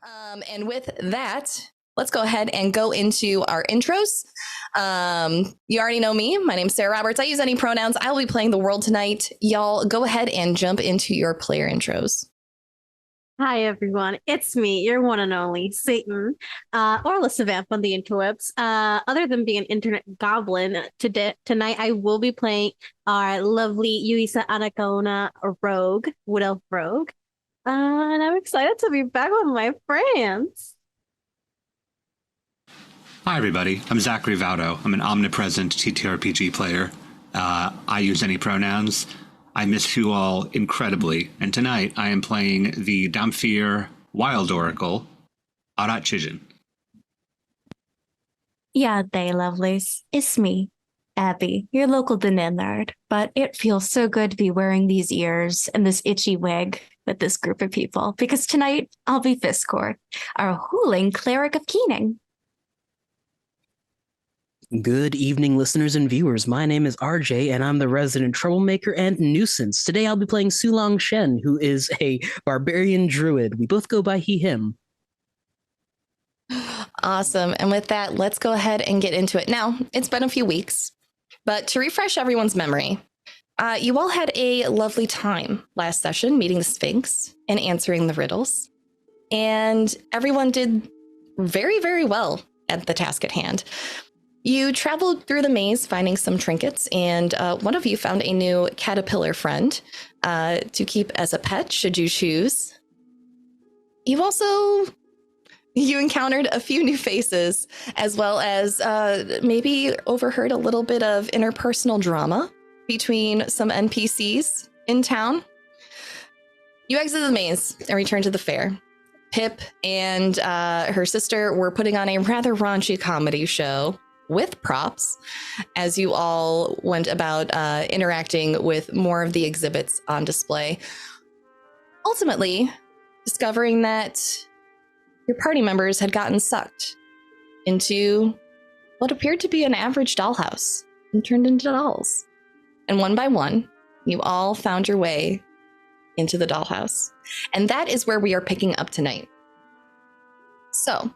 And with that, let's go ahead and go into our intros. You already know me. My name's Sara Roberts. I use any pronouns. I will be playing the world tonight. Y'all go ahead and jump into your player intros. Hi, everyone. It's me, your one and only Satan, or Alessa Vamp on the interwebs. Other than being an internet goblin, tonight I will be playing our lovely Yuiza Anacaona rogue, Wood Elf rogue. And I'm excited to be back with my friends. Hi, everybody. I'm Zachary Vaudo. I'm an omnipresent TTRPG player. I use any pronouns. I miss you all incredibly, and tonight I am playing the Damphir Wild Oracle, Arat Kshizhin. Yeah, they lovelies. It's me, Abby, your local Danin nerd. But it feels so good to be wearing these ears and this itchy wig with this group of people, because tonight I'll be Fisscourth, our hooling cleric of keening. Good evening, listeners and viewers. My name is RJ, and I'm the resident troublemaker and nuisance. Today I'll be playing Sulong Shen, who is a barbarian druid. We both go by he, him. Awesome. And with that, let's go ahead and get into it. Now, it's been a few weeks, but to refresh everyone's memory, you all had a lovely time last session meeting the Sphinx and answering the riddles. And everyone did very, very well at the task at hand. You traveled through the maze, finding some trinkets, and one of you found a new caterpillar friend to keep as a pet, should you choose. You encountered a few new faces, as well as maybe overheard a little bit of interpersonal drama between some NPCs in town. You exited the maze and returned to the fair. Pip and her sister were putting on a rather raunchy comedy show with props as you all went about interacting with more of the exhibits on display. Ultimately, discovering that your party members had gotten sucked into what appeared to be an average dollhouse and turned into dolls. And one by one, you all found your way into the dollhouse. And that is where we are picking up tonight. So,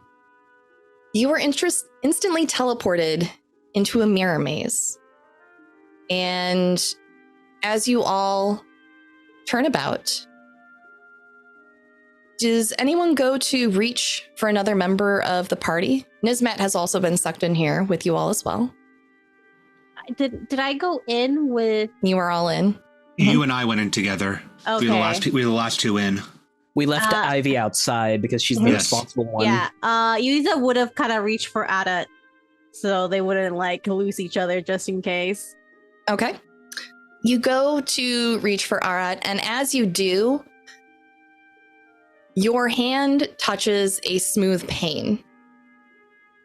you were instantly teleported into a mirror maze. And as you all turn about, does anyone go to reach for another member of the party? Nismet has also been sucked in here with you all as well. Did I go in with... You are all in. You and I went in together. Okay. We were the last two in. We left Ivy outside because she's the responsible one. Yeah, Yuiza would have kind of reached for Arat, so they wouldn't lose each other just in case. Okay. You go to reach for Arat, and as you do, your hand touches a smooth pane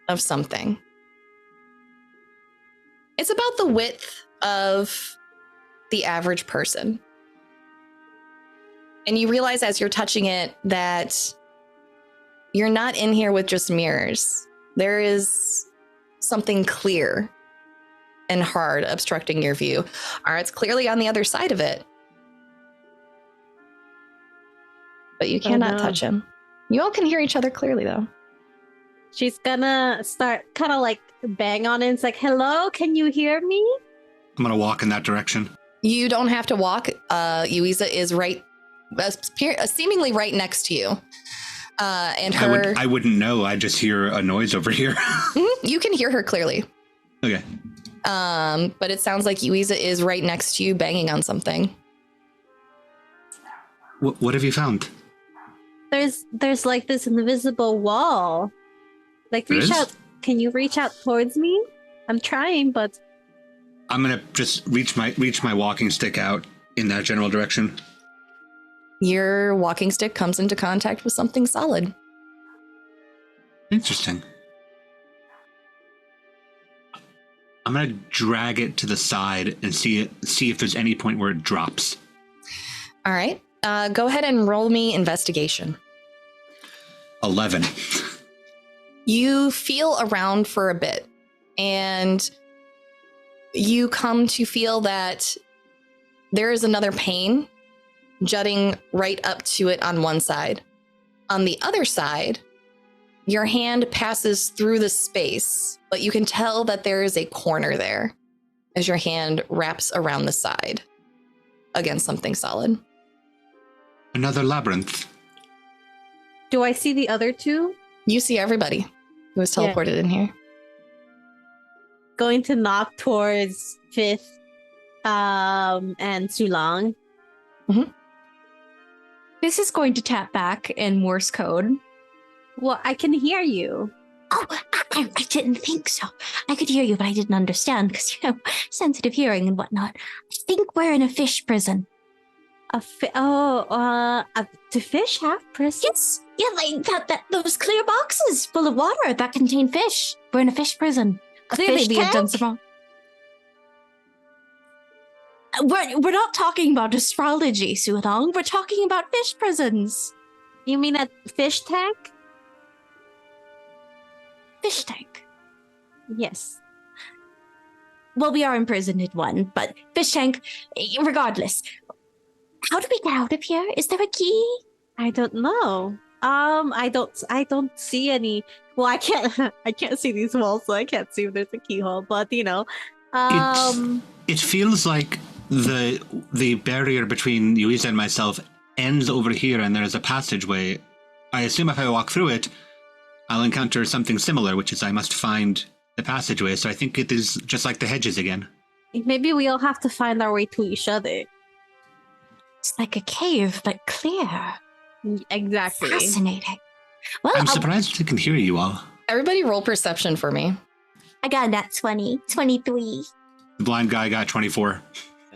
of something. It's about the width of the average person. And you realize as you're touching it that you're not in here with just mirrors. There is something clear and hard obstructing your view. Arat's clearly on the other side of it. But you cannot touch him. You all can hear each other clearly, though. She's gonna start kind of bang on it. It's like, hello, can you hear me? I'm going to walk in that direction. You don't have to walk. Yuiza is seemingly right next to you. And her... I wouldn't know. I just hear a noise over here. You can hear her clearly. Okay. But it sounds like Yuiza is right next to you banging on something. What have you found? There's this invisible wall. Reach out. Can you reach out towards me? I'm trying, but I'm gonna just reach my walking stick out in that general direction. Your walking stick comes into contact with something solid. Interesting. I'm gonna drag it to the side and see if there's any point where it drops. All right. Go ahead and roll me investigation. 11. You feel around for a bit, and you come to feel that there is another pane jutting right up to it on one side. On the other side, your hand passes through the space, but you can tell that there is a corner there as your hand wraps around the side against something solid. Another labyrinth. Do I see the other two? You see everybody who was teleported in here. Going to knock towards Fifth and Sulong. This is going to tap back in Morse code. Well, I can hear you. Oh, I didn't think so. I could hear you, but I didn't understand because, sensitive hearing and whatnot. I think we're in a fish prison. Do fish have prison? Yes. Yeah, like those clear boxes full of water that contain fish. We're in a fish prison. Clearly fish we have done tank? some wrong. We're not talking about astrology, Sulong. We're talking about fish prisons. You mean a fish tank? Fish tank. Yes. Well, we are imprisoned in one, but fish tank, regardless. How do we get out of here? Is there a key? I don't know. I don't see any. Well, I can't see these walls, so I can't see if there's a keyhole. But It feels like the barrier between Yuiza and myself ends over here, and there is a passageway. I assume if I walk through it, I'll encounter something similar, which is I must find the passageway. So I think it is just like the hedges again. maybe we all have to find our way to each other. It's like a cave, but clear. Exactly. Fascinating. Well, I'm surprised I can hear you all. Everybody roll perception for me. I got that 20, 23. The blind guy got 24.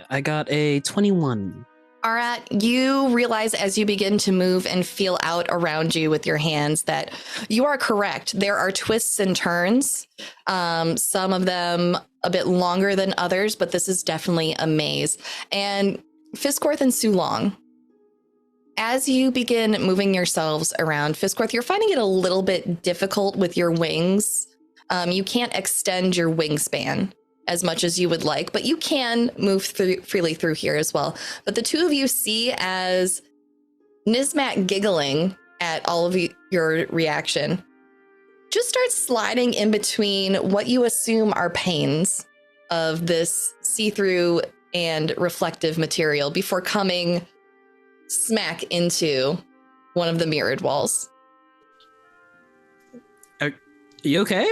I got a 21. Arat, you realize as you begin to move and feel out around you with your hands that you are correct. There are twists and turns, some of them a bit longer than others, but this is definitely a maze. And Fisscourth and Sulong, as you begin moving yourselves around, Fisscourth, you're finding it a little bit difficult with your wings. You can't extend your wingspan as much as you would like, but you can move freely through here as well. But the two of you see as Nizmat, giggling at all of your reaction, just starts sliding in between what you assume are panes of this see-through and reflective material before coming smack into one of the mirrored walls. Are you okay?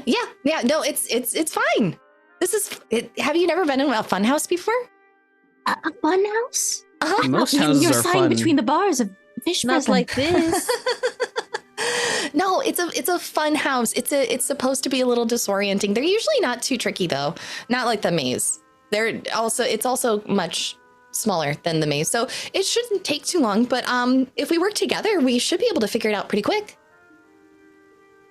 Yeah, no, it's fine. This is it. Have you never been in a funhouse before? A fun house? Uh-huh. Most houses You're are signed fun. between the bars of fish Not prison. like this. No, it's a fun house. It's supposed to be a little disorienting. They're usually not too tricky though. Not like the maze. It's also much smaller than the maze, so it shouldn't take too long. But if we work together, we should be able to figure it out pretty quick.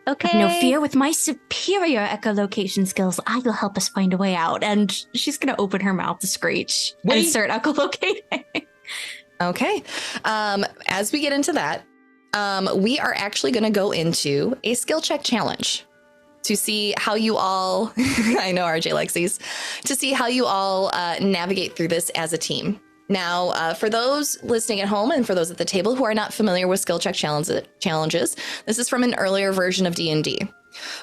Okay. No fear, with my superior echolocation skills, I will help us find a way out. And she's going to open her mouth to screech Wait. and start echolocating. Okay. As we get into that, we are actually going to go into a skill check challenge to see how you all, I know RJ likes these, to see how you all navigate through this as a team. Now, for those listening at home and for those at the table who are not familiar with skill check challenges, this is from an earlier version of D&D.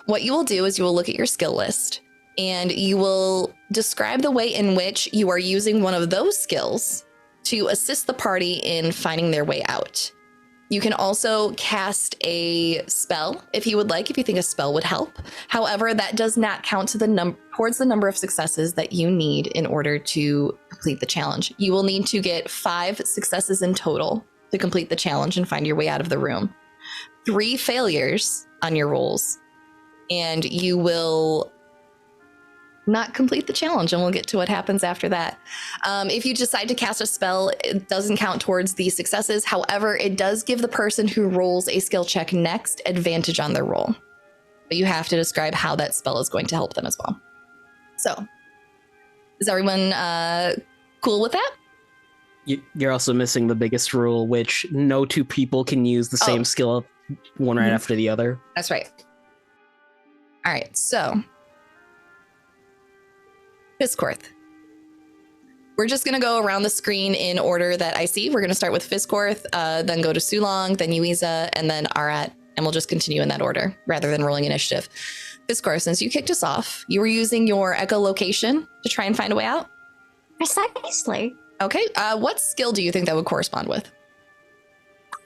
What you will do is you will look at your skill list and you will describe the way in which you are using one of those skills to assist the party in finding their way out. You can also cast a spell if you would like, if you think a spell would help. However, that does not count to towards the number of successes that you need in order to complete the challenge. You will need to get 5 successes in total to complete the challenge and find your way out of the room. 3 failures on your rolls, and you will not complete the challenge, and we'll get to what happens after that. If you decide to cast a spell, it doesn't count towards the successes. However, it does give the person who rolls a skill check next advantage on their roll. But you have to describe how that spell is going to help them as well. So, is everyone cool with that? You're also missing the biggest rule, which no two people can use the same skill one right after the other. That's right. All right, so Fisscourth, we're just going to go around the screen in order that I see. We're going to start with Fisscourth, then go to Sulong, then Yuiza, and then Arat. And we'll just continue in that order rather than rolling initiative. Fisscourth, since you kicked us off, you were using your echolocation to try and find a way out? Precisely. Okay. What skill do you think that would correspond with?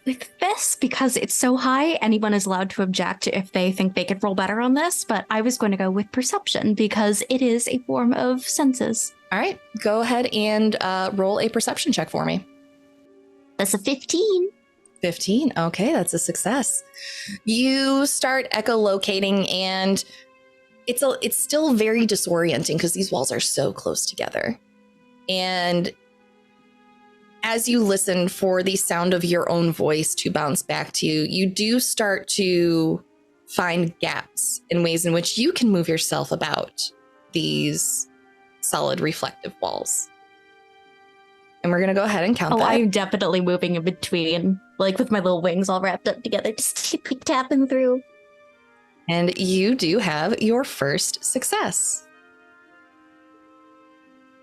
With this, because it's so high, anyone is allowed to object if they think they could roll better on this, but I was going to go with perception because it is a form of senses. All right. Go ahead and roll a perception check for me. That's a 15. 15. Okay, that's a success. You start echolocating, and it's still very disorienting because these walls are so close together. And as you listen for the sound of your own voice to bounce back to you, you do start to find gaps in ways in which you can move yourself about these solid reflective walls. And we're going to go ahead and count that. I'm definitely moving in between, like with my little wings all wrapped up together, just quick tapping through. And you do have your first success.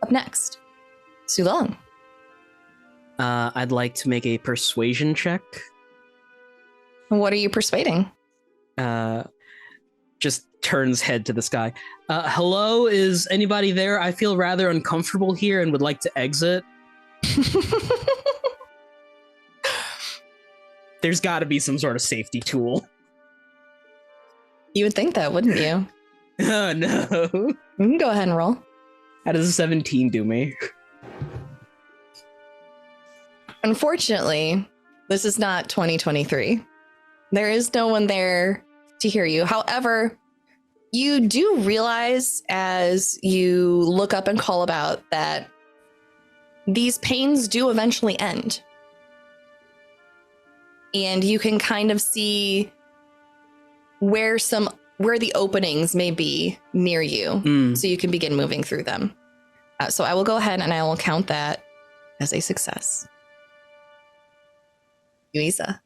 Up next, Sulong. I'd like to make a persuasion check. What are you persuading? Just turns head to the sky. Hello, is anybody there? I feel rather uncomfortable here and would like to exit. There's got to be some sort of safety tool. You would think that, wouldn't you? Oh, no. You can go ahead and roll. How does a 17 do me? Unfortunately, this is not 2023. There is no one there to hear you. However, you do realize as you look up and call about that these pains do eventually end. And you can kind of see where the openings may be near you, so you can begin moving through them. So I will go ahead and I will count that as a success. Yuiza.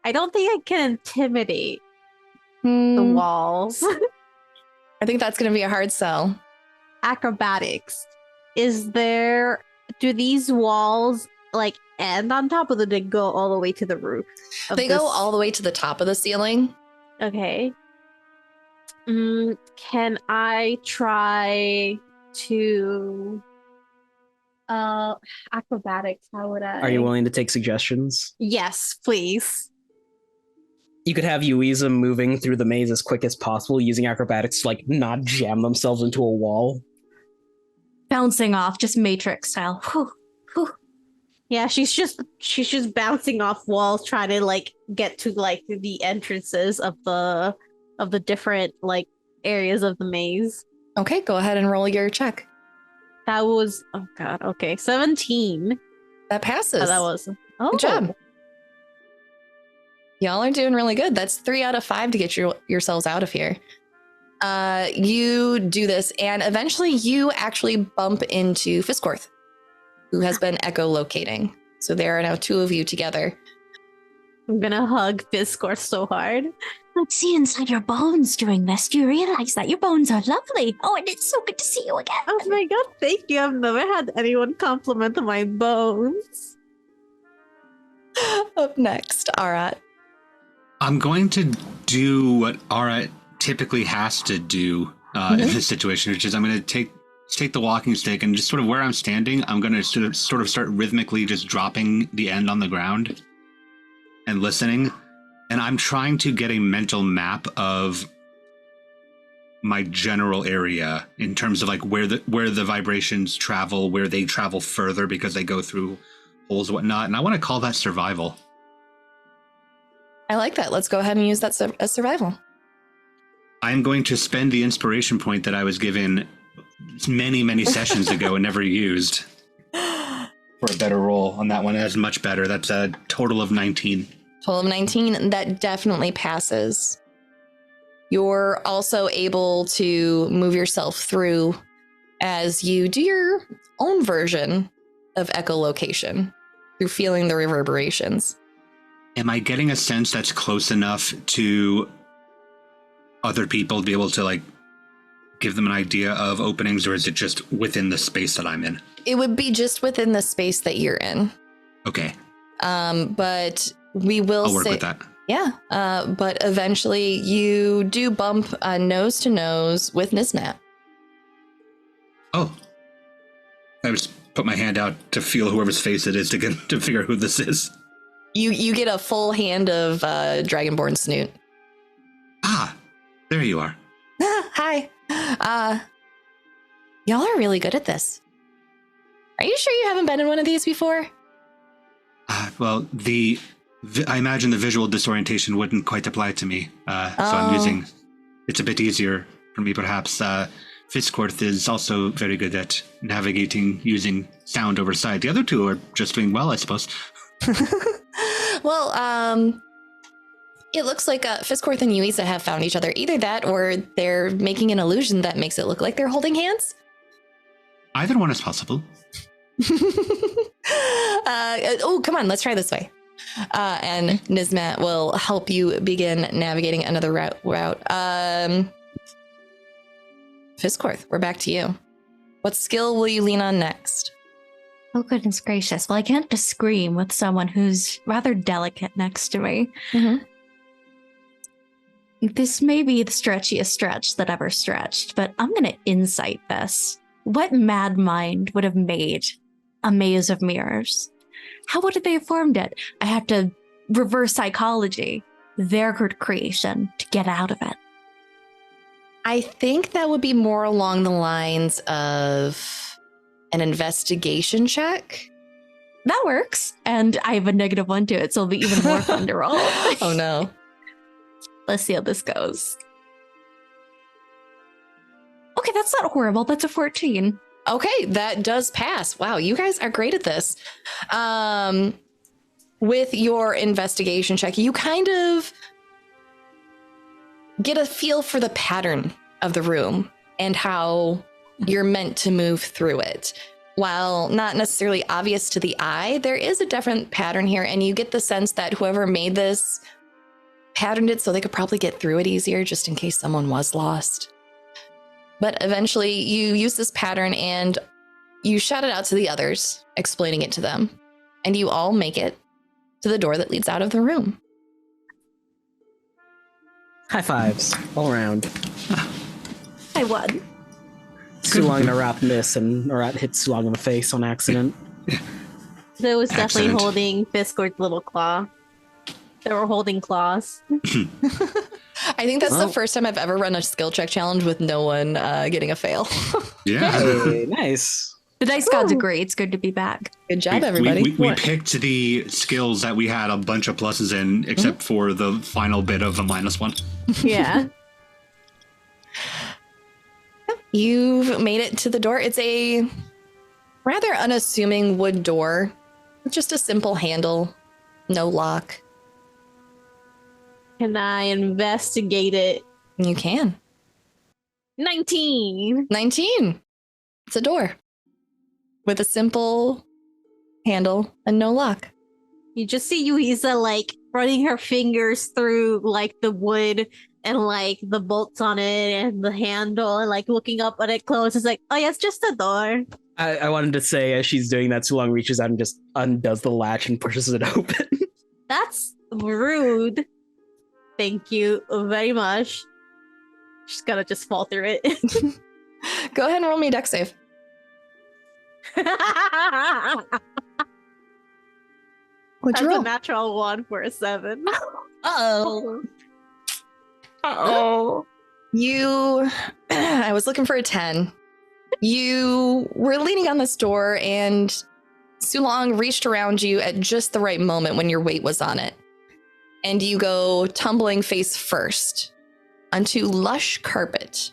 I don't think I can intimidate the walls. I think that's going to be a hard sell. Acrobatics. Do these walls like end on top, or do they go all the way to the roof? They go all the way to the top of the ceiling. Okay. Can I try to acrobatics? How would I? Are you willing to take suggestions? Yes, please. You could have Yuiza moving through the maze as quick as possible using acrobatics to not jam themselves into a wall. Bouncing off, just Matrix style. Whew, whew. Yeah, she's just bouncing off walls, trying to get to the entrances of the different areas of the maze. Okay, go ahead and roll your check. That was 17. That passes. Good job. Y'all are doing really good. That's 3 out of 5 to get yourselves out of here. You do this, and eventually you actually bump into Fisscourth, who has been echolocating. So there are now 2 of you together. I'm gonna hug Fisscourth so hard. Let's see inside your bones doing this. Do you realize that your bones are lovely? Oh, and it's so good to see you again. Oh my god, thank you. I've never had anyone compliment my bones. Up next, Arat. I'm going to do what Arat typically has to do in this situation, which is I'm going to take the walking stick and just sort of where I'm standing, I'm going to sort of start rhythmically just dropping the end on the ground and listening. And I'm trying to get a mental map of my general area in terms of where the vibrations travel, where they travel further because they go through holes and whatnot. And I want to call that survival. I like that. Let's go ahead and use that as survival. I'm going to spend the inspiration point that I was given many, many sessions ago and never used for a better roll on that one. That's much better. That's a total of 19. Total of 19. That definitely passes. You're also able to move yourself through as you do your own version of echolocation through feeling the reverberations. Am I getting a sense that's close enough to other people to be able to give them an idea of openings, or is it just within the space that I'm in? It would be just within the space that you're in. Okay. But we will I'll work with that. Yeah. But eventually you do bump nose to nose with Nizmat. Oh. I just put my hand out to feel whoever's face it is to get to figure out who this is. You get a full hand of Dragonborn Snoot. Ah, there you are. Hi. Y'all are really good at this. Are you sure you haven't been in one of these before? Well, I imagine the visual disorientation wouldn't quite apply to me. So I'm using... It's a bit easier for me, perhaps. Fisscourth is also very good at navigating using sound over sight. The other two are just doing well, I suppose. Well, it looks like Fisscourth and Yuiza have found each other. Either that or they're making an illusion that makes it look like they're holding hands. Either one is possible. Oh, come on, let's try this way. And Nizmat will help you begin navigating another route. Fisscourth, we're back to you. What skill will you lean on next? Oh, goodness gracious. Well, I can't just scream with someone who's rather delicate next to me. Mm-hmm. This may be the stretchiest stretch that ever stretched, but I'm going to insight this. What mad mind would have made a maze of mirrors? How would they have formed it? I had to reverse psychology, their creation, to get out of it. I think that would be more along the lines of an investigation check. That works. And I have a -1 to it, so it'll be even more fun to roll. Oh, no. Let's see how this goes. Okay, that's not horrible. That's a 14. Okay, that does pass. Wow, you guys are great at this. With your investigation check, you kind of get a feel for the pattern of the room and how you're meant to move through it. While not necessarily obvious to the eye, there is a different pattern here, and you get the sense that whoever made this patterned it so they could probably get through it easier just in case someone was lost. But eventually you use this pattern and you shout it out to the others, explaining it to them, and you all make it to the door that leads out of the room. High fives all around. I won. Sulong and Arat miss, and Arat hits Sulong in the face on accident. That was definitely Excellent. holding Fisscourth's little claw. They were holding claws. I think that's the first time I've ever run a skill check challenge with no one getting a fail. Yeah. Hey, nice. The dice gods agree. It's good to be back. Good job, everybody. We picked the skills that we had a bunch of pluses in, except for the final bit of a -1. Yeah. You've made it to the door. It's a rather unassuming wood door with just a simple handle, no lock. Can I investigate it? You can. 19. 19. It's a door with a simple handle and no lock. You just see Yuiza like running her fingers through like the wood and like the bolts on it and the handle and like looking up at it close. It's like, oh yeah, it's just a door. I wanted to say as she's doing that, Sulong reaches out and just undoes the latch and pushes it open. That's rude. Thank you very much. She's gotta just fall through it. Go ahead and roll me a dex save. What'd That's you a roll? natural 1 for a 7. Uh-oh. Oh. You, I was looking for a 10. You were leaning on this door and Sulong reached around you at just the right moment when your weight was on it. And you go tumbling face first onto lush carpet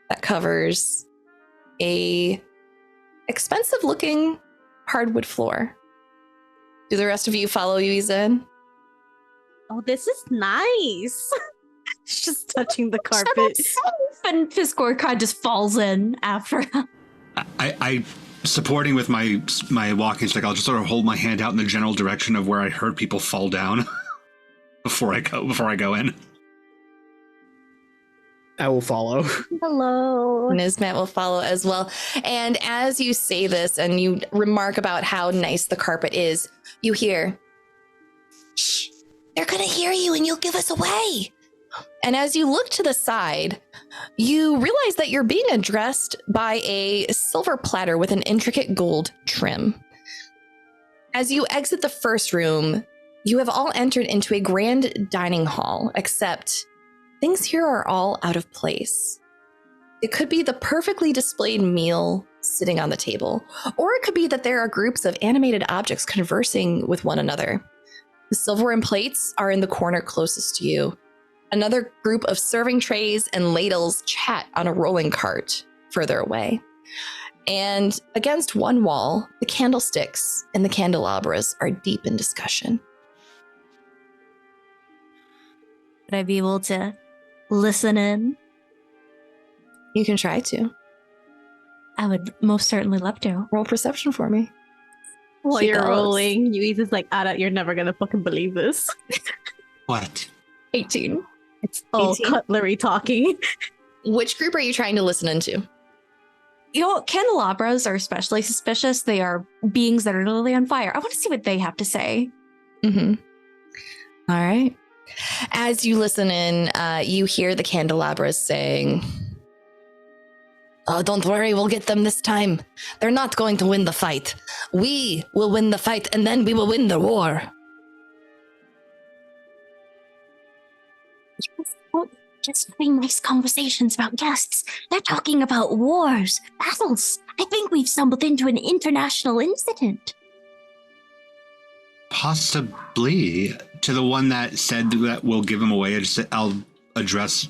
that covers a expensive looking hardwood floor. Do the rest of you follow Yuiza in? Oh, this is nice. It's just touching the carpet. And Fisscourth kind of just falls in after him. I supporting with my walking stick, I'll just sort of hold my hand out in the general direction of where I heard people fall down before I go in. I will follow. Hello. Nismet will follow as well. And as you say this and you remark about how nice the carpet is, you hear, "Shh, they're going to hear you and you'll give us away." And as you look to the side, you realize that you're being addressed by a silver platter with an intricate gold trim. As you exit the first room, you have all entered into a grand dining hall, except things here are all out of place. It could be the perfectly displayed meal sitting on the table, or it could be that there are groups of animated objects conversing with one another. The silverware and plates are in the corner closest to you. Another group of serving trays and ladles chat on a rolling cart further away. And against one wall, the candlesticks and the candelabras are deep in discussion. Would I be able to listen in? You can try to. I would most certainly love to. Roll perception for me. While She you're goes. rolling, Yuiza's like, Arat, you're never gonna fucking believe this. What? 18. It's all 18? cutlery talking. Which group are you trying to listen into? You know, candelabras are especially suspicious. They are beings that are literally on fire. I want to see what they have to say. Mm-hmm. All right. As you listen in, you hear the candelabras saying, "Oh, don't worry, we'll get them this time. They're not going to win the fight. We will win the fight, and then we will win the war." Just having nice conversations about guests. They're talking about wars, battles. I think we've stumbled into an international incident. Possibly. To the one that said that we'll give him away, I'll address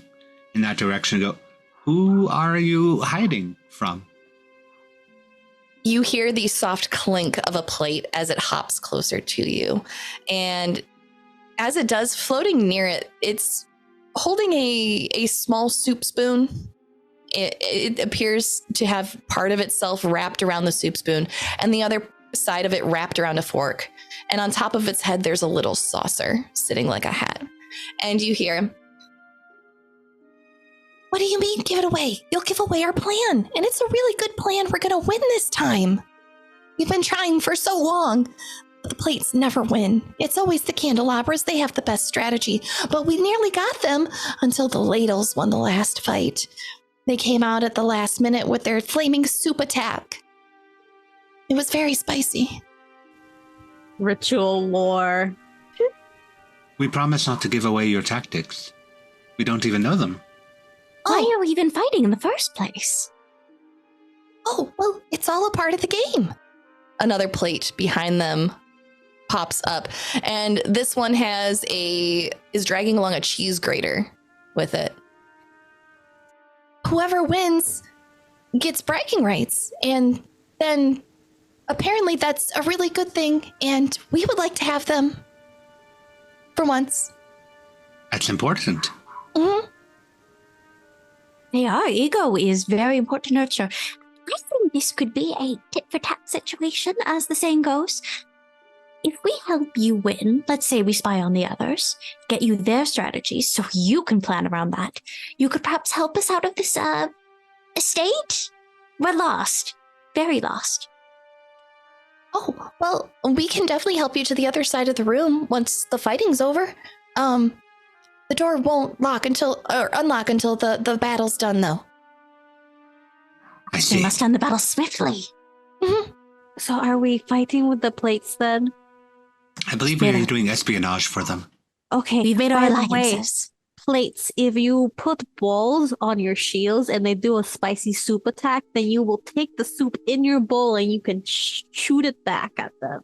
in that direction and go, who are you hiding from? You hear the soft clink of a plate as it hops closer to you. And as it does, floating near it, it's holding a small soup spoon. It appears to have part of itself wrapped around the soup spoon and the other side of it wrapped around a fork. And on top of its head, there's a little saucer sitting like a hat. And you hear, "What do you mean, give it away? You'll give away our plan. And it's a really good plan. We're going to win this time. We've been trying for so long. But the plates never win. It's always the candelabras. They have the best strategy. But we nearly got them until the ladles won the last fight. They came out at the last minute with their flaming soup attack. It was very spicy." Ritual war. We promise not to give away your tactics. We don't even know them. Why are we even fighting in the first place? Oh, well, it's all a part of the game. Another plate behind them pops up, and this one is dragging along a cheese grater with it. Whoever wins gets bragging rights, and then apparently that's a really good thing, and we would like to have them for once. That's important. Mm-hmm. They are. Ego is very important to nurture. I think this could be a tit-for-tat situation, as the saying goes. If we help you win, let's say we spy on the others, get you their strategies so you can plan around that, you could perhaps help us out of this, estate? We're lost. Very lost. Oh, well, we can definitely help you to the other side of the room once the fighting's over. The door won't unlock until the battle's done, though. I We see. must end the battle swiftly. Mm-hmm. So are we fighting with the plates then? I believe we are doing espionage for them. Okay. We've made our by the way, alliances. plates, if you put balls on your shields and they do a spicy soup attack, then you will take the soup in your bowl and you can shoot it back at them.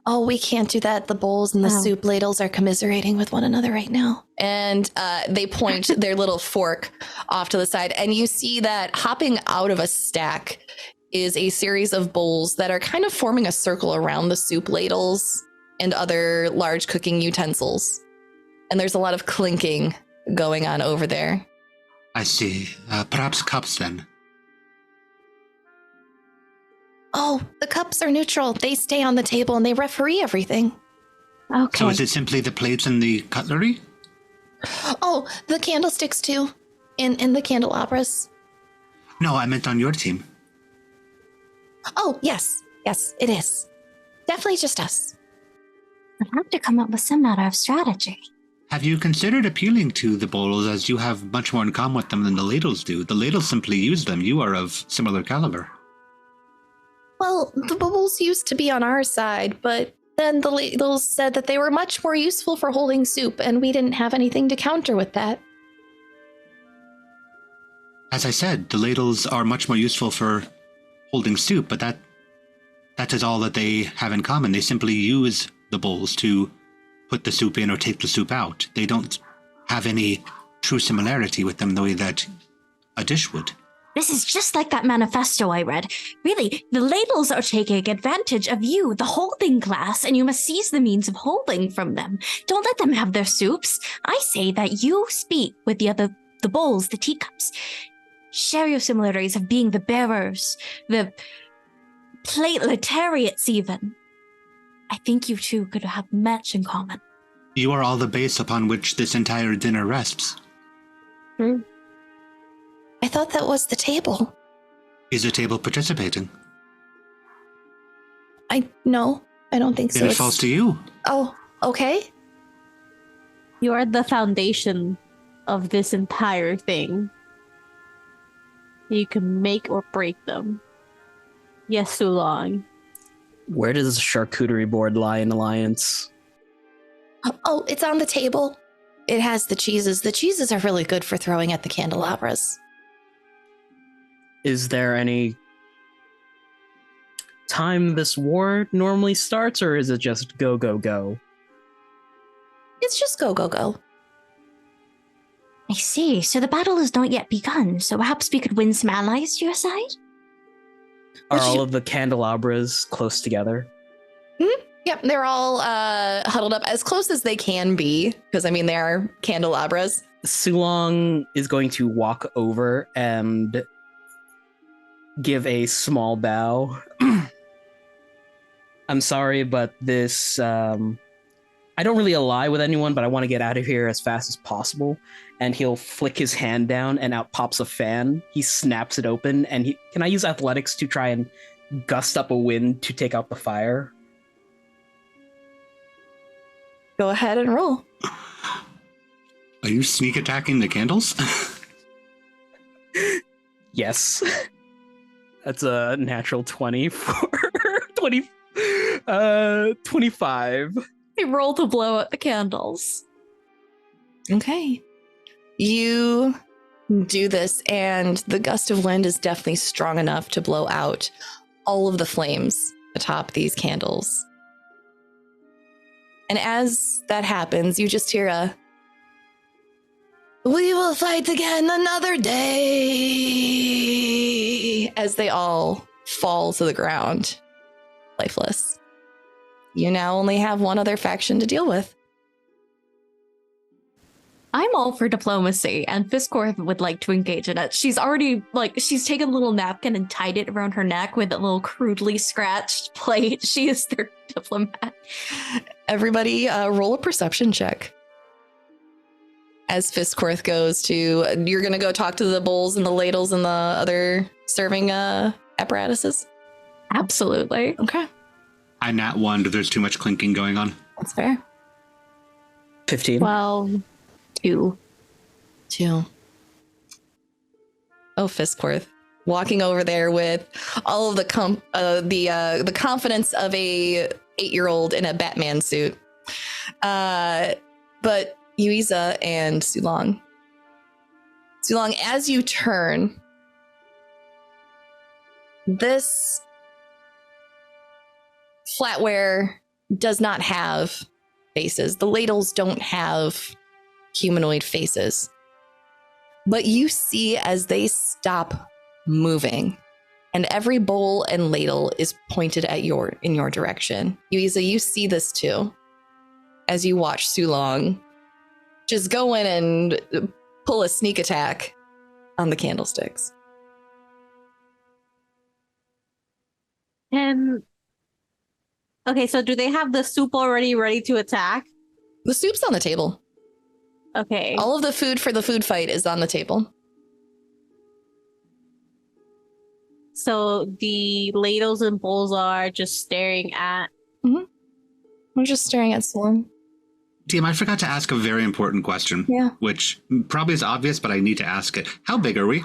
Oh, we can't do that. The bowls and the Oh. soup ladles are commiserating with one another right now. And they point their little fork off to the side, and you see that hopping out of a stack is a series of bowls that are kind of forming a circle around the soup ladles and other large cooking utensils. And there's a lot of clinking going on over there. I see. Perhaps cups then. Oh, the cups are neutral. They stay on the table and they referee everything. Okay. So is it simply the plates and the cutlery? Oh, the candlesticks too. In the candelabras? No, I meant on your team. Oh, yes. Yes, it is. Definitely just us. We'll have to come up with some matter of strategy. Have you considered appealing to the bowls, as you have much more in common with them than the ladles do? The ladles simply use them. You are of similar caliber. Well, the bubbles used to be on our side, but then the ladles said that they were much more useful for holding soup, and we didn't have anything to counter with that. As I said, the ladles are much more useful for holding soup, but that is all that they have in common. They simply use the bowls to put the soup in or take the soup out. They don't have any true similarity with them the way that a dish would. This is just like that manifesto I read. Really, the ladles are taking advantage of you, the holding class, and you must seize the means of holding from them. Don't let them have their soups. I say that you speak with the bowls, the teacups. Share your similarities of being the bearers, the plateletariats even. I think you two could have much in common. You are all the base upon which this entire dinner rests. I thought that was the table. Is the table participating? No, I don't think so. Then it falls to you. Oh, okay. You are the foundation of this entire thing. You can make or break them. Yes, Sulong. Where does the charcuterie board lie in Alliance? Oh, it's on the table. It has the cheeses. The cheeses are really good for throwing at the candelabras. Is there any time this war normally starts, or is it just go, go, go? It's just go, go, go. I see. So the battle has not yet begun, so perhaps we could win some allies to your side? Are all of the candelabras close together? Yep, they're all huddled up as close as they can be, because, I mean, they are candelabras. Sulong is going to walk over and give a small bow. I'm sorry, but this... I don't really ally with anyone, but I want to get out of here as fast as possible. And he'll flick his hand down, and out pops a fan. He snaps it open, and can I use athletics to try and gust up a wind to take out the fire? Go ahead and roll. Are you sneak attacking the candles? Yes. That's a natural 20 for 25. We roll to blow out the candles. Okay. You do this, and the gust of wind is definitely strong enough to blow out all of the flames atop these candles. And as that happens, you just hear a, "We will fight again another day," as they all fall to the ground, lifeless. You now only have one other faction to deal with. I'm all for diplomacy, and Fisscourth would like to engage in it. She's already, she's taken a little napkin and tied it around her neck with a little crudely scratched plate. She is their diplomat. Everybody roll a perception check. As Fisscourth goes to, you're going to go talk to the bowls and the ladles and the other serving apparatuses? Absolutely. Okay. I nat 1, there's too much clinking going on. That's fair. 15. Well, 2. Oh, Fisscourth. Walking over there with all of the confidence of a 8-year-old in a Batman suit. But Yuiza and Sulong, as you turn, this flatware does not have faces. The ladles don't have humanoid faces. But you see as they stop moving, and every bowl and ladle is pointed at in your direction. Yuiza, you see this too, as you watch Sulong just go in and pull a sneak attack on the candlesticks. And okay, so do they have the soup already ready to attack? The soup's on the table. Okay. All of the food for the food fight is on the table. So the ladles and bowls are just staring at. We're just staring at Sloan. DM, I forgot to ask a very important question. Yeah. Which probably is obvious, but I need to ask it. How big are we?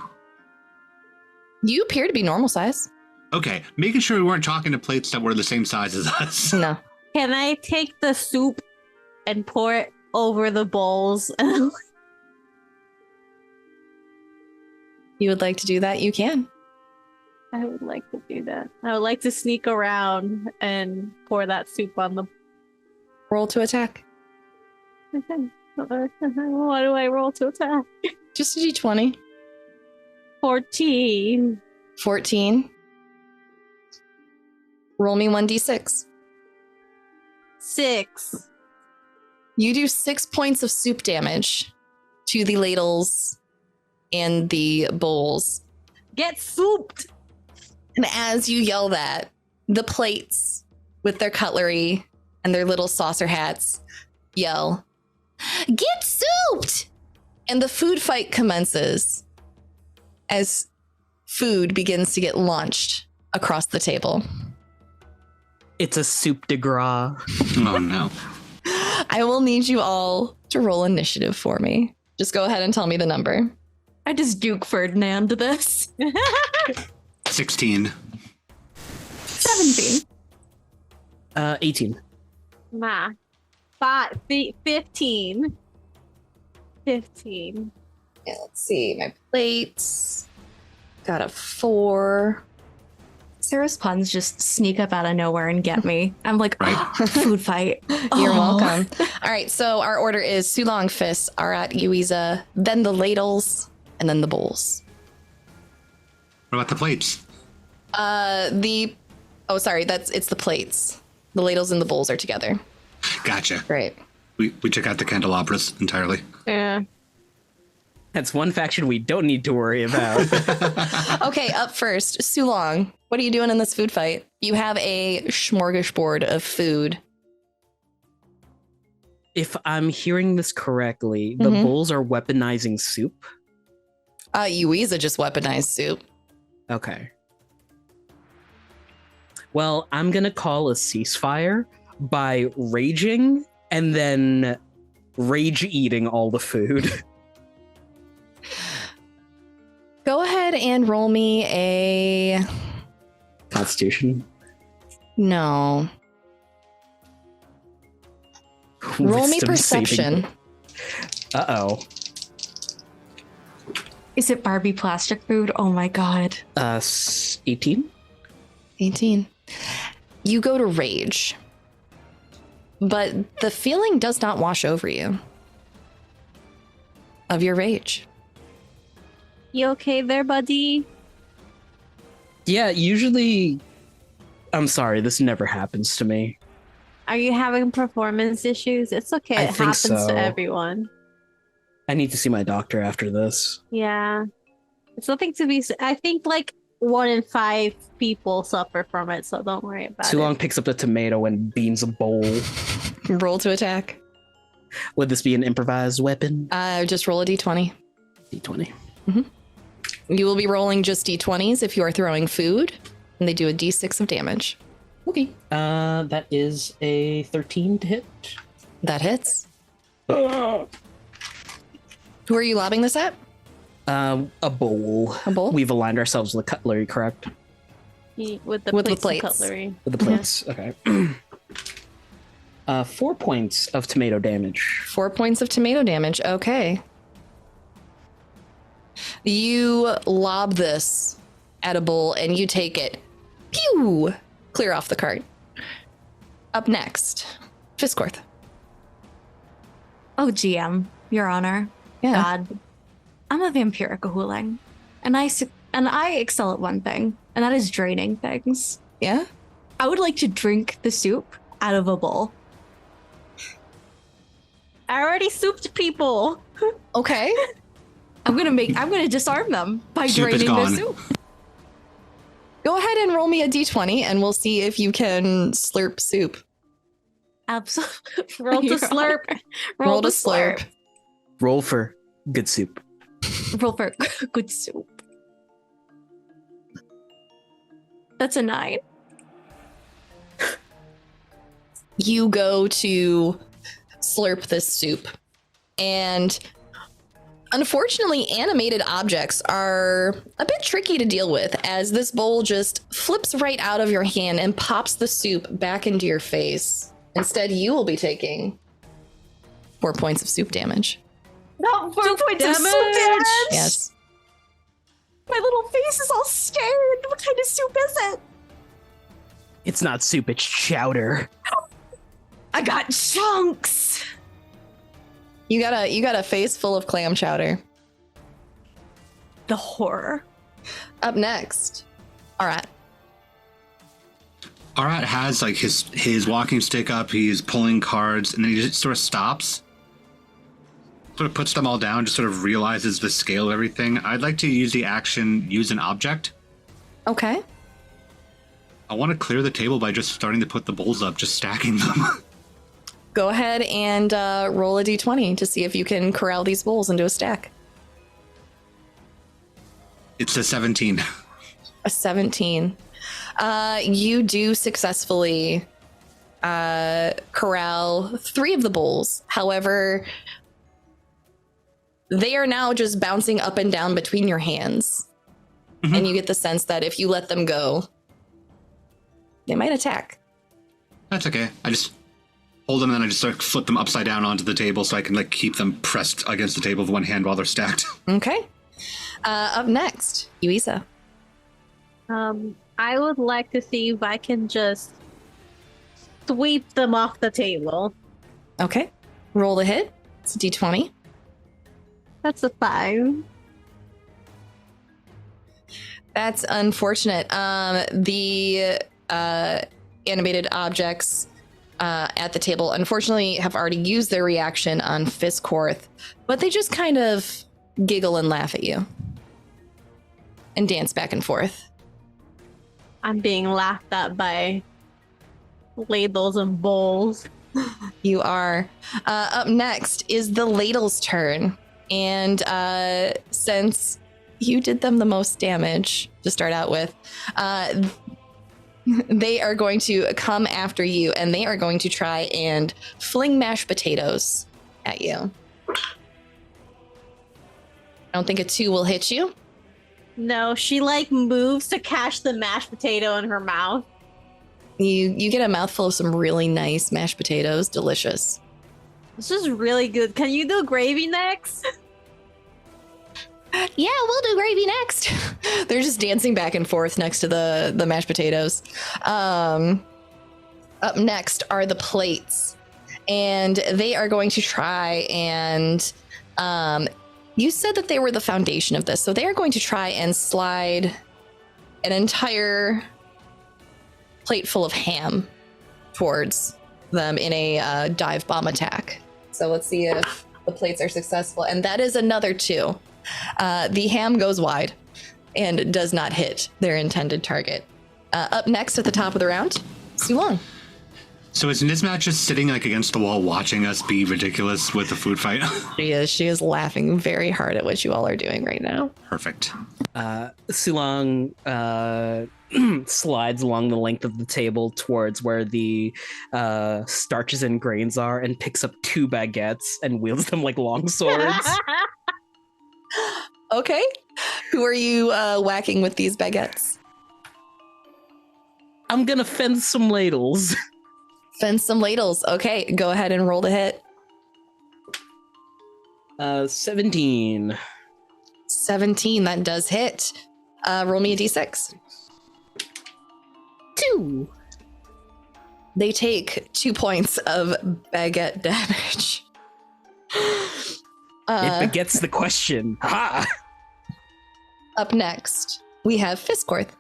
You appear to be normal size. Okay, making sure we weren't talking to plates that were the same size as us. No. Can I take the soup and pour it over the bowls? You would like to do that? You can. I would like to do that. I would like to sneak around and pour that soup on the. Roll to attack. Okay. What do I roll to attack? Just a d20. 14. 14. Roll me 1d6. 6. You do 6 points of soup damage to the ladles and the bowls. Get souped! And as you yell that, the plates with their cutlery and their little saucer hats yell, "Get souped!" And the food fight commences as food begins to get launched across the table. It's a soup de gras. Oh, no. I will need you all to roll initiative for me. Just go ahead and tell me the number. I just Duke Ferdinand this. 16. 17. 18. Nah. 15. 15. Yeah, let's see. My plates. Got a 4. Sarah's puns just sneak up out of nowhere and get me. I'm like, food fight. You're welcome. All right, so our order is Sulong, Fiss, Arat, Yuiza, then the ladles, and then the bowls. What about the plates? It's the plates. The ladles and the bowls are together. Gotcha. Great. We took out the candelabras entirely. Yeah. That's one faction we don't need to worry about. Okay, up first, Sulong. What are you doing in this food fight? You have a smorgasbord of food. If I'm hearing this correctly, the bulls are weaponizing soup. Yuiza just weaponized soup. Okay. Well, I'm going to call a ceasefire by raging and then rage eating all the food. Go ahead and roll me a... Constitution. No. Roll me Wisdom perception. Uh-oh. Is it Barbie plastic food? Oh my god. 18? 18. You go to rage. But the feeling does not wash over you. Of your rage. You okay there, buddy? Yeah, usually... I'm sorry, this never happens to me. Are you having performance issues? It's okay. I It think happens so. to everyone. I need to see my doctor after this. Yeah. It's nothing to be... I think like 1 in 5 people suffer from it, so don't worry about it. Sulong picks up the tomato and beans a bowl. Roll to attack. Would this be an improvised weapon? Just roll a d20. D20. You will be rolling just d20s if you are throwing food, and they do a d6 of damage. Okay. That is a 13 to hit. That hits. Who are you lobbing this at? A bowl. A bowl? We've aligned ourselves with the cutlery, correct? With the With the plates and plates. cutlery. With the plates. Okay. 4 points of tomato damage. 4 points of tomato damage. Okay. You lob this at a bowl and you take it. Pew! Clear off the cart. Up next, Fisscourth. Oh, GM, Your Honor. Yeah. God. I'm a vampiric hooling. And I excel at one thing, and that is draining things. Yeah? I would like to drink the soup out of a bowl. I already souped people. Okay. I'm gonna disarm them by Soup is draining their gone. soup. Go ahead and roll me a d20 and we'll see if you can slurp soup. Absolutely. Roll to Your slurp. Honor. Roll to slurp. Roll for good soup. Roll for good soup. That's a 9. You go to slurp this soup, and unfortunately, animated objects are a bit tricky to deal with, as this bowl just flips right out of your hand and pops the soup back into your face. Instead, you will be taking 4 points of soup damage. Not 4 points of soup damage. Yes. My little face is all stained. What kind of soup is it? It's not soup, it's chowder. I got chunks. You got a face full of clam chowder. The horror. Up next, Arat. Arat has like his walking stick up, he's pulling cards, and then he just sort of stops. Sort of puts them all down, just sort of realizes the scale of everything. I'd like to use the action, use an object. Okay. I want to clear the table by just starting to put the bowls up, just stacking them. Go ahead and roll a d20 to see if you can corral these bowls into a stack. It's a 17. A 17. You do successfully corral 3 of the bowls. However, they are now just bouncing up and down between your hands. Mm-hmm. And you get the sense that if you let them go, they might attack. That's okay. I just hold them and then I just sort of flip them upside down onto the table so I can like keep them pressed against the table with one hand while they're stacked. Okay. Up next, Yuiza. I would like to see if I can just sweep them off the table. Okay. Roll the hit. It's a d20. That's a 5. That's unfortunate. The animated objects at the table, unfortunately, have already used their reaction on Fisscourth, but they just kind of giggle and laugh at you and dance back and forth. I'm being laughed at by ladles and bowls. You are. Up next is the ladle's turn. And since you did them the most damage to start out with, they are going to come after you, and they are going to try and fling mashed potatoes at you. I don't think a 2 will hit you. No, she like moves to catch the mashed potato in her mouth. You get a mouthful of some really nice mashed potatoes. Delicious. This is really good. Can you do gravy next? Yeah, we'll do gravy next. They're just dancing back and forth next to the mashed potatoes. Up next are the plates, and they are going to try and you said that they were the foundation of this, so they are going to try and slide an entire plate full of ham towards them in a dive bomb attack. So let's see if the plates are successful, and that is another 2. The ham goes wide and does not hit their intended target. Up next at the top of the round, Sulong. So is Nismat just sitting like against the wall watching us be ridiculous with the food fight? She is. She is laughing very hard at what you all are doing right now. Perfect. Sulong slides along the length of the table towards where the starches and grains are and picks up 2 baguettes and wields them like long swords. Okay. Who are you whacking with these baguettes? I'm gonna fence some ladles. Fence some ladles. Okay, go ahead and roll the hit. 17. 17, that does hit. Roll me a d6. 2. They take 2 points of baguette damage. It begets the question. Ha! Up next, we have Fisscourth.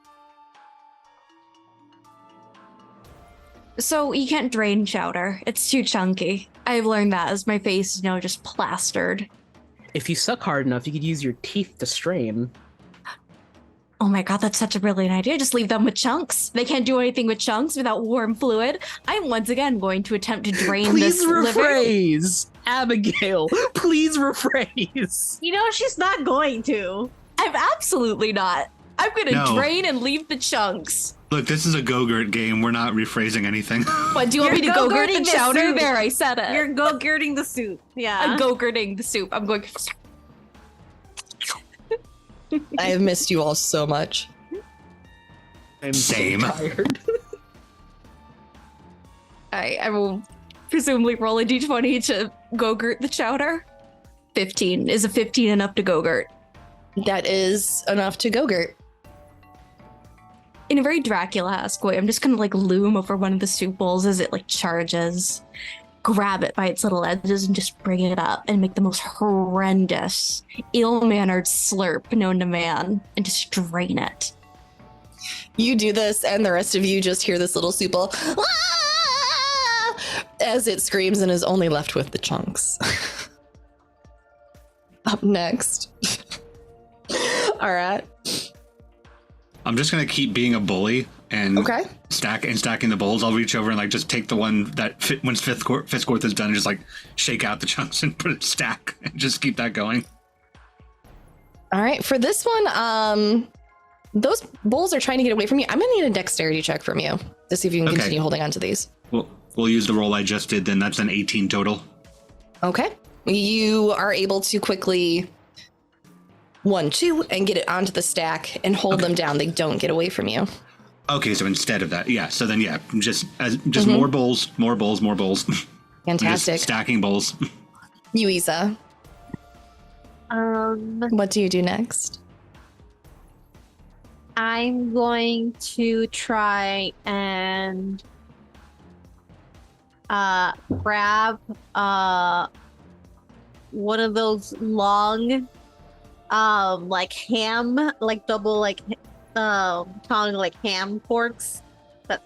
So you can't drain chowder. It's too chunky. I've learned that as my face is just plastered. If you suck hard enough, you could use your teeth to strain. Oh my god, that's such a brilliant idea. Just leave them with chunks. They can't do anything with chunks without warm fluid. I'm once again going to attempt to drain this liver. Please rephrase. Abigail, please rephrase. You know, she's not going to. I'm absolutely not. I'm gonna No. drain and leave the chunks. Look, this is a Go-Gurt game. We're not rephrasing anything. What, do you want me to You're go-gurt go-gurting the the chowder? soup. There, I said it. You're go-gurting the soup. Yeah. I'm go-gurting the soup. I'm going... I have missed you all so much. I'm Same. so tired. I will presumably roll a d20 to go-gurt the chowder. 15. Is a 15 enough to go-gurt? That is enough to go-gurt. In a very Dracula-esque way, I'm just gonna like loom over one of the soup bowls as it like charges, grab it by its little edges and just bring it up and make the most horrendous, ill-mannered slurp known to man and just drain it. You do this, and the rest of you just hear this little soup bowl "Ah!" as it screams and is only left with the chunks. Up next, Arat. I'm just gonna keep being a bully and Okay. stacking the bowls. I'll reach over and like just take the one that once Fisscourth is done and just like shake out the chunks and put it stack and just keep that going. All right, for this one, those bowls are trying to get away from you. I'm gonna need a dexterity check from you to see if you can Okay. continue holding on to these. We'll use the roll I just did. Then that's an 18 total. Okay. You are able to quickly 1, 2, and get it onto the stack and hold them down. They don't get away from you. Okay, so instead of that, yeah. So then, yeah, just more bowls. Fantastic. Just stacking bowls. Yuiza, what do you do next? I'm going to try and grab one of those long like ham, like double like tongue like ham forks, but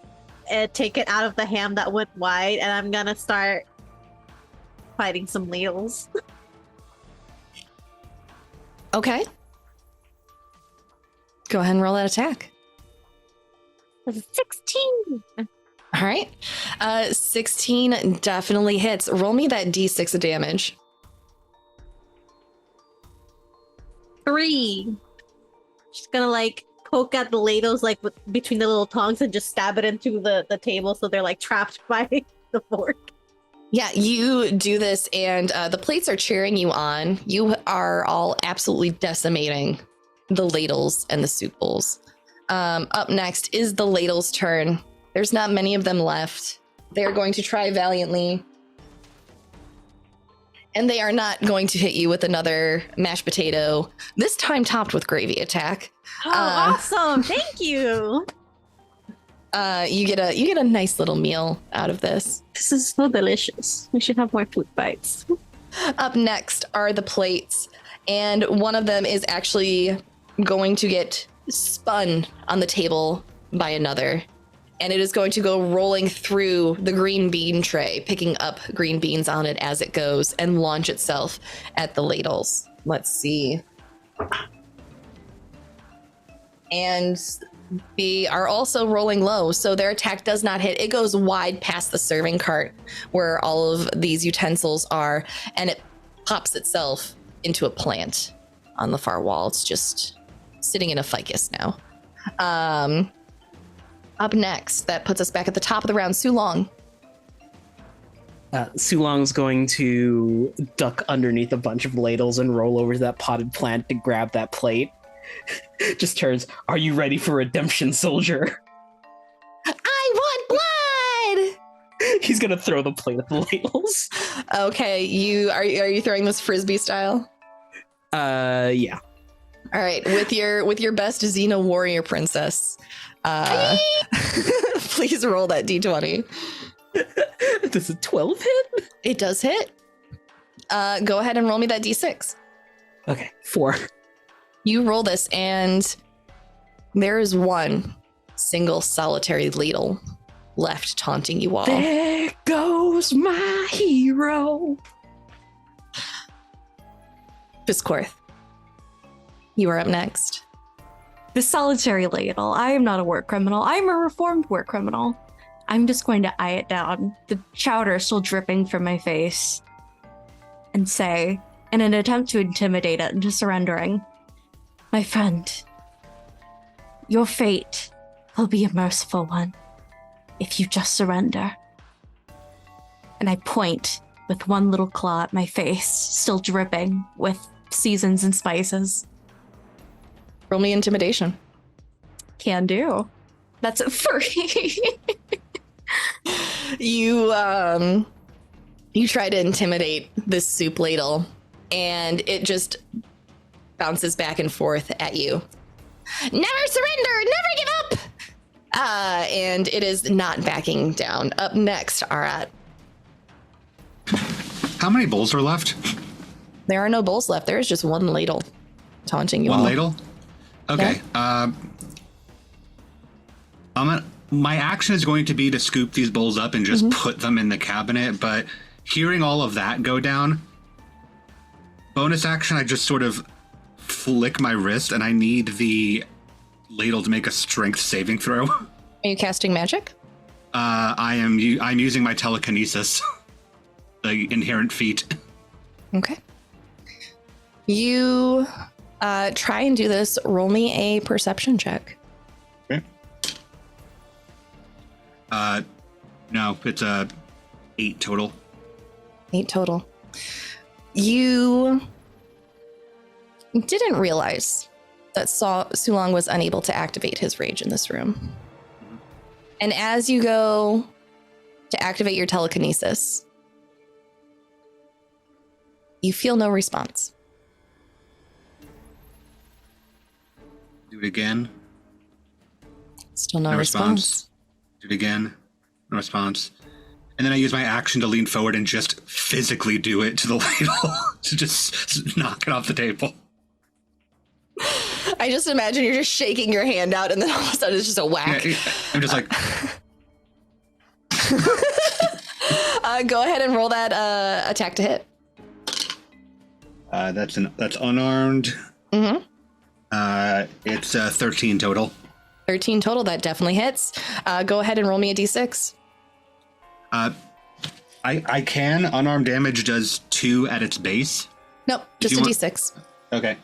take it out of the ham that went wide, and I'm gonna start fighting some ladles. Okay. Go ahead and roll that attack. 16. All right. 16 definitely hits. Roll me that d6 of damage. 3. Just gonna like poke at the ladles like between the little tongs and just stab it into the table so they're like trapped by the fork. Yeah, you do this, and the plates are cheering you on. You are all absolutely decimating the ladles and the soup bowls. Up next is the ladles' turn. There's not many of them left. They're going to try valiantly. And they are not going to hit you with another mashed potato, this time topped with gravy attack. Oh, awesome. Thank you. You get a nice little meal out of this. This is so delicious. We should have more food fights. Up next are the plates, and one of them is actually going to get spun on the table by another, and it is going to go rolling through the green bean tray, picking up green beans on it as it goes, and launch itself at the ladles. Let's see. And they are also rolling low, so their attack does not hit. It goes wide past the serving cart where all of these utensils are, and it pops itself into a plant on the far wall. It's just sitting in a ficus now. Up next, that puts us back at the top of the round. Sulong. Sulong's going to duck underneath a bunch of ladles and roll over to that potted plant to grab that plate. Just turns, "Are you ready for redemption, soldier?" I want blood! He's gonna throw the plate at the ladles. Okay, are you throwing this frisbee style? Yeah. All right, with your best Xena warrior princess. Please roll that d20. Does a 12 hit? It does hit. Go ahead and roll me that d6. Okay, 4. You roll this, and there is one single solitary ladle left taunting you all. There goes my hero. Fisscourth, you are up next. The solitary ladle. I am not a war criminal. I'm a reformed war criminal. I'm just going to eye it down, the chowder still dripping from my face, and say, in an attempt to intimidate it into surrendering, "My friend, Your fate will be a merciful one if you just surrender. And I point with one little claw at my face, still dripping with seasons and spices. Roll me intimidation. Can do. That's a 3. You try to intimidate this soup ladle, and it just bounces back and forth at you. Never surrender! Never give up! And it is not backing down. Up next, Arat. How many bowls are left? There are no bowls left. There is just one ladle taunting you all. One ladle? Okay. Yeah. My action is going to be to scoop these bowls up and just put them in the cabinet, but hearing all of that go down, bonus action, I just sort of flick my wrist, and I need the ladle to make a strength saving throw. Are you casting magic? I'm using my telekinesis, the inherent feat. Okay. You try and do this. Roll me a perception check. Okay. No, it's 8 total. 8 total. You didn't realize that Sulong was unable to activate his rage in this room. And as you go to activate your telekinesis, you feel no response. Do it again. Still no response. Do it again. No response. And then I use my action to lean forward and just physically do it to the ladle to just knock it off the table. I just imagine you're just shaking your hand out, and then all of a sudden it's just a whack. Yeah, I'm just like... Go ahead and roll that attack to hit. That's unarmed. Mm-hmm. It's 13 total. 13 total, that definitely hits. Go ahead and roll me a d6. I can. Unarmed damage does 2 at its base. Nope, just a d6. Okay.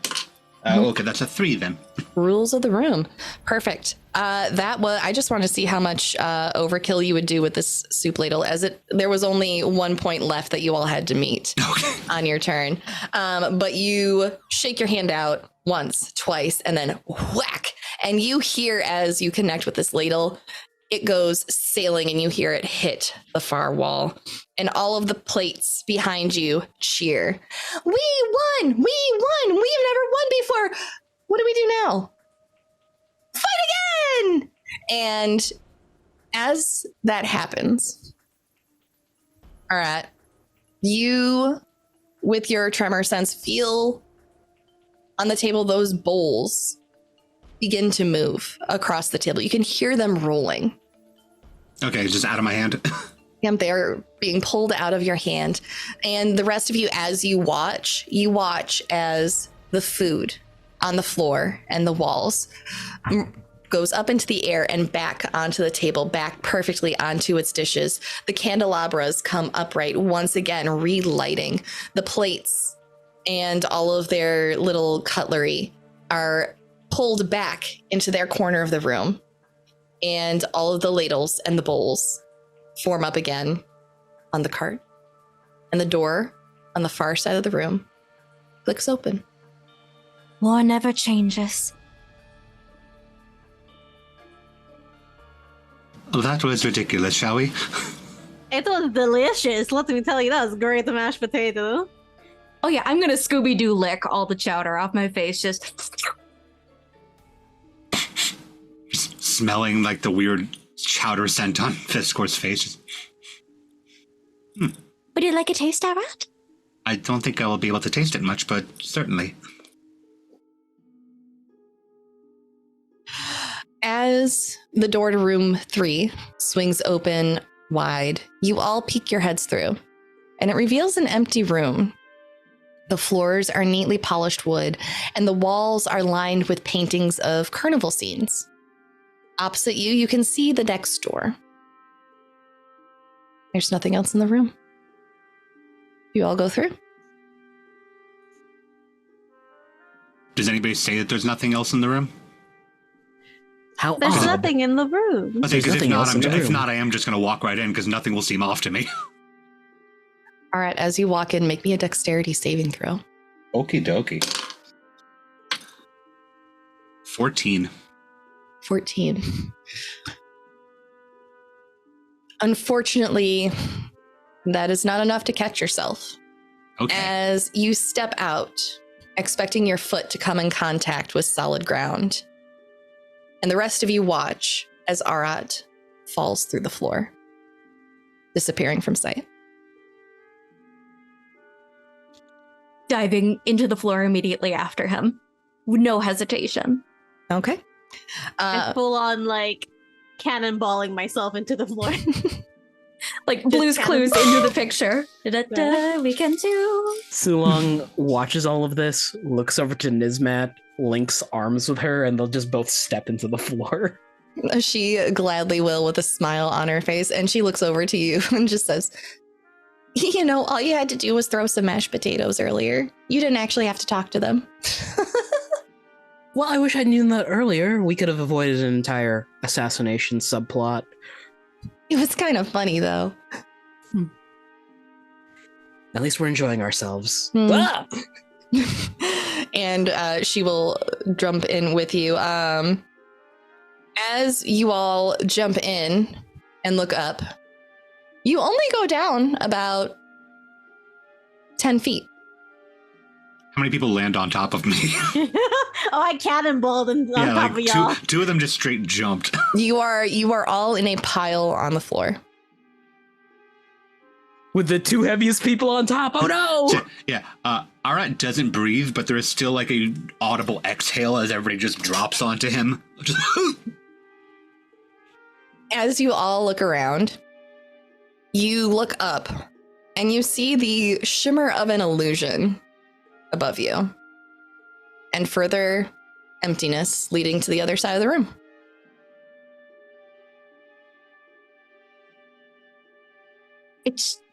Okay, that's a 3 then. Rules of the room. Perfect. I just wanted to see how much overkill you would do with this soup ladle, as there was only 1 point left that you all had to meet on your turn. But you shake your hand out once, twice, and then whack. And you hear, as you connect with this ladle, it goes sailing, and you hear it hit the far wall. And all of the plates behind you cheer. We won! We won! We've never won before! What do we do now? Fight again! And as that happens, Arat, you, with your tremor sense, feel on the table those bowls begin to move across the table. You can hear them rolling. Okay, just out of my hand. Yep, they're being pulled out of your hand. And the rest of you, as you watch as the food on the floor and the walls goes up into the air and back onto the table, back perfectly onto its dishes. The candelabras come upright once again, relighting. The plates and all of their little cutlery are pulled back into their corner of the room. And all of the ladles and the bowls form up again on the cart. And the door on the far side of the room clicks open. War never changes. Well, that was ridiculous, shall we? It was delicious. Let me tell you, that was great. The mashed potato. Oh yeah, I'm gonna Scooby-Doo lick all the chowder off my face, just... Smelling like the weird chowder scent on Fisscourth's face. Would you like a taste, Arat? I don't think I will be able to taste it much, but certainly. As the door to room 3 swings open wide, you all peek your heads through, and it reveals an empty room. The floors are neatly polished wood, and the walls are lined with paintings of carnival scenes. Opposite you, you can see the next door. There's nothing else in the room. You all go through. Does anybody say that there's nothing else in the room? How There's odd. nothing in the room. I think There's nothing else in the if room. not, I am just going to walk right in because nothing will seem off to me. All right, as you walk in, make me a dexterity saving throw. Okie dokie. 14. 14. Unfortunately, that is not enough to catch yourself. Okay. As you step out, expecting your foot to come in contact with solid ground. And the rest of you watch as Arat falls through the floor, disappearing from sight. Diving into the floor immediately after him. No hesitation. Okay. And full on like cannonballing myself into the floor. Like Blue's Clues into the picture. Da-da-da, we can do. Sulong watches all of this, looks over to Nizmat, links arms with her, and they'll just both step into the floor. She gladly will with a smile on her face, and she looks over to you and just says, you know, all you had to do was throw some mashed potatoes earlier. You didn't actually have to talk to them. Well, I wish I'd known that earlier. We could have avoided an entire assassination subplot. It was kind of funny, though. At least we're enjoying ourselves. Hmm. Ah! And she will jump in with you. As you all jump in and look up, you only go down about 10 feet. How many people land on top of me? Oh, I cannonballed on top of y'all. two of them just straight jumped. You are all in a pile on the floor. With the two heaviest people on top. Oh no! So, yeah, Arat doesn't breathe, but there is still like a audible exhale as everybody just drops onto him. Just As you all look around, you look up and you see the shimmer of an illusion above you and further emptiness leading to the other side of the room.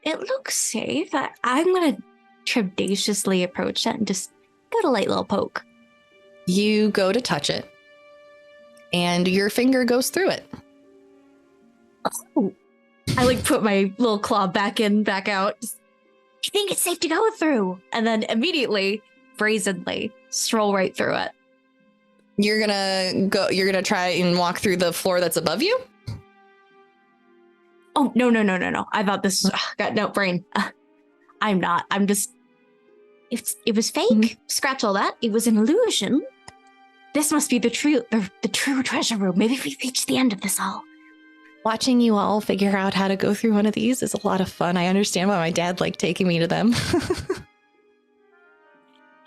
It looks safe. I'm gonna trepidatiously approach that and just give it a light little poke. You go to touch it and your finger goes through it. Oh. I like put my little claw back in, back out. I think it's safe to go through. And then immediately, brazenly, stroll right through it. You're gonna try and walk through the floor that's above you? Oh, no. I thought this got no brain. I'm not. I'm just. It was fake. Mhm. Scratch all that. It was an illusion. This must be the true treasure room. Maybe we reached the end of this all. Watching you all figure out how to go through one of these is a lot of fun. I understand why my dad liked taking me to them.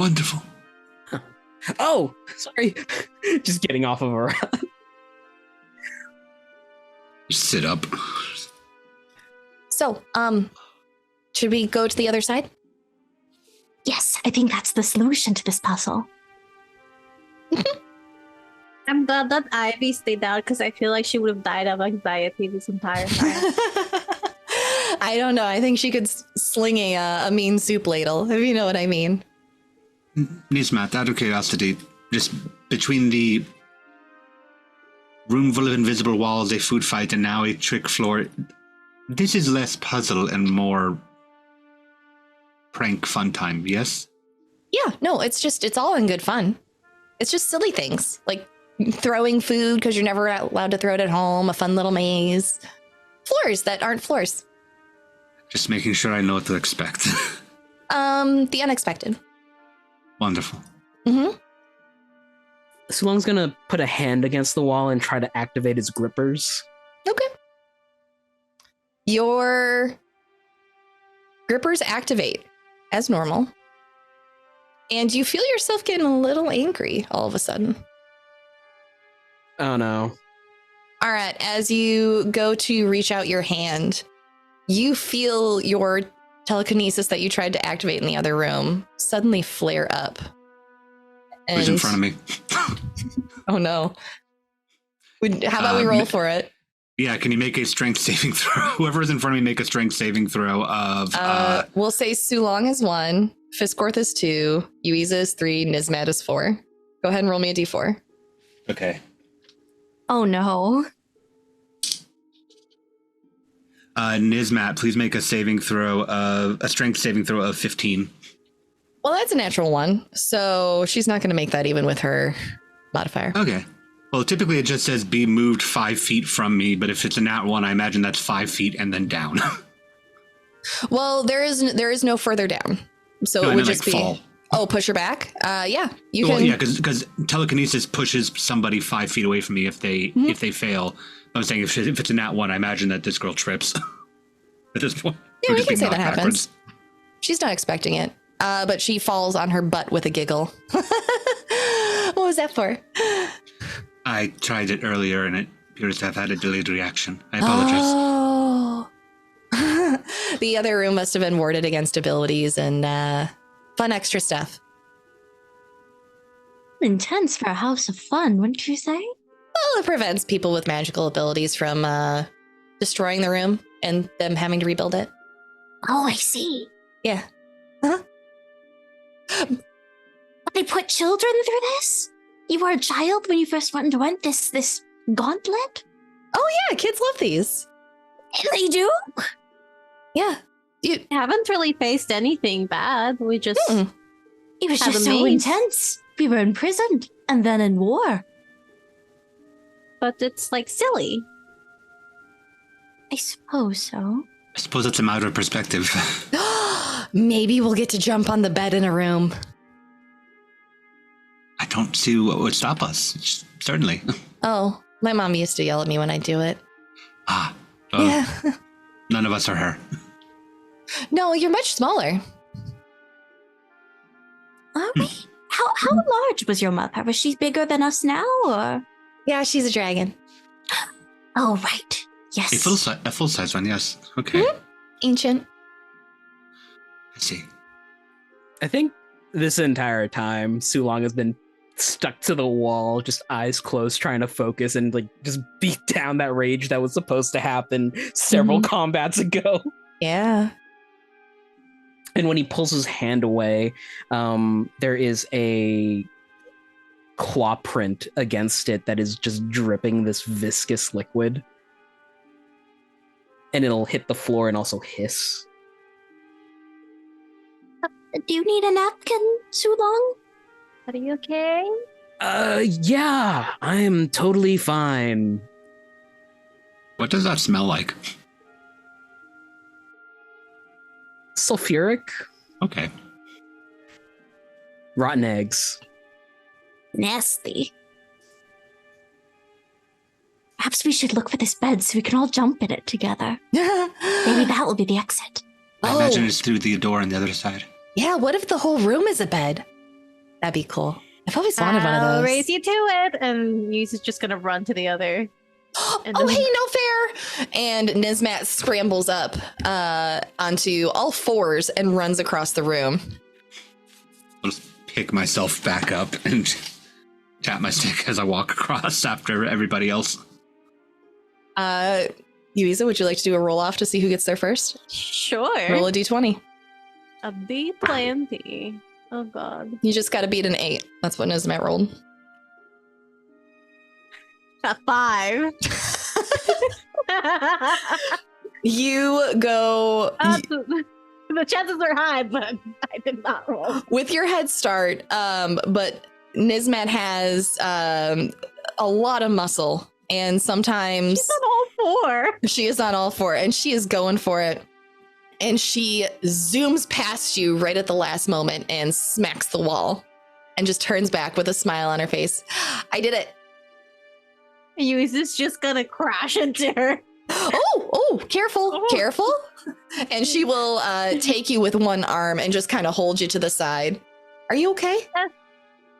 wonderful. Oh, sorry. Just getting off of her. Just sit up. So, should we go to the other side? Yes, I think that's the solution to this puzzle. I'm glad that Ivy stayed out because I feel like she would have died of anxiety this entire time. I don't know. I think she could sling a mean soup ladle, if you know what I mean. Nizmat, out of curiosity, just between the room full of invisible walls, a food fight, and now a trick floor, this is less puzzle and more prank fun time, yes? Yeah, no, it's all in good fun. It's just silly things, like throwing food because you're never allowed to throw it at home, a fun little maze. Floors that aren't floors. Just making sure I know what to expect. The unexpected. Wonderful. Mm-hmm. Sulong's gonna put a hand against the wall and try to activate his grippers. Okay. Your grippers activate as normal. And you feel yourself getting a little angry all of a sudden. Oh no. All right, as you go to reach out your hand, you feel your telekinesis that you tried to activate in the other room suddenly flare up. Who's in front of me? Oh no. How about we roll for it? Yeah, can you make a strength saving throw? Whoever's in front of me, make a strength saving throw of... We'll say Sulong is 1, Fisscourth is 2, Yuiza is 3, Nizmat is 4. Go ahead and roll me a d4. Okay. Oh no. Nizmat, please make a strength saving throw of 15. Well, that's a natural one, so she's not going to make that even with her modifier. Okay. Well, typically it just says be moved 5 feet from me, but if it's a nat 1, I imagine that's 5 feet and then down. Well, there is no further down, so No, it I would meant, just like, be fall. Oh, push her back. Yeah, you Well, can. yeah, because telekinesis pushes somebody 5 feet away from me if they fail. I was saying if it's a nat 1, I imagine that this girl trips at this point. Yeah, Or we just can be say that knocked happens. backwards. She's not expecting it, but she falls on her butt with a giggle. What was that for? I tried it earlier and it appears to have had a delayed reaction. I apologize. Oh. The other room must have been warded against abilities and fun extra stuff. Intense for a house of fun, wouldn't you say? Well, it prevents people with magical abilities from destroying the room and them having to rebuild it. Oh, I see. Yeah. Huh? They put children through this? You were a child when you first went this gauntlet? Oh, yeah, kids love these. They do? Yeah. We haven't really faced anything bad. We just Mm-mm. It was Have just a so maze. intense. We were imprisoned and then in war. but it's like silly. I suppose so. I suppose it's a matter of perspective. Maybe we'll get to jump on the bed in a room. I don't see what would stop us. Certainly. Oh, my mom used to yell at me when I do it. Ah. Oh, Yeah. None of us are her. No, you're much smaller. Are we? How large was your mother? Was she bigger than us now, or? Yeah, she's a dragon. Oh, right. Yes. A full-size one, yes. Okay. Ancient. I see. I think this entire time, Sulong has been stuck to the wall, just eyes closed, trying to focus and like just beat down that rage that was supposed to happen several combats ago. Yeah. And when he pulls his hand away, there is a claw print against it that is just dripping this viscous liquid. And it'll hit the floor and also hiss. Do you need a napkin, Sulong? Are you okay? Yeah, I'm totally fine. What does that smell like? Sulfuric, Okay. rotten eggs. Nasty. Perhaps we should look for this bed so we can all jump in it together. Maybe that will be the exit. I imagine it's through the door on the other side. Yeah, what if the whole room is a bed? That'd be cool. I've always wanted one of I'll those. raise you to it, and Yuiza's just gonna run to the other. And Oh, then- hey, no fair! And Nizmat scrambles up onto all fours and runs across the room. I'll just pick myself back up and tap my stick as I walk across after everybody else. Yuiza, would you like to do a roll off to see who gets there first? Sure. Roll a d20. A D20. Oh god. You just got to beat an 8. That's what Nizmat rolled. A 5. You go The chances are high, but I did not roll. with your head start, but Nizmat has a lot of muscle, and sometimes She's on all 4. she is on all four, and she is going for it. And she zooms past you right at the last moment and smacks the wall and just turns back with a smile on her face. I did it. Yuiza's just gonna crash into her. Oh, careful, Oh. careful. And she will take you with one arm and just kind of hold you to the side. Are you okay?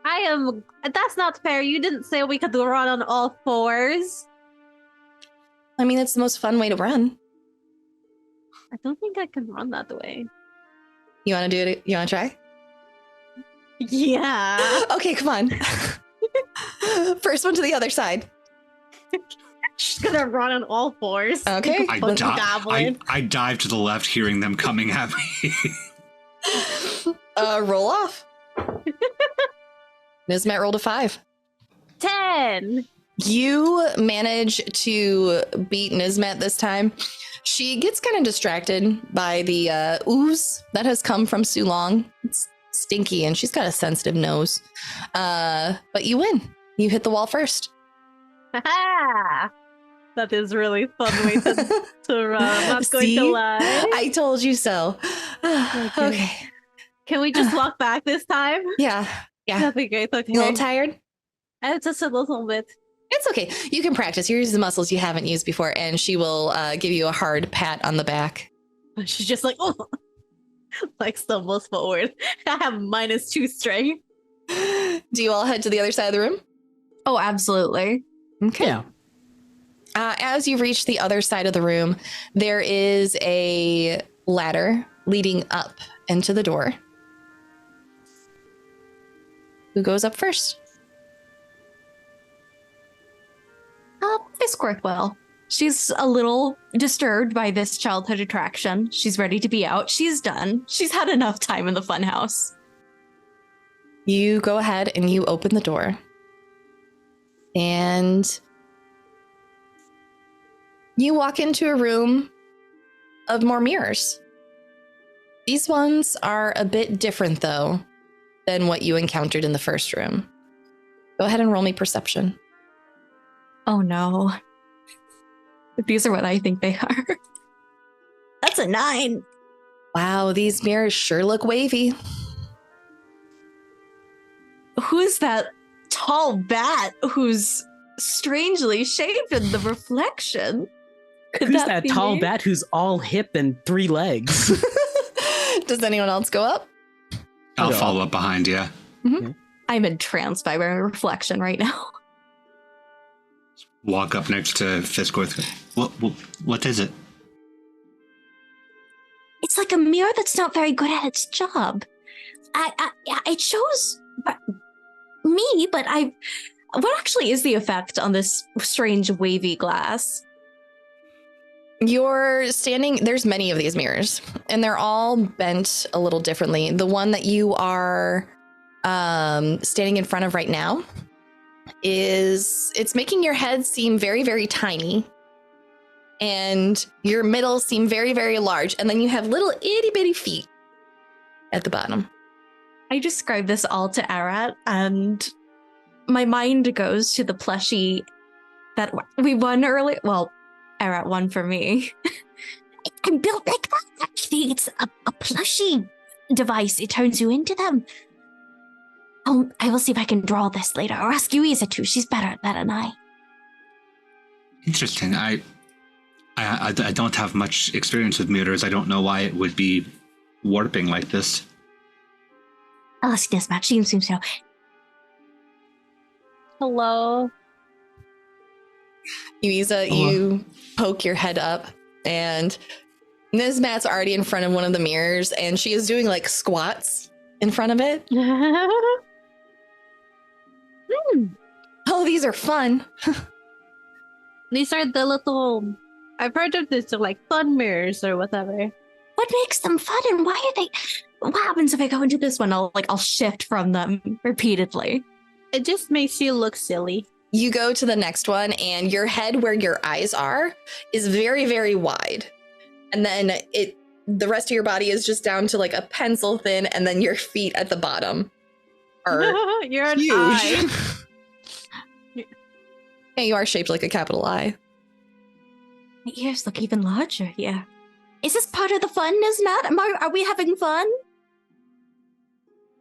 I am. That's not fair. You didn't say we could run on all 4s. I mean, it's the most fun way to run. I don't think I can run that way. You want to do it? You want to try? Yeah. Okay, come on. First one to the other side. She's gonna run on all 4s. Okay. I, Fucking di- goblin. I dive to the left, hearing them coming at me. Roll off. Nizmat rolled a 5. 10. You manage to beat Nismet this time. She gets kind of distracted by the ooze that has come from Sulong. It's stinky and she's got a sensitive nose. But you win. You hit the wall first. That is really fun way to run. I'm not going to lie. I told you so. Okay. Can we just walk back this time? Yeah. That'd be great. Okay. You a little tired? Just a little bit. It's okay. You can practice. You use the muscles you haven't used before, and she will give you a hard pat on the back. She's just like, oh, like stumbles forward. I have -2 strength. Do you all head to the other side of the room? Oh, absolutely. Okay. Yeah. As you reach the other side of the room, there is a ladder leading up into the door. Who goes up first? Fisscourth will. She's a little disturbed by this childhood attraction. She's ready to be out. She's done. She's had enough time in the funhouse. You go ahead and you open the door. And you walk into a room of more mirrors. These ones are a bit different, though, than what you encountered in the first room. Go ahead and roll me perception. Oh no. These are what I think they are. That's a 9. Wow, these mirrors sure look wavy. Who's that tall bat who's strangely shaped in the reflection? Could Who's that be tall me? bat who's all hip and 3 legs? Does anyone else go up? I'll go. follow up behind you. I'm entranced by my reflection right now. Walk up next to Fisscourth. What is it? It's like a mirror that's not very good at its job. It shows me, but what actually is the effect on this strange wavy glass? You're standing, there's many of these mirrors, and they're all bent a little differently. The one that you are standing in front of right now it's making your head seem very, very tiny, and your middle seem very, very large, and then you have little itty bitty feet at the bottom. I describe this all to Arat, and my mind goes to the plushie that we won early. Well, Arat won for me. I'm built like that. Actually, it's a plushie device. It turns you into them. Oh, I will see if I can draw this later, or ask Yuiza too. She's better at that than I. Interesting. I don't have much experience with mirrors. I don't know why it would be warping like this. I'll ask this match. She seems to know. Hello. Yuiza, you poke your head up, and Nizmat's already in front of one of the mirrors, and she is doing like squats in front of it. Oh, these are fun. These are the little. I've heard of this, like fun mirrors or whatever. What makes them fun, and why are they? What happens if I go into this one? I'll shift from them repeatedly. It just makes you look silly. You go to the next one, and your head where your eyes are is very, very wide. And then the rest of your body is just down to like a pencil thin, and then your feet at the bottom are You're an huge. eye. Yeah, you are shaped like a capital I. My ears look even larger here. Is this part of the fun, Nismat? Are we having fun?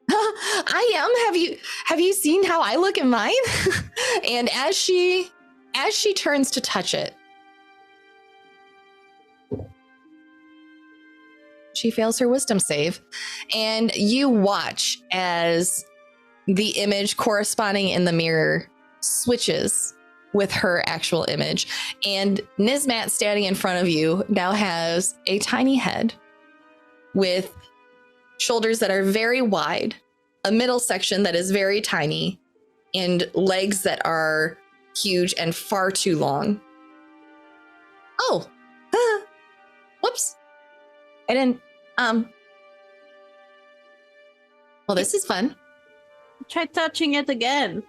I am. Have you seen how I look in mine? And as she turns to touch it, she fails her wisdom save, and you watch as the image corresponding in the mirror switches with her actual image, and Nismat standing in front of you now has a tiny head with shoulders that are very wide, a middle section that is very tiny, and legs that are huge and far too long. Oh, whoops. I didn't, well, this is fun. Try touching it again.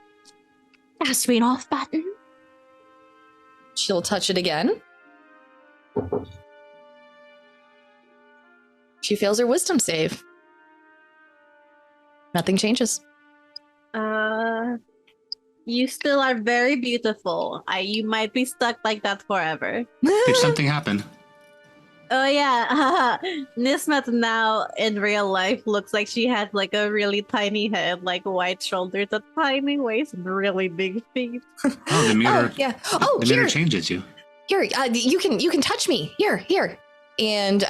Has to be an off button. She'll touch it again. She fails her wisdom save. Nothing changes. You still are very beautiful. You might be stuck like that forever. Did something happen? Oh yeah, Nismet now in real life looks like she has like a really tiny head, like white shoulders, a tiny waist, and really big feet. Oh, the mirror. Oh, yeah. The mirror changes you. Here, you can touch me. Here. And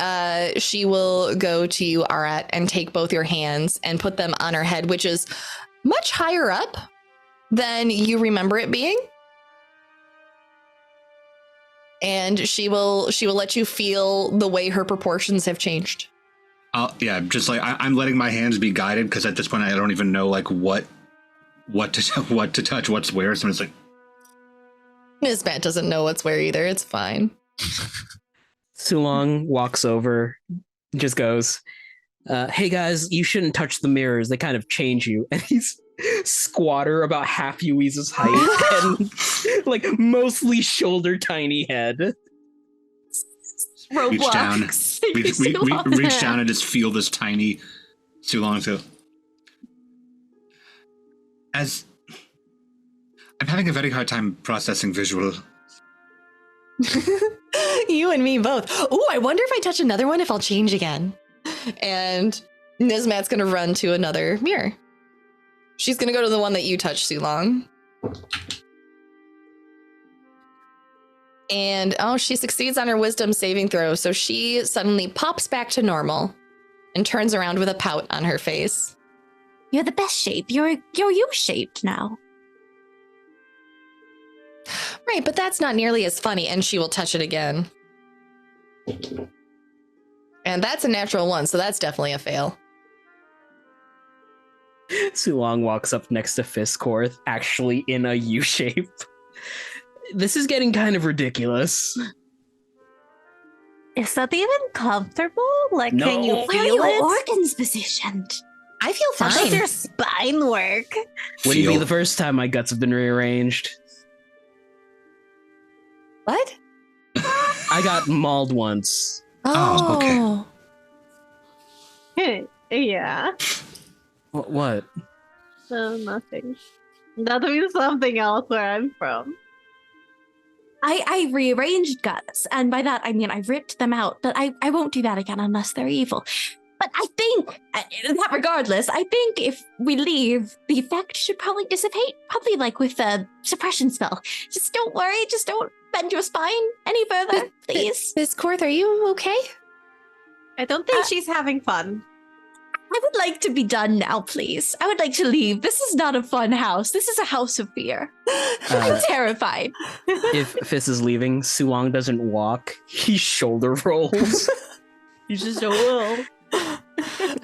she will go to you, Arat, and take both your hands and put them on her head, which is much higher up than you remember it being. And she will let you feel the way her proportions have changed. Yeah, just like I'm letting my hands be guided because at this point I don't even know like what to touch, what's where. So it's like Nisbat doesn't know what's where either. It's fine. Sulong walks over, just goes, "Hey guys, you shouldn't touch the mirrors. They kind of change you." And he's squatter, about half Yuiza's height, and like mostly shoulder tiny head. Reach down, reach down and just feel this tiny Sulong. So, as I'm having a very hard time processing visual. You and me both. Oh, I wonder if I touch another one if I'll change again. And Nismat's gonna run to another mirror. She's gonna go to the one that you touched, Sulong. And she succeeds on her wisdom saving throw, so she suddenly pops back to normal and turns around with a pout on her face. You're the best shape. You're U-shaped now. Right, but that's not nearly as funny, and she will touch it again. And that's a natural one, so that's definitely a fail. Sulong walks up next to Fisscourth, actually in a U shape. This is getting kind of ridiculous. Is that even comfortable? Like, No. can you Where are feel your it? organs positioned? I feel How does fine. your spine work? Wouldn't be the first time my guts have been rearranged. What? I got mauled once. Oh, Yeah. What? Nothing. That means something else where I'm from. I rearranged guts, and by that I mean I ripped them out, but I won't do that again unless they're evil. But I think, that regardless, I think if we leave, the effect should probably dissipate, probably like with a suppression spell. Just don't worry, just don't bend your spine any further, please. Fisscourth, are you okay? I don't think she's having fun. I would like to be done now, please. I would like to leave. This is not a fun house. This is a house of fear. I'm terrified. If Fizz is leaving, Sulong doesn't walk. He shoulder rolls. He's just a will.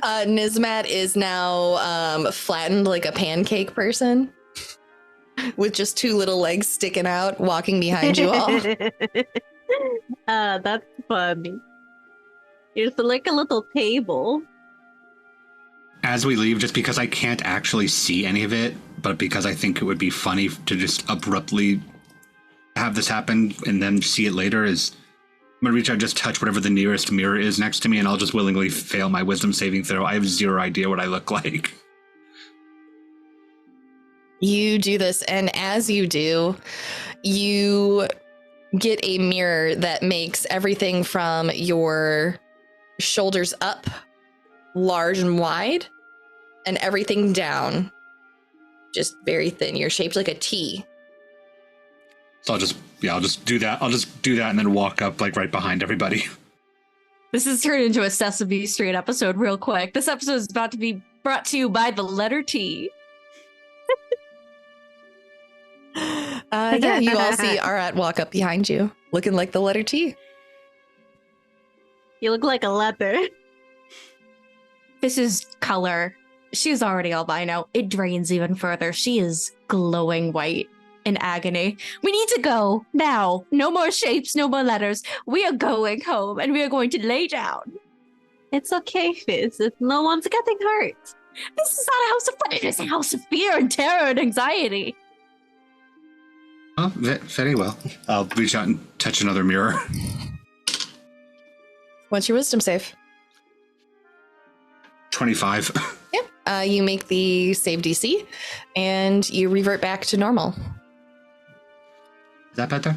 Nismat is now flattened like a pancake person with just two little legs sticking out, walking behind you all. That's funny. It's like a little table. As we leave, just because I can't actually see any of it, but because I think it would be funny to just abruptly have this happen and then see it later, is I'm gonna reach out, just touch whatever the nearest mirror is next to me, and I'll just willingly fail my wisdom saving throw. I have zero idea what I look like. You do this, and as you do, you get a mirror that makes everything from your shoulders up large and wide, and everything down just very thin. You're shaped like a T. So I'll just do that. I'll just do that and then walk up like right behind everybody. This has turned into a Sesame Street episode real quick. This episode is about to be brought to you by the letter T. Yeah, you all see Arat walk up behind you, looking like the letter T. You look like a leather. This is color. She is already albino. It drains even further. She is glowing white in agony. We need to go now. No more shapes, no more letters. We are going home and we are going to lay down. It's okay, Fizz. If no one's getting hurt. This is not a house of fun. It is a house of fear and terror and anxiety. Oh, very well. I'll reach out and touch another mirror. What's your wisdom save? 25. Yeah. You make the save DC, and you revert back to normal. Is that better?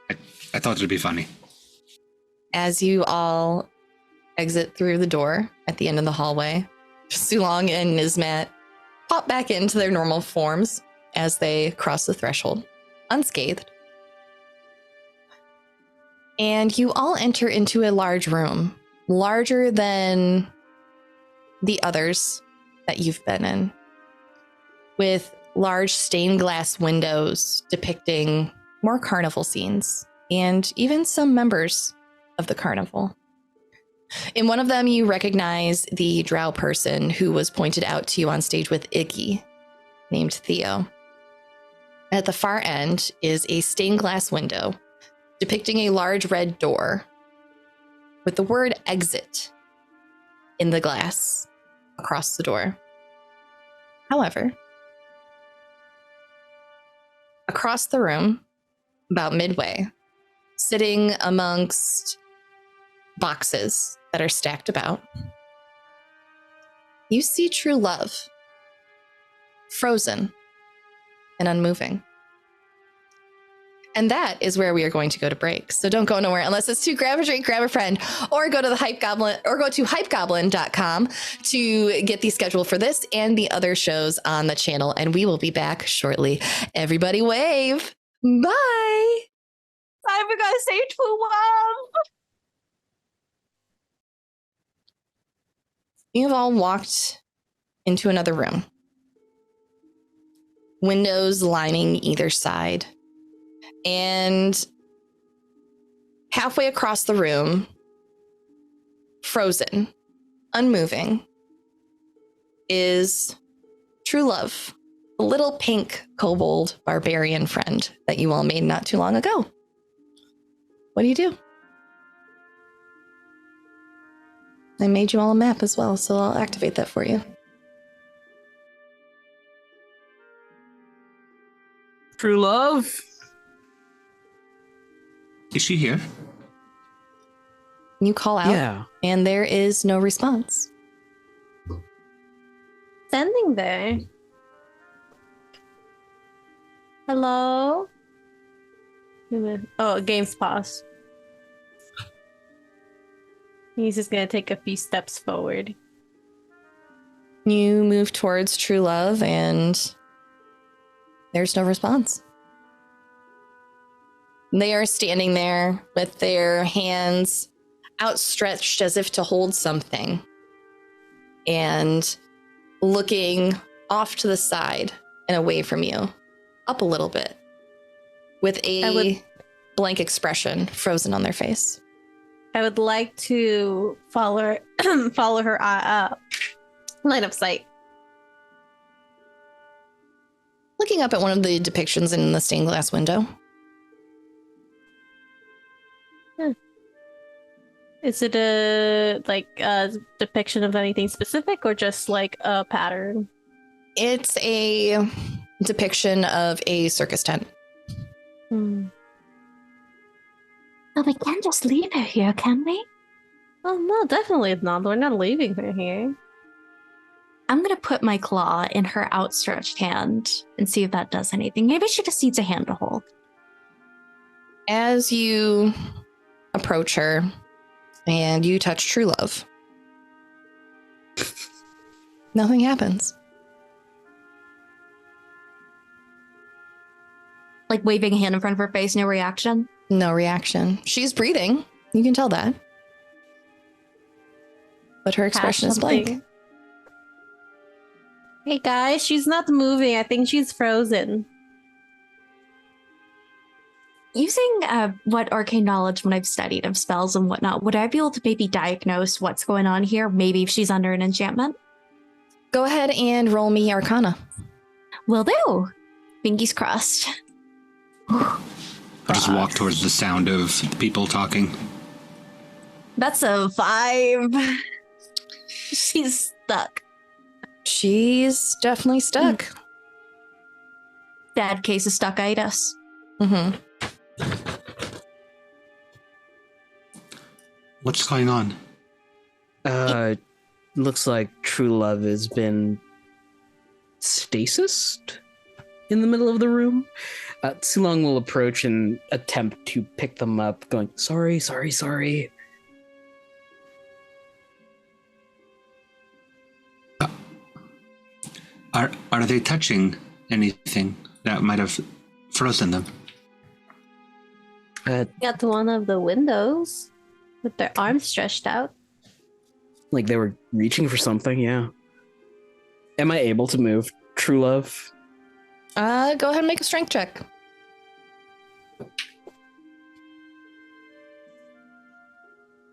I thought it'd be funny. As you all exit through the door at the end of the hallway, Sulong and Nizmat pop back into their normal forms as they cross the threshold, unscathed. And you all enter into a large room, larger than the others that you've been in, with large stained glass windows depicting more carnival scenes and even some members of the carnival. In one of them, you recognize the drow person who was pointed out to you on stage with Iggy, named Theo. At the far end is a stained glass window depicting a large red door with the word exit in the glass across the door. However, across the room, about midway, sitting amongst boxes that are stacked about, you see true love, frozen and unmoving. And that is where we are going to go to break. So don't go nowhere unless it's to grab a drink, grab a friend, or go to the Hype Goblin or go to hypegoblin.com to get the schedule for this and the other shows on the channel. And we will be back shortly. Everybody wave. Bye. I'm gonna say true love. You've all walked into another room. Windows lining either side. And halfway across the room, frozen, unmoving, is true love, the little pink kobold barbarian friend that you all made not too long ago. What do? I made you all a map as well, so I'll activate that for you. True love. Is she here? You call out, Yeah. and there is no response. Standing there. Hello? Oh, game's paused. He's just gonna take a few steps forward. You move towards true love, and there's no response. They are standing there with their hands outstretched as if to hold something and looking off to the side and away from you, up a little bit, with a blank expression frozen on their face. I would like to follow her line of sight. Looking up at one of the depictions in the stained glass window. Is it a depiction of anything specific or just like a pattern? It's a depiction of a circus tent. Hmm. Well, we can't just leave her here, can we? Oh no, definitely not. We're not leaving her here. I'm going to put my claw in her outstretched hand and see if that does anything. Maybe she just needs a hand to hold. As you approach her and you touch true love, nothing happens. Like waving a hand in front of her face, no reaction? No reaction. She's breathing. You can tell that. But her expression is blank. Hey guys, she's not moving. I think she's frozen. Using what arcane knowledge when I've studied of spells and whatnot, would I be able to maybe diagnose what's going on here? Maybe if she's under an enchantment? Go ahead and roll me Arcana. Will do. Fingers crossed. I'll just walk towards the sound of people talking. That's a 5. She's stuck. She's definitely stuck. Bad case of stuckitis. Mm-hmm. What's going on? Looks like true love has been stasised in the middle of the room. Sulong will approach and attempt to pick them up, going, sorry. Are they touching anything that might have frozen them? Got to one of the windows with their arms stretched out. Like they were reaching for something, yeah. Am I able to move, true love? Go ahead and make a strength check.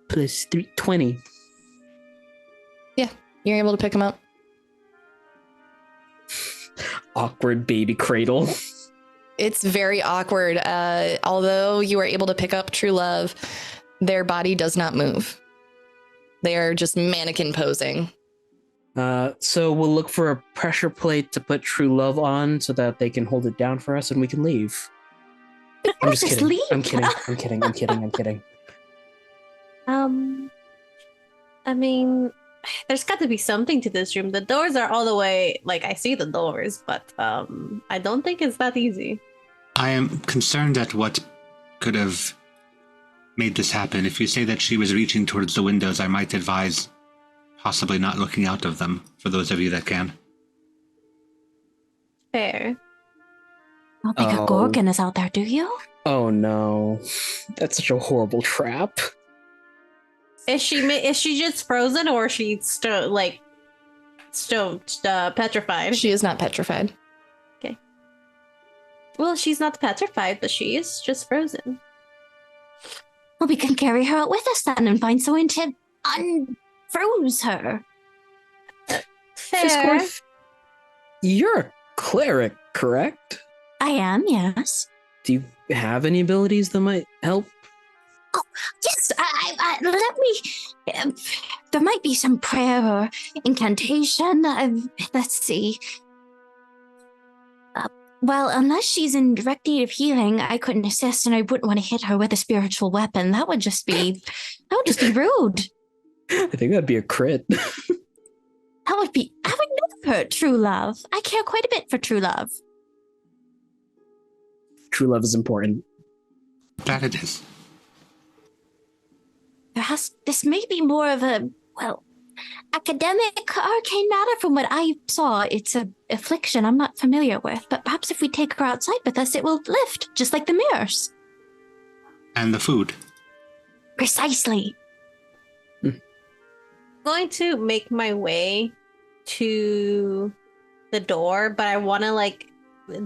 Plus 20. Yeah, you're able to pick him up. Awkward baby cradle. It's very awkward. Although you are able to pick up true love, their body does not move. They are just mannequin posing. So we'll look for a pressure plate to put true love on so that they can hold it down for us and we can leave. I'm just kidding. Leave. I'm kidding. I mean, there's got to be something to this room. The doors are all the way, like, I see the doors, but I don't think it's that easy. I am concerned at what could have made this happen. If you say that she was reaching towards the windows, I might advise possibly not looking out of them, for those of you that can. Fair. I don't think a Gorgon is out there, do you? Oh no. That's such a horrible trap. Is she just frozen, or is she still petrified? She is not petrified. Okay. Well, she's not petrified, but she is just frozen. Well, we can carry her out with us then and find someone to unfroze her. Fair. Fisscourth, you're a cleric, correct? I am, yes. Do you have any abilities that might help? Oh, yes. Let me. There might be some prayer or incantation. Let's see. Well, unless she's in direct need of healing, I couldn't assist, and I wouldn't want to hit her with a spiritual weapon. That would just be rude. I think that'd be a crit. I would never hurt true love. I care quite a bit for true love. True love is important. That it is. This may be more of a, academic arcane matter from what I saw. It's a affliction I'm not familiar with, but perhaps if we take her outside with us, it will lift, just like the mirrors. And the food. Precisely. I'm going to make my way to the door, but I want to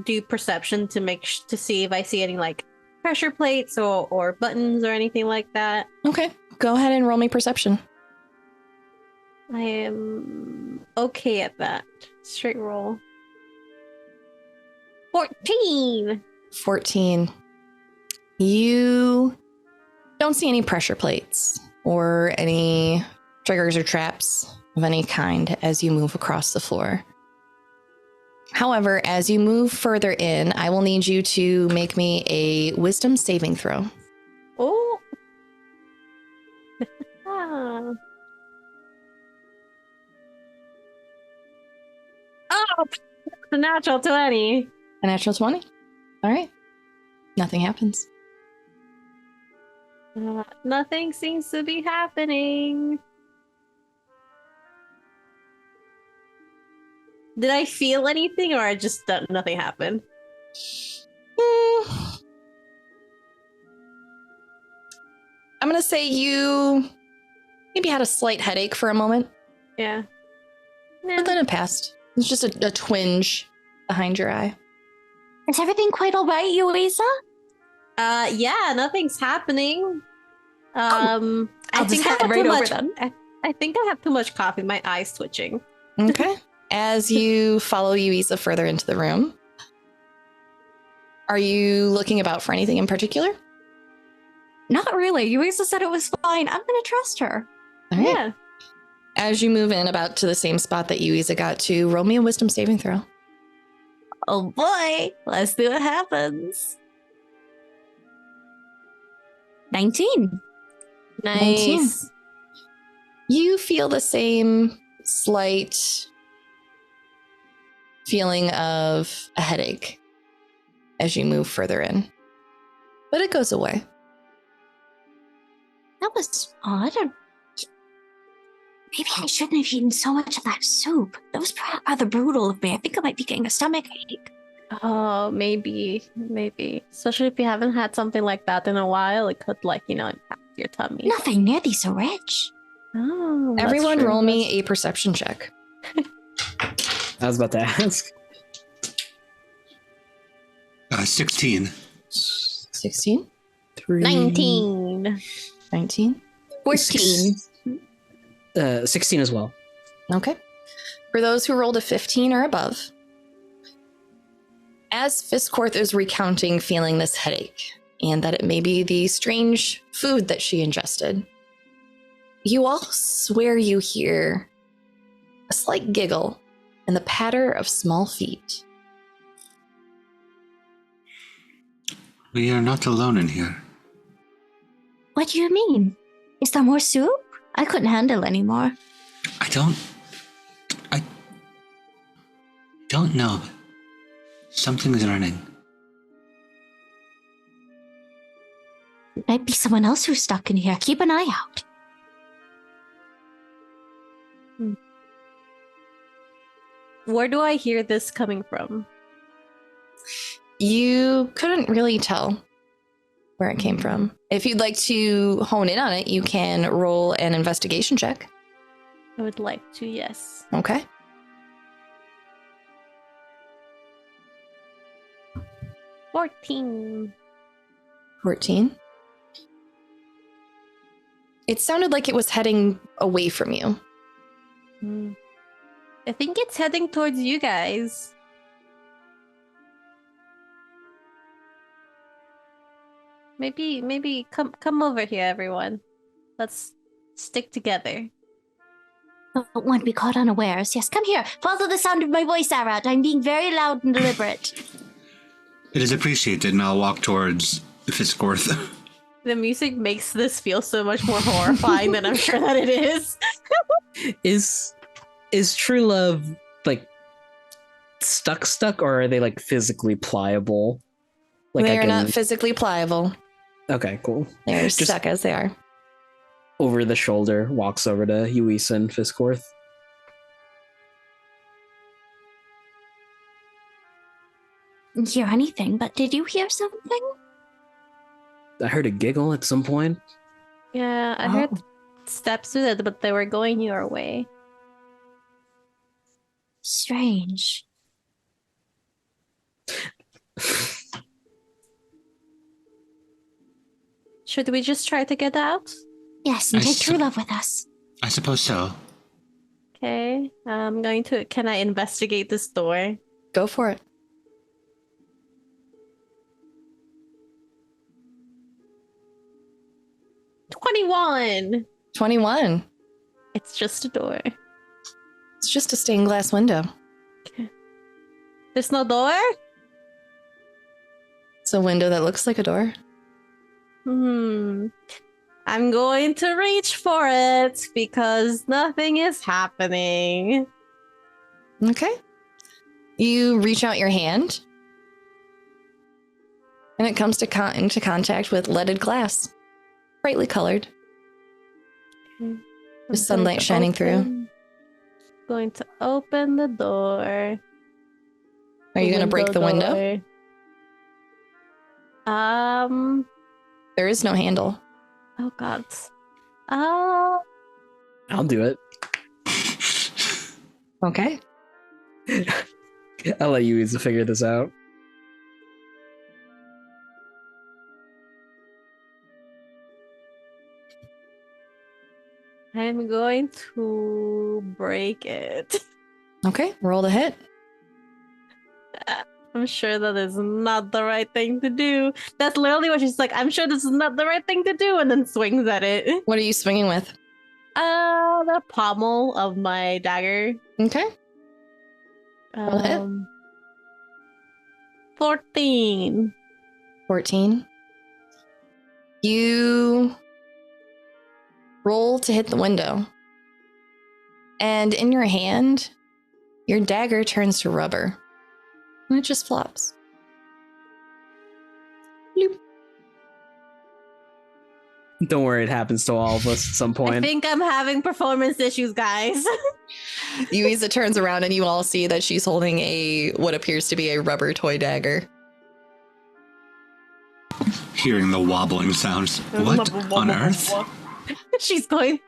do perception to see if I see any pressure plates or buttons or anything like that. Okay, go ahead and roll me perception. I am okay at that. Straight roll. 14. 14. You don't see any pressure plates or any triggers or traps of any kind as you move across the floor. However, as you move further in, I will need you to make me a wisdom saving throw. Oh. Oh, the natural 20. A natural 20? All right. Nothing happens. Nothing seems to be happening. Did I feel anything, or nothing happened? I'm going to say you maybe had a slight headache for a moment. Yeah. But then it passed. It's just a twinge behind your eye. Is everything quite all right, Yuiza? Yeah, nothing's happening. I'll just head right over then. I think I have too much coffee. My eye's twitching. Okay. As you follow Yuiza further into the room, are you looking about for anything in particular? Not really. Yuiza said it was fine. I'm going to trust her. All right. Yeah. As you move in about to the same spot that Yuiza got to, roll me a wisdom saving throw. Oh boy, let's see what happens. 19. Nice. You feel the same slight feeling of a headache as you move further in, but it goes away. That was odd. Maybe I shouldn't have eaten so much of that soup. That was rather brutal of me. I think I might be getting a stomach ache. Oh, maybe. Especially if you haven't had something like that in a while, it could, impact your tummy. Nothing nearly so rich. Oh, that's Everyone true. roll me a perception check. I was about to ask. 16. 16? 19. 19? 14. 16 as well. Okay. For those who rolled a 15 or above, as Fisscourth is recounting feeling this headache and that it may be the strange food that she ingested, you all swear you hear a slight giggle and the patter of small feet. We are not alone in here. What do you mean? Is there more soup? I couldn't handle any more. I don't know. Something is running. It might be someone else who's stuck in here. Keep an eye out. Where do I hear this coming from? You couldn't really tell where it came from. If you'd like to hone in on it, you can roll an investigation check. I would like to, yes. Okay. 14. 14. It sounded like it was heading away from you. I think it's heading towards you guys. Maybe come over here, everyone. Let's stick together. Don't want to be caught unawares. Yes, come here. Follow the sound of my voice, Arat. I'm being very loud and deliberate. It is appreciated, and I'll walk towards Fisscourth. The music makes this feel so much more horrifying than I'm sure that it is. Is true love like stuck, or are they like physically pliable? Like They are not physically pliable. Okay, cool. They're Just- stuck as they are. Over the shoulder, walks over to Yuiza and Fisscourth. Didn't hear anything, but did you hear something? I heard a giggle at some point. Yeah, I heard steps with it, but they were going your way. Strange. Should we just try to get out? Yes, and I take s- true love with us. I suppose so. Okay, I'm going to. Can I investigate this door? Go for it. $21. 21. It's just a door. It's just a stained glass window. There's no door? It's a window that looks like a door. I'm going to reach for it because nothing is happening. Okay. You reach out your hand, and it comes to into contact with leaded glass, brightly colored. I'm With sunlight going to shining through. Going to open the door. Are you going to break the window? door. There is no handle. Oh God. I'll do it. Okay. I'll let Yuiza figure this out. I'm going to break it. Okay. Roll the hit. I'm sure that is not the right thing to do. That's literally what she's like. I'm sure this is not the right thing to do, and then swings at it. What are you swinging with? The pommel of my dagger. Okay. Roll the hit. 14. 14. You roll to hit the window. And in your hand, your dagger turns to rubber. And it just flops. Bloop. Don't worry, it happens to all of us at some I point. think I'm having performance issues, guys. Yuiza turns around and you all see that she's holding what appears to be a rubber toy dagger. Hearing the wobbling sounds. What on earth? she's going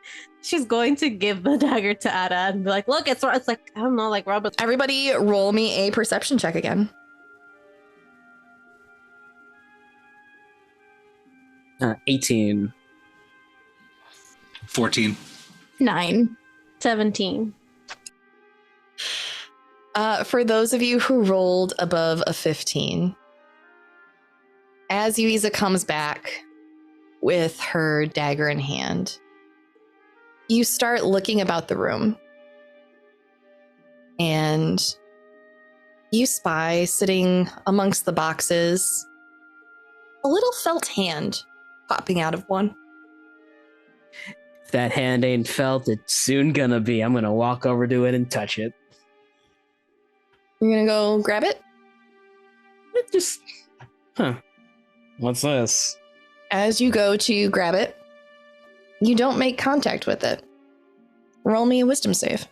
to give the dagger to Arat and be like, look, it's like, I don't know, like rubber. Everybody roll me a perception check again. 18. 14. 9. 17. For those of you who rolled above a 15, as Yuiza comes back with her dagger in hand, you start looking about the room. And you spy, sitting amongst the boxes, a little felt hand popping out of one. If that hand ain't felt, it's soon gonna be. I'm gonna walk over to it and touch it. You're gonna go grab it? What's this? As you go to grab it, you don't make contact with it. Roll me a wisdom save.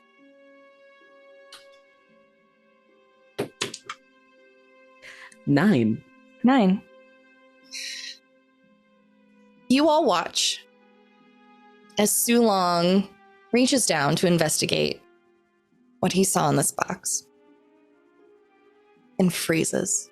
9. 9. You all watch as Sulong reaches down to investigate what he saw in this box and freezes.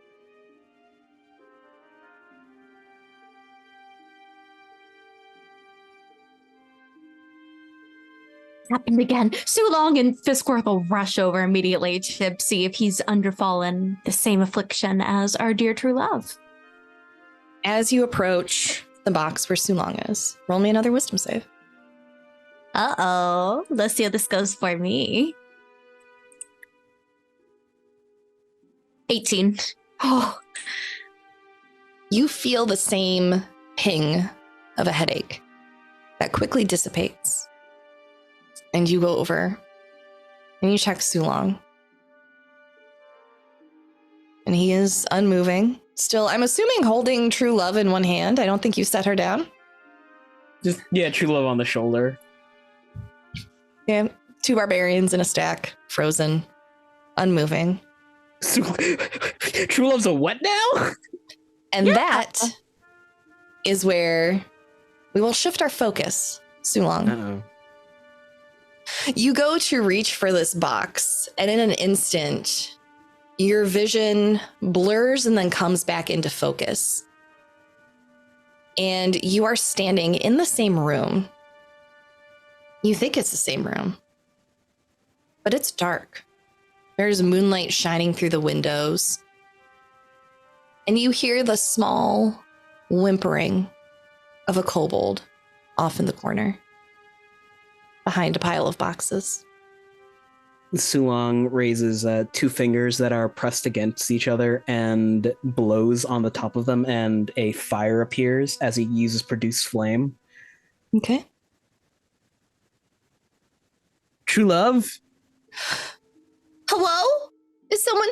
Happened again. Sulong and Fisscourth will rush over immediately to see if he's underfallen the same affliction as our dear true love. As you approach the box where Sulong is, roll me another wisdom save. Uh-oh. Let's see how this goes for me. 18. Oh. You feel the same ping of a headache that quickly dissipates. And you go over and you check Sulong. And he is unmoving. Still, I'm assuming holding true love in one hand. I don't think you set her down. Just, true love on the shoulder. Yeah, 2 barbarians in a stack, frozen, unmoving. True love's a what now? And that is where we will shift our focus, Sulong. Uh-oh. You go to reach for this box, and in an instant, your vision blurs and then comes back into focus. And you are standing in the same room. You think it's the same room, but it's dark. There's moonlight shining through the windows. And you hear the small whimpering of a kobold off in the corner, behind a pile of boxes. Sulong raises 2 fingers that are pressed against each other and blows on the top of them, and a fire appears as he uses Produce Flame. Okay. True love? Hello? Is someone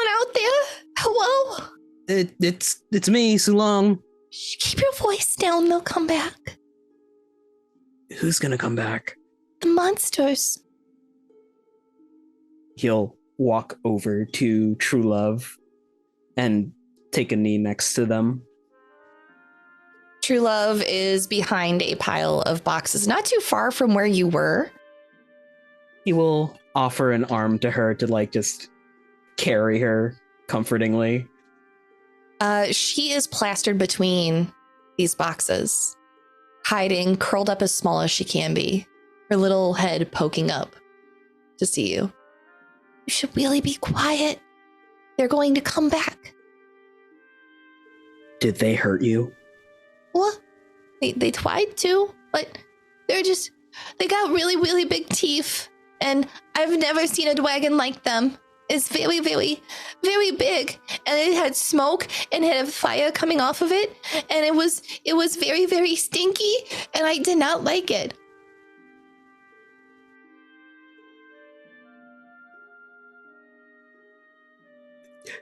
out there? Hello? It's me, Sulong. Shh, keep your voice down, they'll come back. Who's gonna come back? The monsters. He'll walk over to True Love and take a knee next to them. True Love is behind a pile of boxes, not too far from where you were. He will offer an arm to her to just carry her comfortingly. She is plastered between these boxes, hiding, curled up as small as she can be, her little head poking up to see you. You should really be quiet. They're going to come back. Did they hurt you? Well, they tried to, but they got really, really big teeth. And I've never seen a dragon like them. is very, very, very big, and it had smoke and had fire coming off of it, and it was very, very stinky, and I did not like it.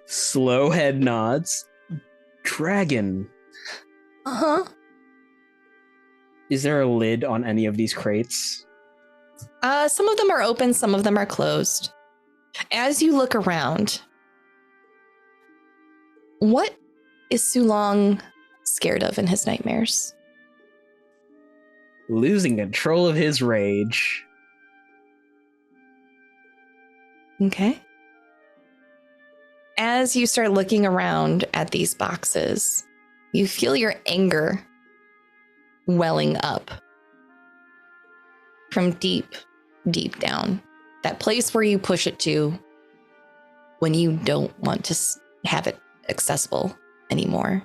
Slow head nods. Dragon. Uh-huh. Is there a lid on any of these crates? Some of them are open, some of them are closed. As you look around, what is Sulong scared of in his nightmares? Losing control of his rage. Okay. As you start looking around at these boxes, you feel your anger welling up from deep, deep down. That place where you push it to when you don't want to have it accessible anymore.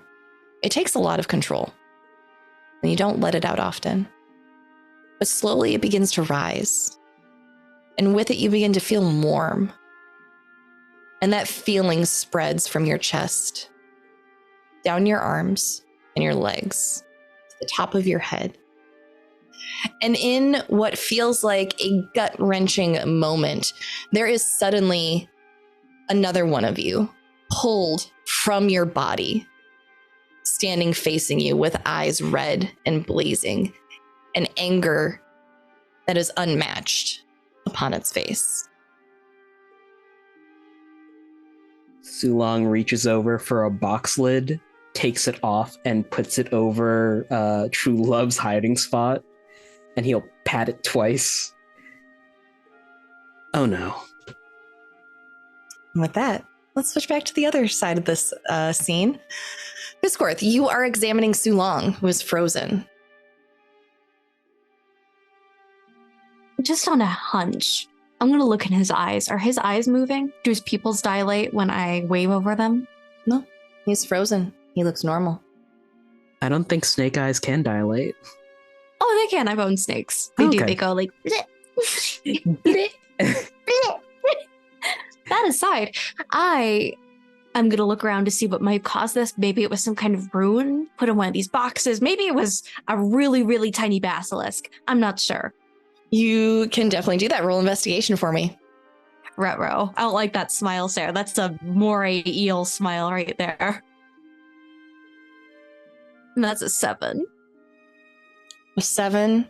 It takes a lot of control, and you don't let it out often. But slowly it begins to rise. And with it, you begin to feel warm. And that feeling spreads from your chest, down your arms and your legs, to the top of your head. And in what feels like a gut-wrenching moment, there is suddenly another one of you pulled from your body, standing facing you with eyes red and blazing, and anger that is unmatched upon its face. Sulong reaches over for a box lid, takes it off, and puts it over True Love's hiding spot. And he'll pat it twice. Oh no. And with that, let's switch back to the other side of this scene. Fisscourth, you are examining Sulong, who is frozen. Just on a hunch, I'm going to look in his eyes. Are his eyes moving? Do his pupils dilate when I wave over them? No, he's frozen. He looks normal. I don't think snake eyes can dilate. Oh, they can. I've owned snakes. They do. Okay. They go like... That aside, I'm going to look around to see what might cause this. Maybe it was some kind of rune put in one of these boxes. Maybe it was a really, really tiny basilisk. I'm not sure. You can definitely do that. Roll investigation for me. Retro. I don't like that smile, Sarah. That's a moray eel smile right there. And that's a 7. A 7.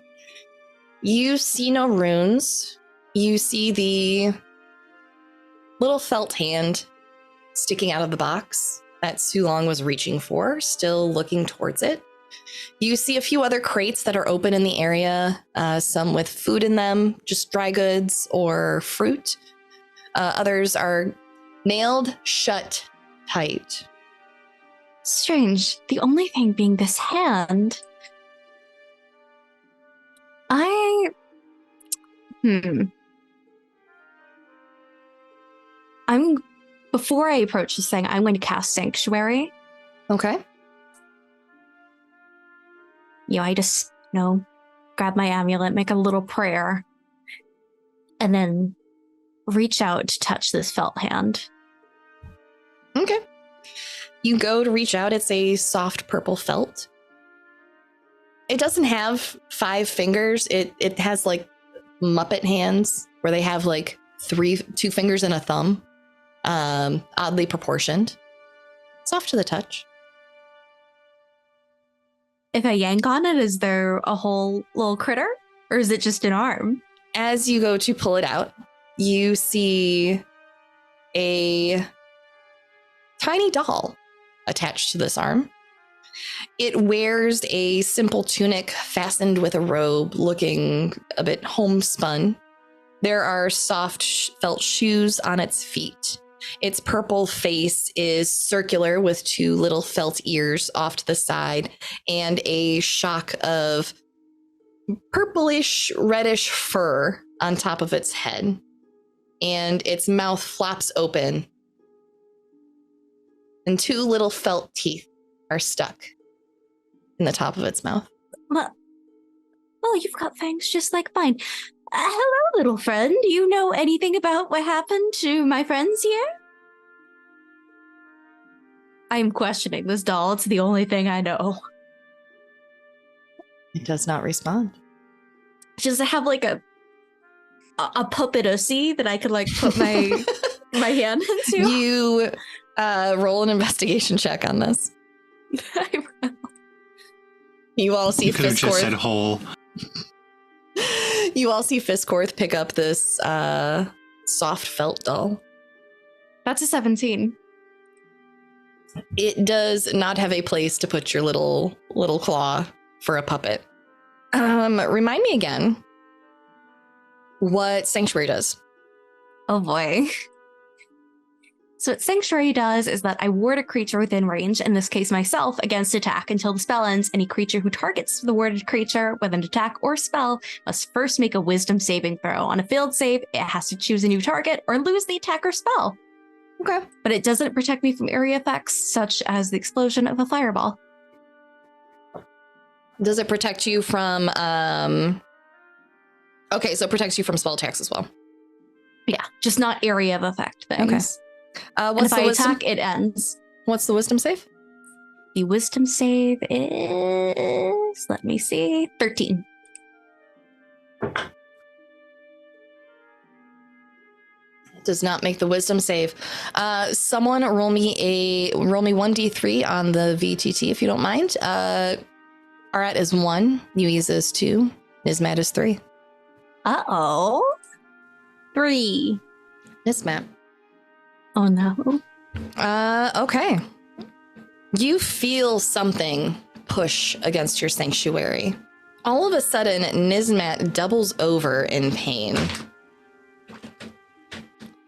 You see no runes. You see the little felt hand sticking out of the box that Sulong was reaching for, still looking towards it. You see a few other crates that are open in the area, some with food in them, just dry goods or fruit. Others are nailed shut tight. Strange. The only thing being this hand. Before I approach this thing, I'm going to cast Sanctuary. Okay. I just, grab my amulet, make a little prayer, and then reach out to touch this felt hand. Okay. You go to reach out. It's a soft purple felt. It doesn't have 5 fingers. It has like Muppet hands where they have like 2 fingers and a thumb. Oddly proportioned. Soft to the touch. If I yank on it, is there a whole little critter? Or is it just an arm? As you go to pull it out, you see a tiny doll attached to this arm. It wears a simple tunic fastened with a robe, looking a bit homespun. There are soft felt shoes on its feet. Its purple face is circular with 2 little felt ears off to the side and a shock of purplish, reddish fur on top of its head. And its mouth flops open and 2 little felt teeth are stuck in the top of its mouth. Well, you've got fangs just like mine. Hello, little friend. Do you know anything about what happened to my friends here? I'm questioning this doll. It's the only thing I know. It does not respond. Does it have like a puppet OC that I could like put my my hand into? You roll an investigation check on this. You all see You could have just said Fisscourth. whole. You all see Fisscourth pick up this soft felt doll. That's a 17. It does not have a place to put your little claw for a puppet. Remind me again what Sanctuary does. Oh boy. So what Sanctuary does is that I ward a creature within range, in this case myself, against attack until the spell ends. Any creature who targets the warded creature with an attack or spell must first make a wisdom saving throw. On a failed save, it has to choose a new target or lose the attack or spell. Okay. But it doesn't protect me from area effects, such as the explosion of a fireball. Does it protect you from Okay, so it protects you from spell attacks as well. Yeah, just not area of effect things. And What's if the I wisdom? attack, it ends. What's the wisdom save? The wisdom save is, let me see, 13. Does not make the wisdom save. Someone roll me 1d3 on the VTT if you don't mind. Arat is 1, Yuiza is 2, Nismat is 3. Uh-oh. 3. Nismat. Oh no. Okay. You feel something push against your sanctuary. All of a sudden, Nismat doubles over in pain,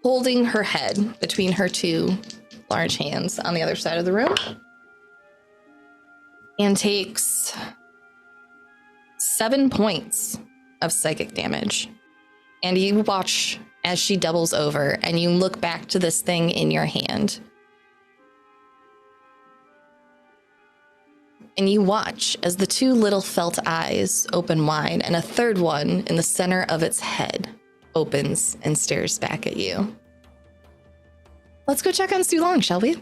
holding her head between her two large hands on the other side of the room, and takes 7 points of psychic damage. And you watch as she doubles over, and you look back to this thing in your hand. And you watch as the two little felt eyes open wide, and a third one in the center of its head opens and stares back at you. Let's go check on Sulong, shall we?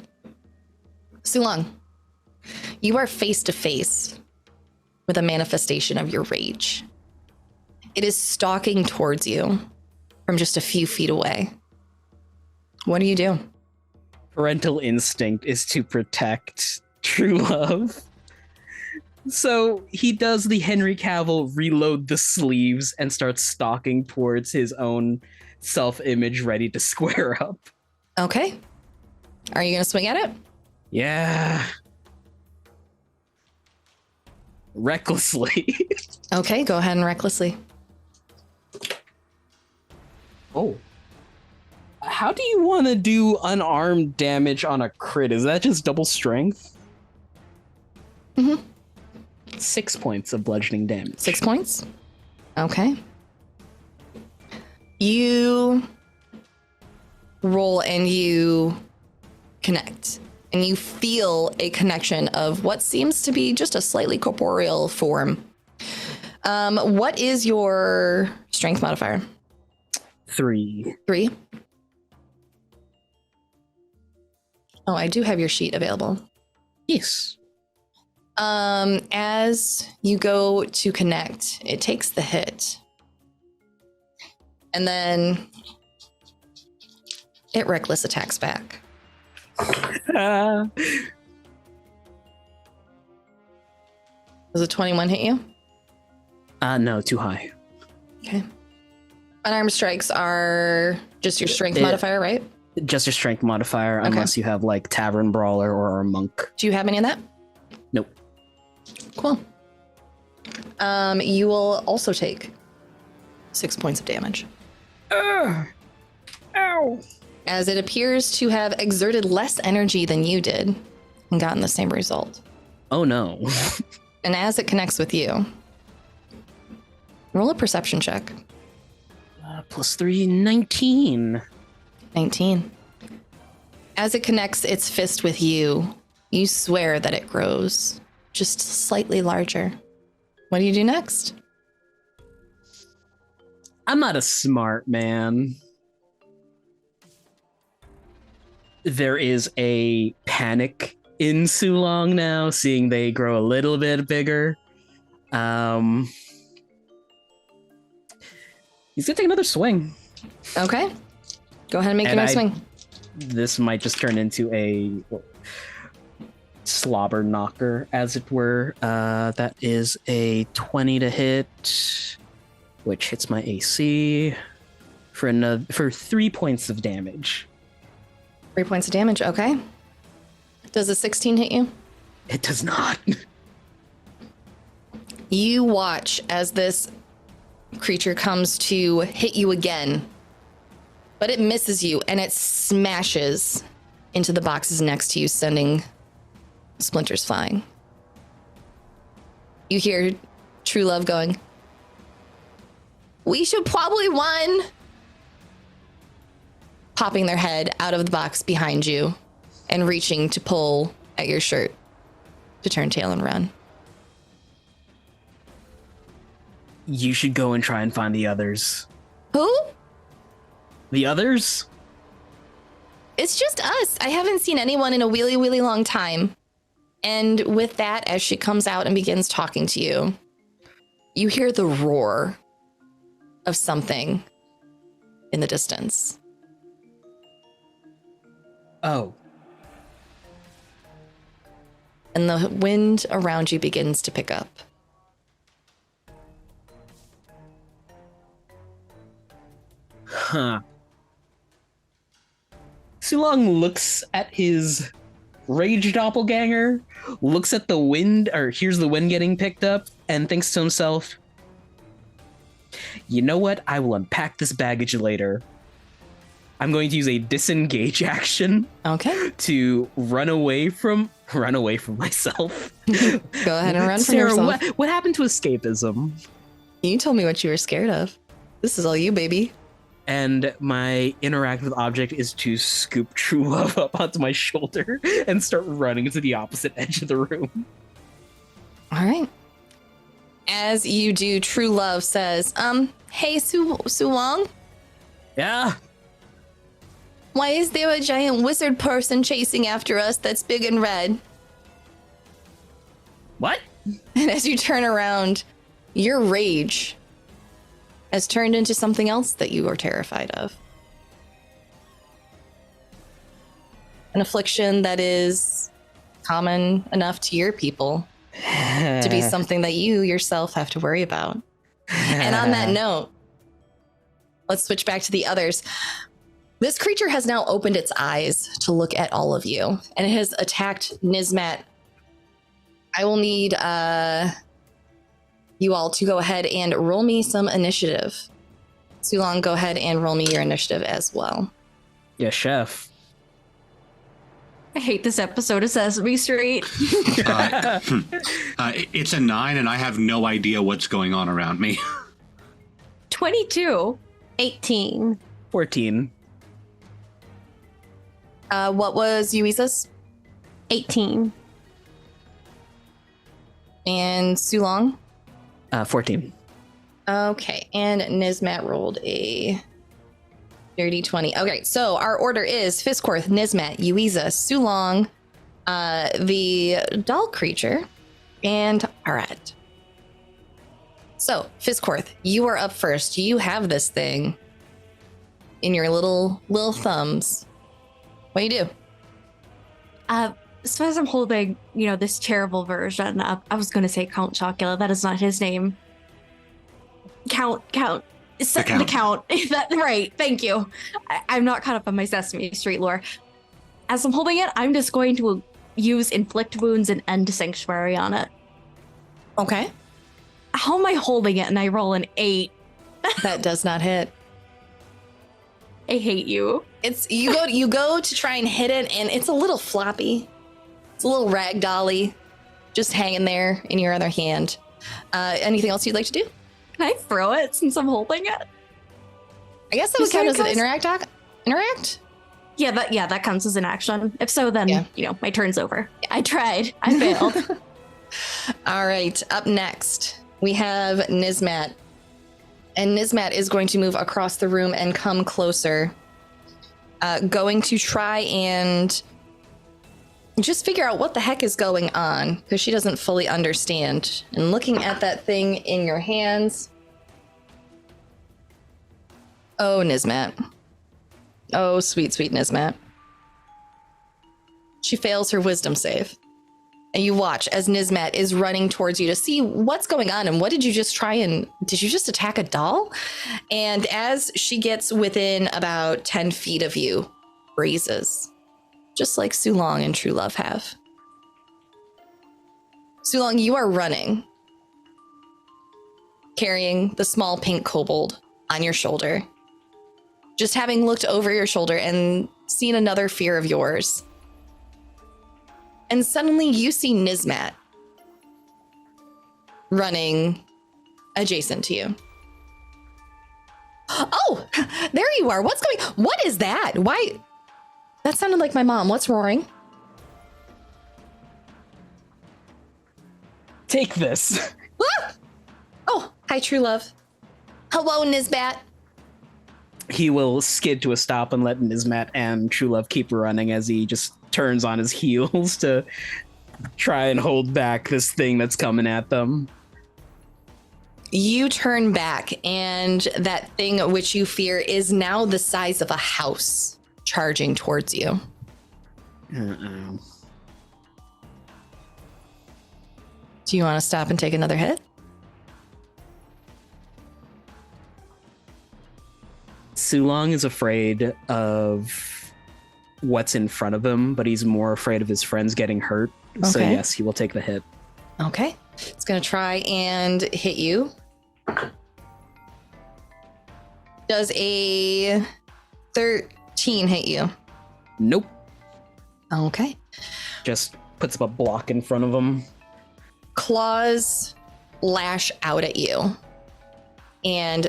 Sulong, you are face to face with a manifestation of your rage. It is stalking towards you from just a few feet away. What do you do? Parental instinct is to protect true love. So he does the Henry Cavill reload the sleeves and starts stalking towards his own self-image ready to square up. Okay. Are you going to swing at it? Yeah. Recklessly. Okay, go ahead and recklessly. Oh. How do you want to do unarmed damage on a crit? Is that just double strength? Mm-hmm. 6 points of bludgeoning damage. 6 points? Okay. You roll and you connect. And you feel a connection of what seems to be just a slightly corporeal form. What is your strength modifier? 3. 3. Oh, I do have your sheet available. Yes. As you go to connect, it takes the hit. And then it reckless attacks back. Does a 21 hit you? No, too high. Okay. Unarmed strikes are just your strength It- modifier, right? Just your strength modifier, Okay. unless you have like Tavern Brawler or a Monk. Do you have any of that? Nope. Cool. You will also take 6 points of damage. Ow! As it appears to have exerted less energy than you did and gotten the same result. Oh no. And as it connects with you, roll a perception check. +3, 19. 19. As it connects its fist with you, you swear that it grows just slightly larger. What do you do next? I'm not a smart man. There is a panic in Sulong now, seeing they grow a little bit bigger. He's gonna take another swing. Okay. Go ahead and make another swing. This might just turn into a slobber knocker, as it were. That is a 20 to hit, which hits my AC for 3 points of damage. 3 points of damage. Okay. Does a 16 hit you? It does not. You watch as this creature comes to hit you again, but it misses you and it smashes into the boxes next to you, sending splinters flying. You hear True Love going, "We should probably run," popping their head out of the box behind you and reaching to pull at your shirt to turn tail and run. You should go and try and find the others. Who? The others? It's just us. I haven't seen anyone in a really, really long time. And with that, as she comes out and begins talking to you, you hear the roar of something in the distance. Oh. And the wind around you begins to pick up. Huh. Sulong looks at his rage doppelganger, looks at the wind, or hears the wind getting picked up, and thinks to himself, you know what? I will unpack this baggage later. I'm going to use a disengage action. Okay. To run away from myself. Go ahead and run from Sarah, yourself. what happened to escapism? You told me what you were scared of. This is all you, baby. And my interact with object is to scoop True Love up onto my shoulder and start running to the opposite edge of the room. All right. As you do, True Love says, hey, Sulong? Yeah? Why is there a giant wizard person chasing after us that's big and red? What? And as you turn around, your rage has turned into something else that you are terrified of. An affliction that is common enough to your people to be something that you yourself have to worry about. And on that note, let's switch back to the others. This creature has now opened its eyes to look at all of you, and it has attacked Nizmat. I will need you all to go ahead and roll me some initiative. Sulong, go ahead and roll me your initiative as well. Yeah, chef. I hate this episode of Sesame Street. It's a 9, and I have no idea what's going on around me. 22. 18. 14. What was Yuiza's? 18. And Sulong? 14. Okay, and Nizmat rolled a dirty 20. Okay, so our order is Fisscourth, Nizmat, Yuiza, Sulong, the doll creature, and Arat. So, Fisscourth, you are up first. You have this thing in your little thumbs. What do you do? So as I'm holding, this terrible version of, I was going to say Count Chocula. That is not his name. Count. It's the Count. Right. Thank you. I'm not caught up on my Sesame Street lore. As I'm holding it, I'm just going to use Inflict Wounds and End Sanctuary on it. Okay. How am I holding it? And I roll an 8. That does not hit. I hate you. It's you go to try and hit it, and it's a little floppy. It's a little ragdolly, just hanging there in your other hand. Anything else you'd like to do? Can I throw it since I'm holding it? I guess that would count as an interact. Interact? Yeah, that counts as an action. If so, then my turn's over. I tried. I failed. All right. Up next, we have Nizmat. And Nismat is going to move across the room and come closer. Going to try and just figure out what the heck is going on, because she doesn't fully understand. And looking at that thing in your hands. Oh, Nismat. Oh, sweet, sweet Nismat. She fails her wisdom save. And you watch as Nismat is running towards you to see what's going on. And what did you just try and... Did you just attack a doll? And as she gets within about 10 feet of you, freezes. Just like Sulong and True Love have. Sulong, you are running. Carrying the small pink kobold on your shoulder. Just having looked over your shoulder and seen another fear of yours. And suddenly you see Nismat running adjacent to you. Oh, there you are. What is that? Why? That sounded like my mom. What's roaring? Take this. Ah! Oh, hi, True Love. Hello, Nismat. He will skid to a stop and let Nismat and True Love keep running as he just turns on his heels to try and hold back this thing that's coming at them. You turn back, and that thing which you fear is now the size of a house charging towards you. Uh-oh. Do you want to stop and take another hit? Sulong is afraid of what's in front of him, but he's more afraid of his friends getting hurt. Okay. So yes, he will take the hit. Okay. It's going to try and hit you. Does a 13 hit you? Nope. Okay. Just puts up a block in front of him. Claws lash out at you, and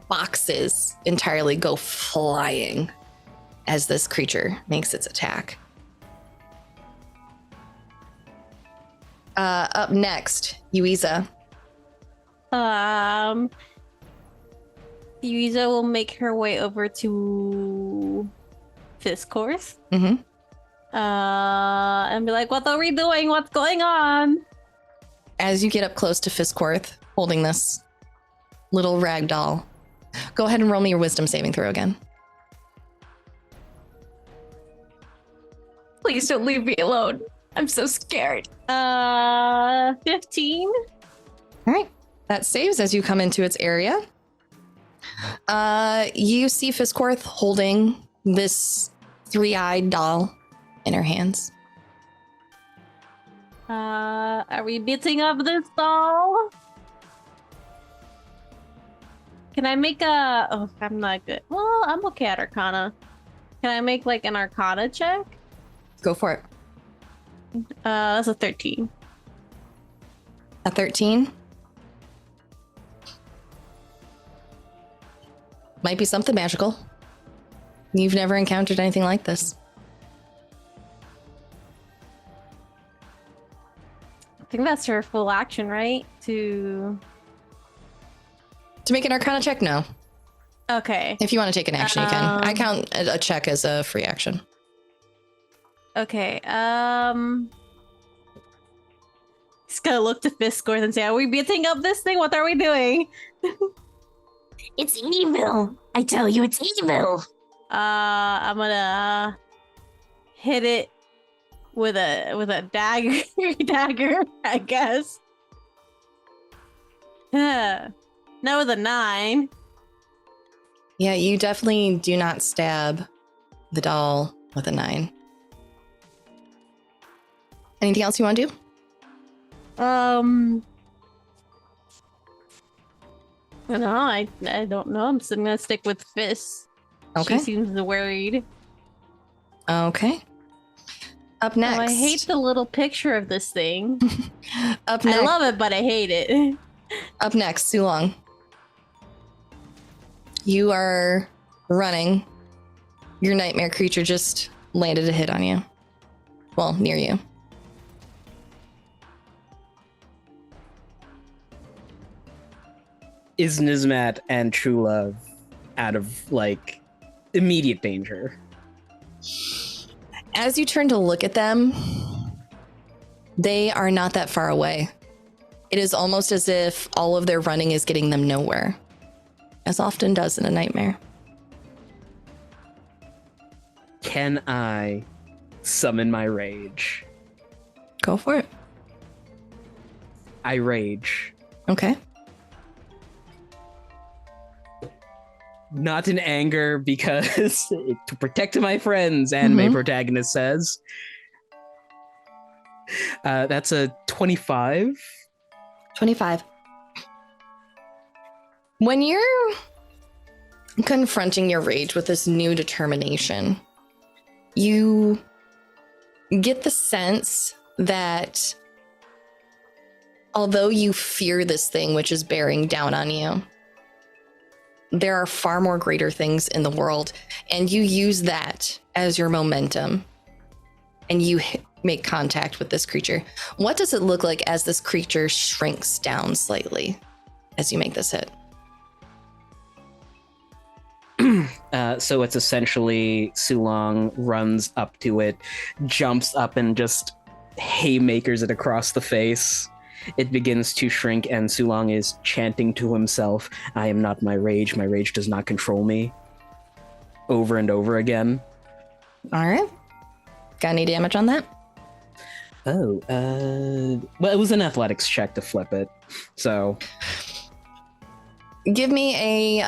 boxes entirely go flying as this creature makes its attack. Up next, Yuiza. Yuiza will make her way over to Fisscourth. Mm-hmm. And be like, what are we doing? What's going on? As you get up close to Fisscourth, holding this little rag doll, go ahead and roll me your wisdom saving throw again. Please don't leave me alone. I'm so scared. 15. All right. That saves as you come into its area. You see Fisscourth holding this three-eyed doll in her hands. Are we beating up this doll? Can I make a... Oh, I'm not good. Well, I'm okay at Arcana. Can I make like an Arcana check? Go for it. That's a 13. A 13? Might be something magical. You've never encountered anything like this. I think that's her full action, right? To make an Arcana check? No. Okay. If you want to take an action, you can. I count a check as a free action. Okay. Just gonna look to Fisscourth and say, are we beating up this thing? What are we doing? It's evil. I tell you, it's evil. I'm gonna hit it with a dagger, I guess. Not with a 9. Yeah, you definitely do not stab the doll with a 9. Anything else you want to do? No, I don't know. I'm just gonna stick with Fist. Okay. She seems worried. Okay. Up next. Oh, I hate the little picture of this thing. Up next. I love it, but I hate it. Up next, Sulong. You are running. Your nightmare creature just landed a hit on you. Well, near you. is Nizmat and True Love out of like immediate danger? As you turn to look at them, they are not that far away. It is almost as if all of their running is getting them nowhere, as often does in a nightmare. Can I summon my rage? Go for it. I rage. Okay. Not in anger, because to protect my friends, anime protagonist says. That's a 25. 25. When you're confronting your rage with this new determination, you get the sense that although you fear this thing which is bearing down on you, there are far more greater things in the world, and you use that as your momentum, and you make contact with this creature. What does it look like as this creature shrinks down slightly as you make this hit? So it's essentially Sulong runs up to it, jumps up and just haymakers it across the face. It begins to shrink, and Sulong is chanting to himself, "I am not my rage does not control me," over and over again. All right. Got any damage on that? Oh, well, it was an athletics check to flip it, so... Give me a,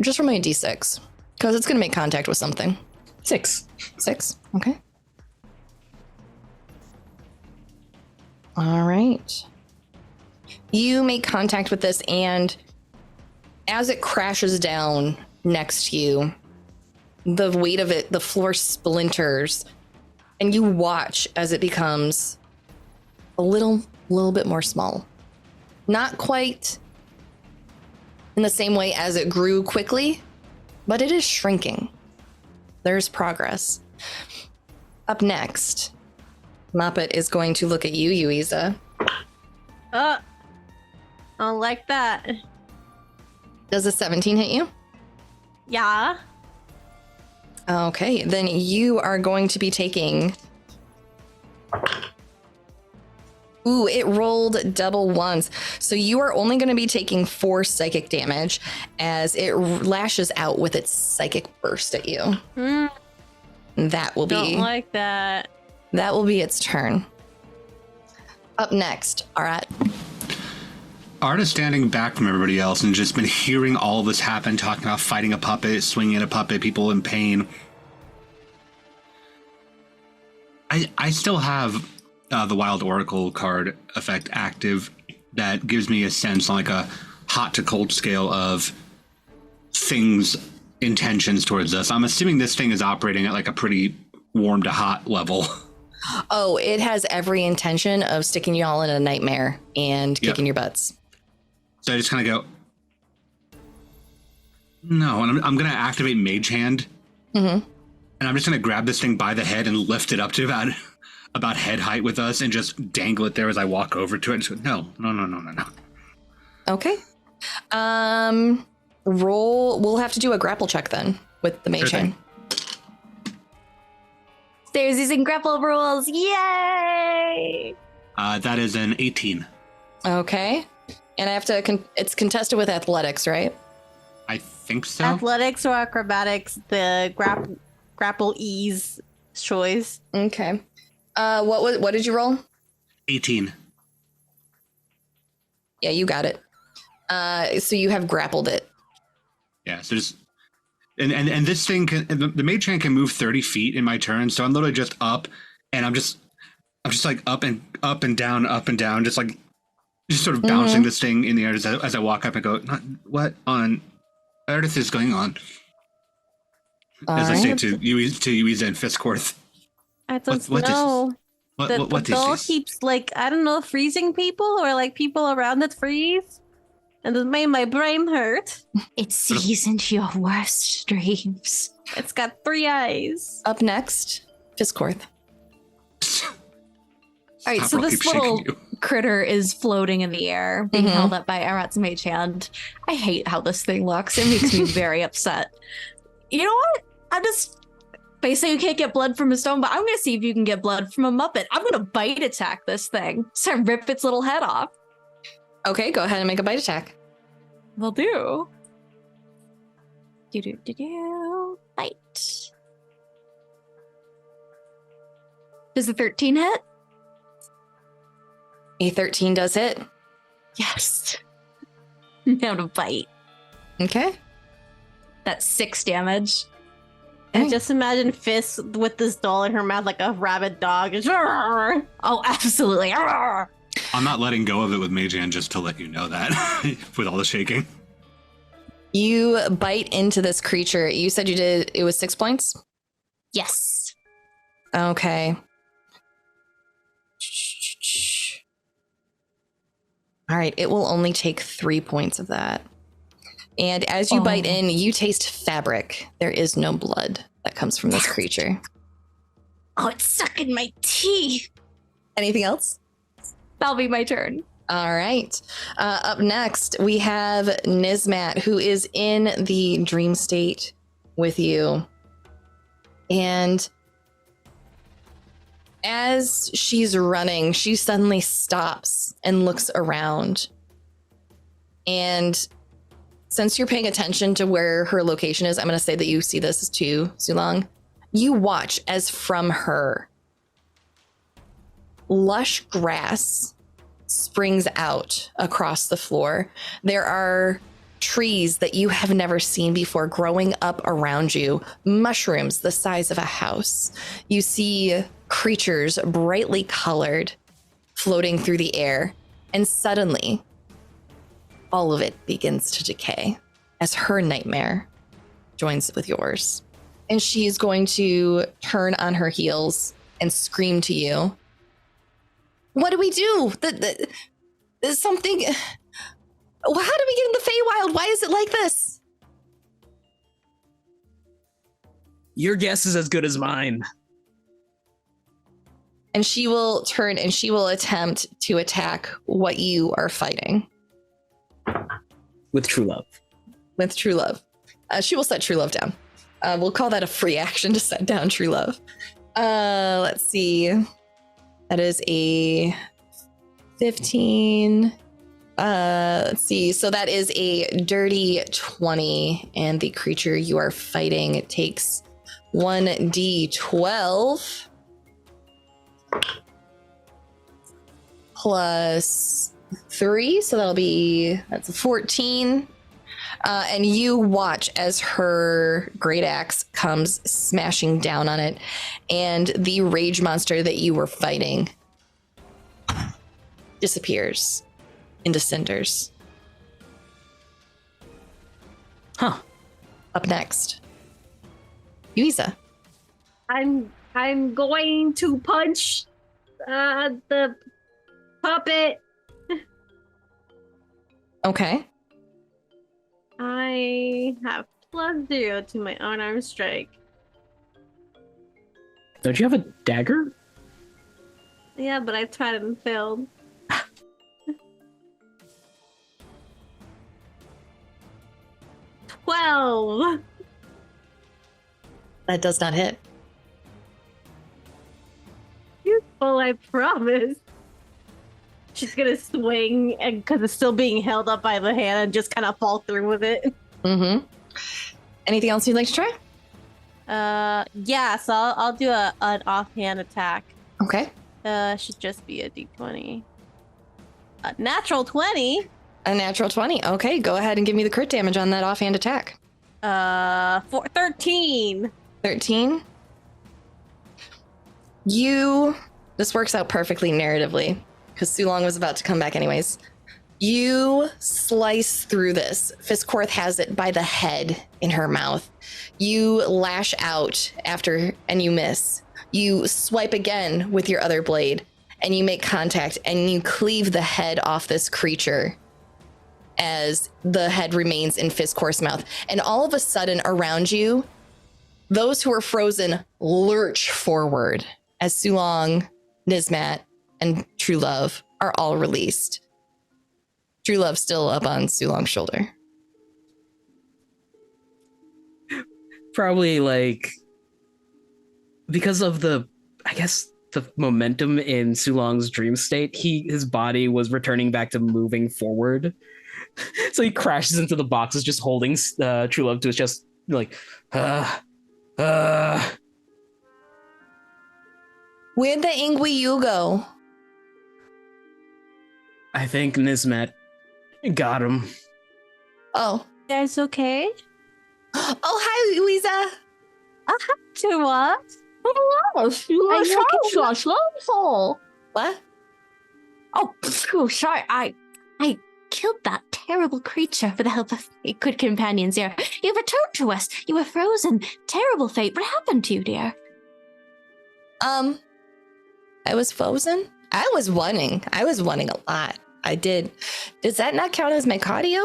just roll me a d6, because it's going to make contact with something. 6. 6, okay. All right. You make contact with this, and as it crashes down next to you, the weight of it, the floor splinters, and you watch as it becomes a little bit more small. Not quite in the same way as it grew quickly, but it is shrinking. There's progress. Up next, Muppet is going to look at you, Yuiza. I don't like that. Does a 17 hit you? Yeah. Okay, then you are going to be taking... Ooh, it rolled double ones. So you are only going to be taking 4 psychic damage as it lashes out with its psychic burst at you. That will be... Don't like that. That will be its turn. Up next, Arat. Art is standing back from everybody else and just been hearing all of this happen, talking about fighting a puppet, swinging a puppet, people in pain. I still have the Wild Oracle card effect active that gives me a sense on like a hot to cold scale of things, intentions towards us. I'm assuming this thing is operating at like a pretty warm to hot level. Oh, it has every intention of sticking y'all in a nightmare and kicking your butts. So I just kind of go, no, and I'm going to activate Mage Hand. And I'm just going to grab this thing by the head and lift it up to about head height with us and just dangle it there as I walk over to it. And just go, no. Okay. Roll. We'll have to do a grapple check then with the Mage Hand. Stairs using grapple rules. Yay! That is an 18. Okay. And I have to, it's contested with athletics, right? I think so. Athletics or acrobatics, the grapple ease choice. Okay. What did you roll? 18. Yeah, you got it. So you have grappled it. Yeah, so just... And this thing can, the Mage Hand can move 30 feet in my turn, so I'm literally just up, and I'm just like up and down, just sort of bouncing this thing in the air as I walk up and go, what on earth is going on? As I say to Yuiza and Fisscourth. I don't know. What the is doll this? keeps like, I don't know, freezing people or like people around it freeze. And it made my brain hurt. It sees into your worst dreams. It's got 3 eyes. Up next, Fisscourth. All right, so this little critter is floating in the air, being held up by Arat's mage hand. I hate how this thing looks. It makes me very upset. You know what? They say you can't get blood from a stone, but I'm going to see if you can get blood from a Muppet. I'm going to bite attack this thing. So I rip its little head off. Okay, go ahead and make a bite attack. Will do. Bite. Does the 13 hit? A 13 does hit. Yes. Now to bite. Okay. That's 6 damage. And just imagine Fist with this doll in her mouth like a rabid dog. Oh, absolutely. I'm not letting go of it with Mage Hand, just to let you know that, with all the shaking. You bite into this creature. You said it was 6 points? Yes. Okay. All right, it will only take 3 points of that. And as you bite in, you taste fabric. There is no blood that comes from this creature. Oh, it's stuck in my teeth. Anything else? That'll be my turn. All right. Up next, we have Nizmat, who is in the dream state with you. And as she's running, she suddenly stops and looks around. And since you're paying attention to where her location is, I'm going to say that you see this too, Zulong. You watch as from her, lush grass springs out across the floor. There are trees that you have never seen before growing up around you, mushrooms the size of a house. You see creatures brightly colored floating through the air, and suddenly all of it begins to decay as her nightmare joins with yours. And she's going to turn on her heels and scream to you. What do we do? There's something. How did we get in the Feywild? Why is it like this? Your guess is as good as mine. And she will turn and she will attempt to attack what you are fighting. With true love. With true love. She will set true love down. We'll call that a free action to set down true love. Let's see. That is a 15. Let's see. So that is a dirty 20. And the creature you are fighting takes 1d12 plus 3. So that's a 14. And you watch as her great axe comes smashing down on it, and the rage monster that you were fighting disappears into cinders. Huh. Up next, Yuiza. I'm going to punch the puppet. Okay. I have +0 to my unarmed strike. Don't you have a dagger? Yeah, but I tried and failed. 12. That does not hit. Useful, I promise. She's gonna swing, and because it's still being held up by the hand, and just kind of fall through with it. Mm-hmm. Anything else you'd like to try? Yeah. So I'll do an offhand attack. Okay. Should just be a d20. A natural 20. A natural 20. Okay, go ahead and give me the crit damage on that offhand attack. 13. 13. This works out perfectly narratively, because Sulong was about to come back anyways. You slice through this. Fisscourth has it by the head in her mouth. You lash out after, and you miss. You swipe again with your other blade, and you make contact, and you cleave the head off this creature as the head remains in Fisscourth's mouth. And all of a sudden, around you, those who are frozen lurch forward as Sulong, Nizmat, and True Love are all released. True Love's still up on Sulong's shoulder. Probably like because of the momentum in Sulong's dream state, his body was returning back to moving forward. So he crashes into the boxes, just holding True Love to his chest, like, Where'd the Ingui Yu go? I think Nismet got him. Oh. You guys okay? Oh, hi, Yuiza. To what? What? Oh, sorry. I killed that terrible creature for the help of good companions here. You returned to us. You were frozen. Terrible fate. What happened to you, dear? I was frozen? I was wanting a lot. I did. Does that not count as my cardio?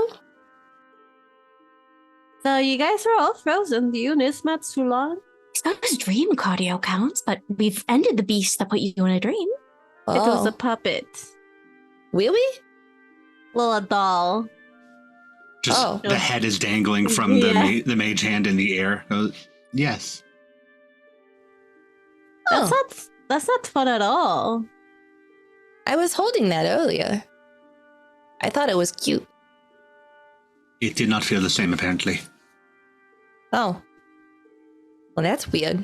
So you guys are all frozen. Do you, Nismat, Sulong? It's not his dream cardio counts, but we've ended the beast that put you in a dream. Oh. It was a puppet. Really? Little doll. Just the head is dangling from the mage hand in the air. Yes. Oh. That's not fun at all. I was holding that earlier. I thought it was cute. It did not feel the same, apparently. Oh. Well, that's weird.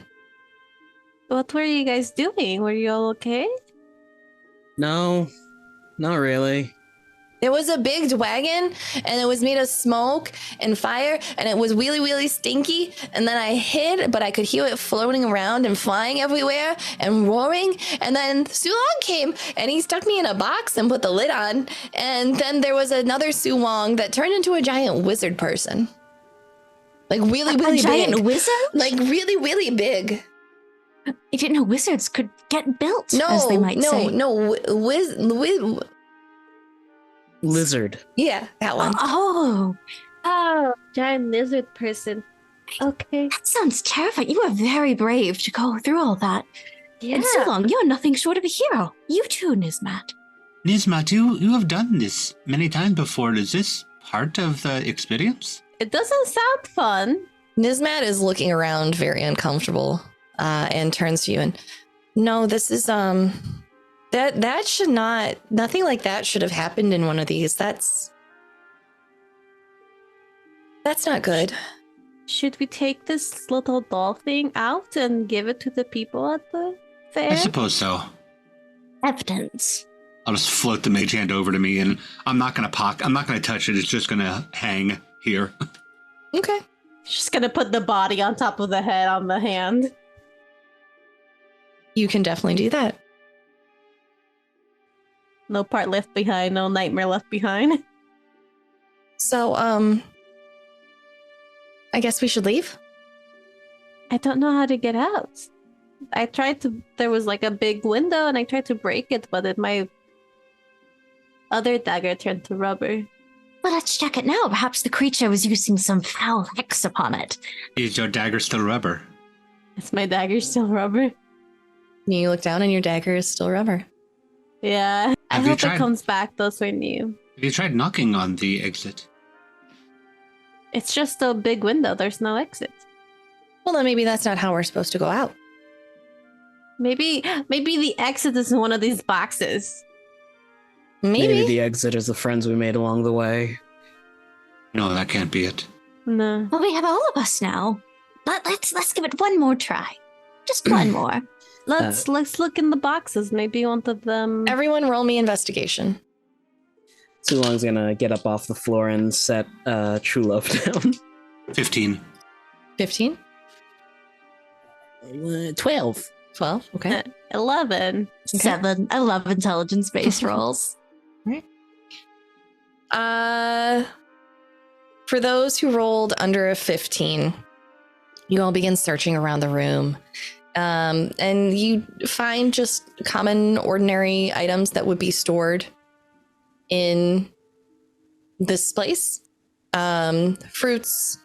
What were you guys doing? Were you all okay? No, not really. There was a big wagon, and it was made of smoke and fire, and it was really, really stinky. And then I hid, but I could hear it floating around and flying everywhere and roaring. And then Sulong came, and he stuck me in a box and put the lid on. And then there was another Sulong that turned into a giant wizard person. Like really, really a giant big. wizard? Like really, really big. You didn't know wizards could get built, as they might say. Lizard. Yeah, that one. Oh, Giant lizard person. Okay. that sounds terrifying. You were very brave to go through all that. Yeah. And Sulong, you're nothing short of a hero. You too, Nismat. Nismat, you have done this many times before. Is this part of the experience? It doesn't sound fun. Nismat is looking around very uncomfortable and turns to you and no, this is that should not, nothing like that should have happened in one of these. That's not good. Should we take this little doll thing out and give it to the people at the fair? I suppose so. Evidence. I'll just float the mage hand over to me, and I'm not gonna touch it. It's just gonna hang here. Okay. Just gonna put the body on top of the head on the hand. You can definitely do that. No part left behind, no nightmare left behind. So, I guess we should leave. I don't know how to get out. There was like a big window and I tried to break it, but my other dagger turned to rubber. Well, let's check it now. Perhaps the creature was using some foul hex upon it. Is your dagger still rubber? Is my dagger still rubber? You look down and your dagger is still rubber. Yeah. I Have you hope tried- it comes back. Those were new. Have you tried knocking on the exit? It's just a big window. There's no exit. Well, then maybe that's not how we're supposed to go out. Maybe the exit is in one of these boxes. Maybe. the exit is the friends we made along the way. No, that can't be it. No. Well, we have all of us now. Let's give it one more try. Just one more. Let's look in the boxes. Maybe one of them. Everyone roll me investigation. Sulong's gonna get up off the floor and set True Love down. 15. 15? 12. 12, okay. 11. 7. I love intelligence-based rolls. For those who rolled under a 15, you all begin searching around the room. And you find just common, ordinary items that would be stored in this place. Fruits,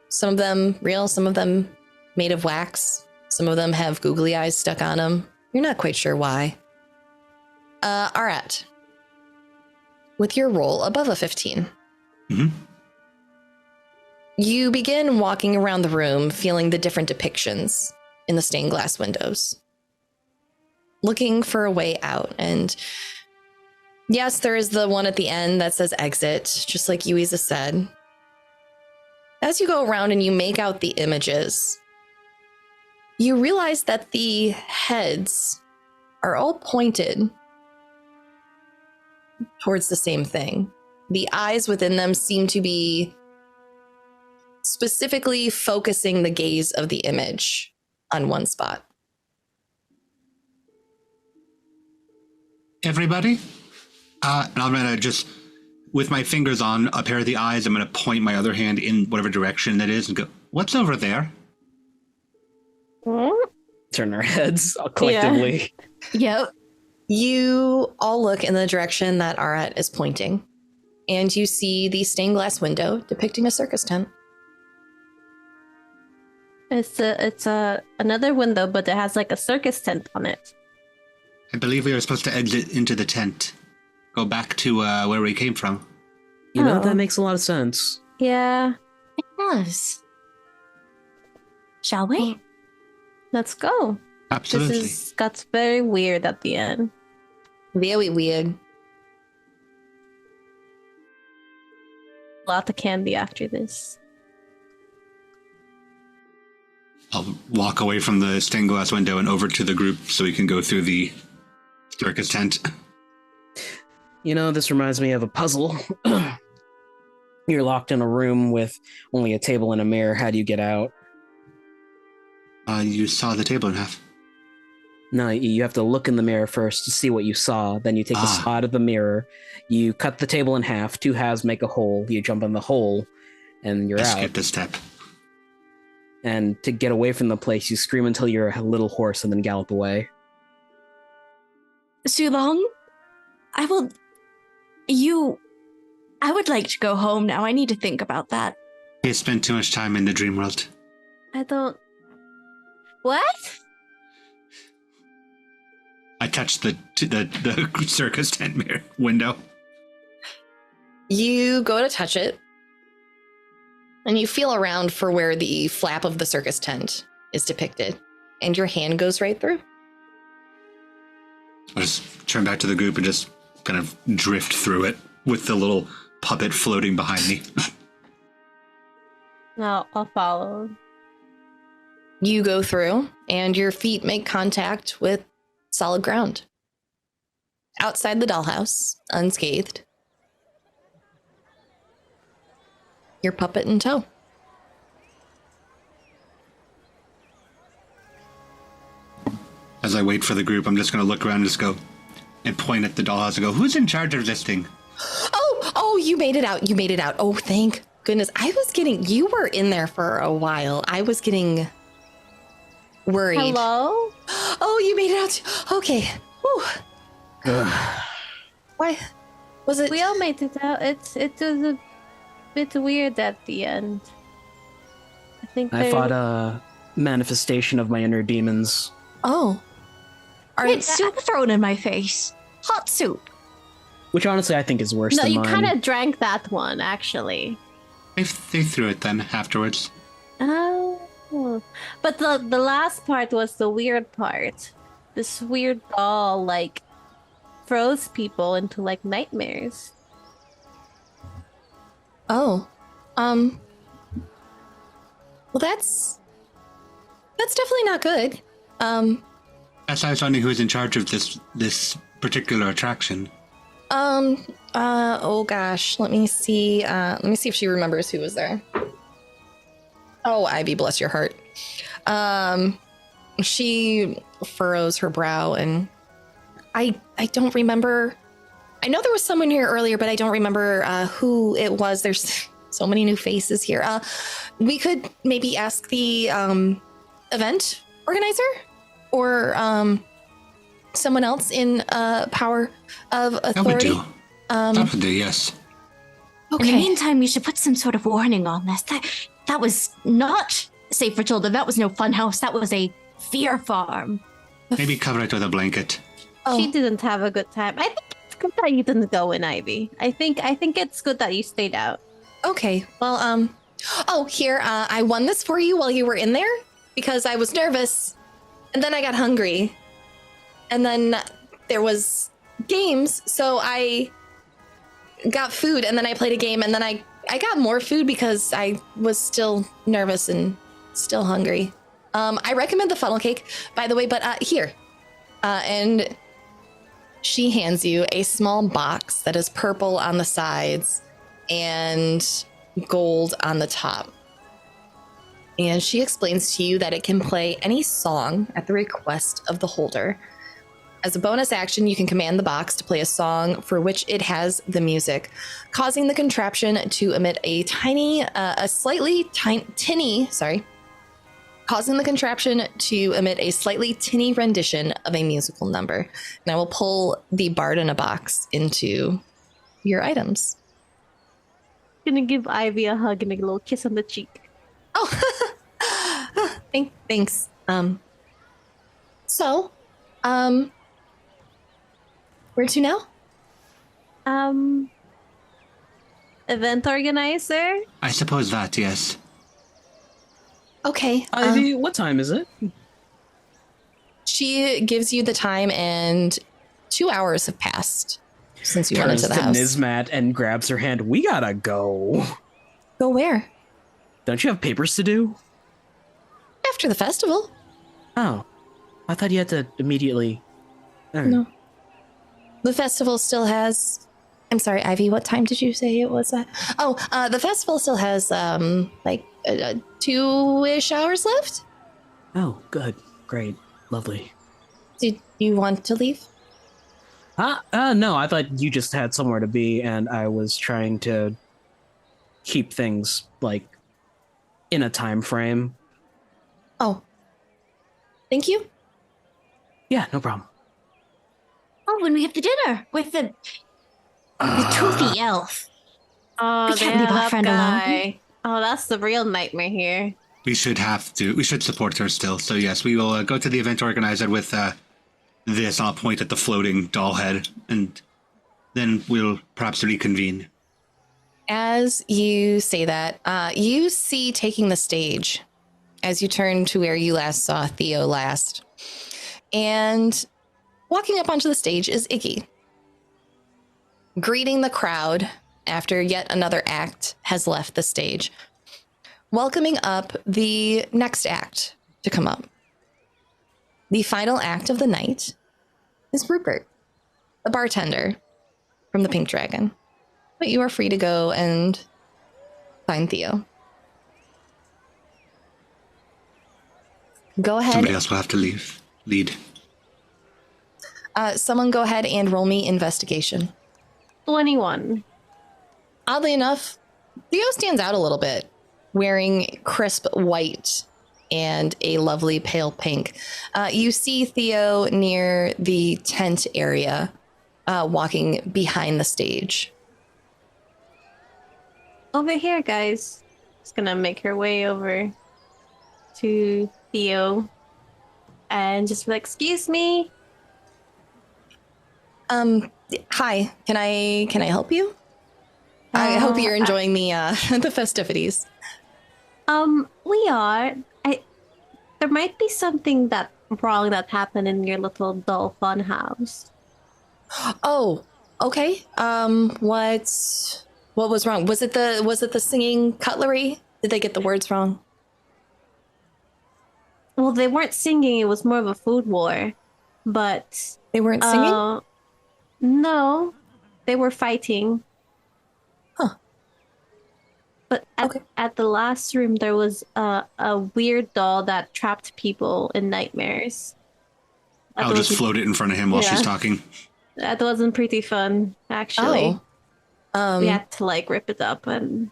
some of them real, some of them made of wax. Some of them have googly eyes stuck on them. You're not quite sure why. Arat, with your roll above a 15. Mm-hmm. You begin walking around the room, feeling the different depictions in the stained glass windows, looking for a way out. And yes, there is the one at the end that says exit, just like Yuiza said. As you go around and you make out the images, you realize that the heads are all pointed towards the same thing. The eyes within them seem to be specifically focusing the gaze of the image on one spot. Everybody? And I'm going to just, with my fingers on a pair of the eyes, I'm going to point my other hand in whatever direction that is and go, what's over there? Turn our heads collectively. Yep. You all look in the direction that Arat is pointing, and you see the stained glass window depicting a circus tent. It's another window, but it has like a circus tent on it. I believe we were supposed to exit into the tent. Go back to where we came from. You know, Oh. that makes a lot of sense. Yeah, It does. Shall we? let's go. Absolutely. This got very weird at the end. Very weird. Lot of candy after this. I'll walk away from the stained glass window and over to the group so we can go through the circus tent. You know, this reminds me of a puzzle. You're locked in a room with only a table and a mirror. How do you get out? You saw the table in half. No, you have to look in the mirror first to see what you saw. Then you take the side of the mirror. You cut the table in half. 2 halves make a hole. You jump in the hole, and you're I out. skipped a step. And to get away from the place, you scream until you're a little hoarse and then gallop away. Sulong, I would like to go home now. I need to think about that. He has spent too much time in the dream world. I don't. What? I touched the circus tent mirror window. You go to touch it, and you feel around for where the flap of the circus tent is depicted, and your hand goes right through. I just turn back to the group and just kind of drift through it with the little puppet floating behind me. No, I'll follow. You go through, and your feet make contact with solid ground. Outside the dollhouse, unscathed. Your puppet in tow. As I wait for the group, I'm just going to look around and just go and point at the dollhouse and go, who's in charge of this thing? Oh, you made it out. You made it out. Oh, thank goodness. You were in there for a while. I was getting worried. Hello? Oh, you made it out. Okay. Whew. Why? Was it? We all made it out. It was a bit weird at the end. I think I fought a manifestation of my inner demons. Oh. I had soup thrown in my face. Hot soup. Which honestly I think is worse No, than you mine. kind of drank that one, actually. They threw it then afterwards. Oh. But the last part was the weird part. This weird doll, like, froze people into, like, nightmares. Oh. Well, that's definitely not good. Yes, I was wondering who was in charge of this particular attraction. Oh gosh, let me see if she remembers who was there. Oh, Ivy, bless your heart. She furrows her brow, and I don't remember. I know there was someone here earlier, but I don't remember who it was. There's so many new faces here. We could maybe ask the event organizer or someone else in power of authority. That would do, yes. Okay. In the meantime, you should put some sort of warning on this. That was not safe for children. That was no fun house. That was a fear farm. Maybe cover it with a blanket. Oh, She didn't have a good time. I think it's good that you didn't go in, Ivy. I think it's good that you stayed out. okay. Well, oh, here, I won this for you while you were in there because I was nervous, and then I got hungry, and then there was games, so I got food, and then I played a game, and then I got more food because I was still nervous and still hungry. I recommend the funnel cake, by the way, but here. And she hands you a small box that is purple on the sides and gold on the top. And she explains to you that it can play any song at the request of the holder. As a bonus action, you can command the box to play a song for which it has the music, causing the contraption to emit a slightly tinny rendition of a musical number. And I will pull the Bard in a Box into your items. Gonna give Ivy a hug and a little kiss on the cheek. Oh, thanks. Where to now? Event organizer? I suppose that, yes. Okay. Ivy, what time is it? She gives you the time, and 2 hours have passed since you went Turns into the to house. Nizmat and grabs her hand. We gotta go. Go where? Don't you have papers to do? After the festival. Oh, I thought you had to immediately. No. The festival still has... I'm sorry, Ivy, what time did you say it was at? Oh, the festival still has, 2-ish hours left? Oh, good. Great. Lovely. Did you want to leave? No, I thought you just had somewhere to be, and I was trying to keep things, like, in a time frame. Oh. Thank you. Yeah, no problem. Oh, when we have the dinner with the toothy elf. Oh, We can't leave our that friend alone. guy. Oh, that's the real nightmare here. We should support her still. So yes, we will go to the event organizer with this. I'll point at the floating doll head, and then we'll perhaps reconvene. As you say that, you see taking the stage as you turn to where you last saw Theo last. And walking up onto the stage is Iggy, greeting the crowd after yet another act has left the stage, welcoming up the next act to come up. The final act of the night is Rupert, the bartender from the Pink Dragon. But you are free to go and find Theo. Go ahead. Somebody else will have to lead. Someone go ahead and roll me investigation. 21. Oddly enough, Theo stands out a little bit, wearing crisp white and a lovely pale pink. You see Theo near the tent area, walking behind the stage. Over here, guys. Just gonna make her way over to Theo and just be like, excuse me. Hi, can I help you? I hope you're enjoying the festivities. We are. There might be something wrong that happened in your little doll fun house. Oh, okay. What was wrong? Was it the singing cutlery? Did they get the words wrong? Well, they weren't singing. It was more of a food war. But They weren't singing? no, they were fighting. Huh. But at the last room, there was a weird doll that trapped people in nightmares. I'll just float it in front of him while she's talking. That wasn't pretty fun, actually. Oh. We had to rip it up and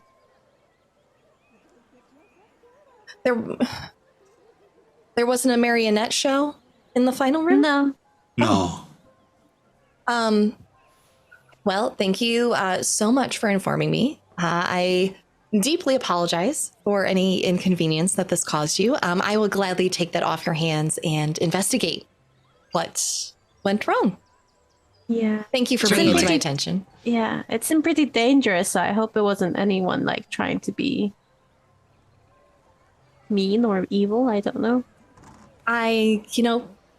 There wasn't a marionette show in the final room? no. No. Well, thank you so much for informing me. I deeply apologize for any inconvenience that this caused you. I will gladly take that off your hands and investigate what went wrong. Yeah. Thank you for Certainly. bringing it to my attention. Yeah. It seemed pretty dangerous, so I hope it wasn't anyone like trying to be mean or evil. I don't know.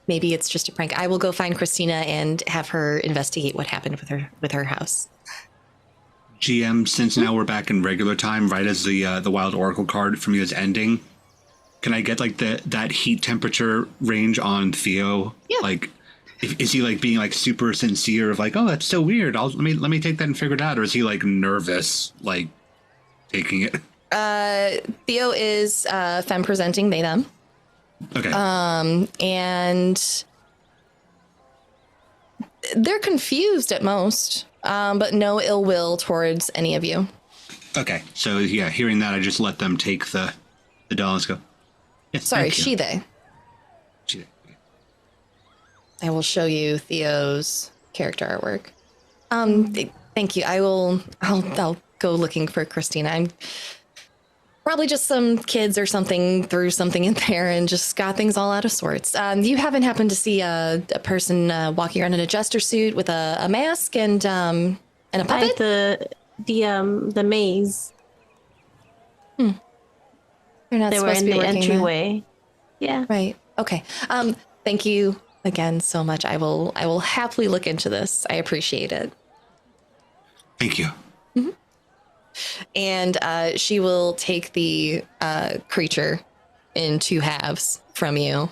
Maybe it's just a prank. I will go find Christina and have her investigate what happened with her house. GM, since now we're back in regular time, right as the Wild Oracle card from you is ending, can I get like that heat temperature range on Theo? Yeah. Like, is he like being like super sincere of like, oh, that's so weird. Let me take that and figure it out, or is he like nervous, like taking it? Theo is femme presenting, they them. Okay. And they're confused at most, but no ill will towards any of you. Okay. So yeah, hearing that, I just let them take the doll and go. Yes, Sorry, thank you. she, they. She. I will show you Theo's character artwork. Thank you. I'll go looking for Christina. I'm probably just some kids or something threw something in there and just got things all out of sorts. You haven't happened to see a person walking around in a jester suit with a mask and a puppet? The maze. They're not They were supposed in to be the working there. entryway. Yeah. Right. Okay. Thank you again so much. I will happily look into this. I appreciate it. Thank you. And she will take the creature in two halves from you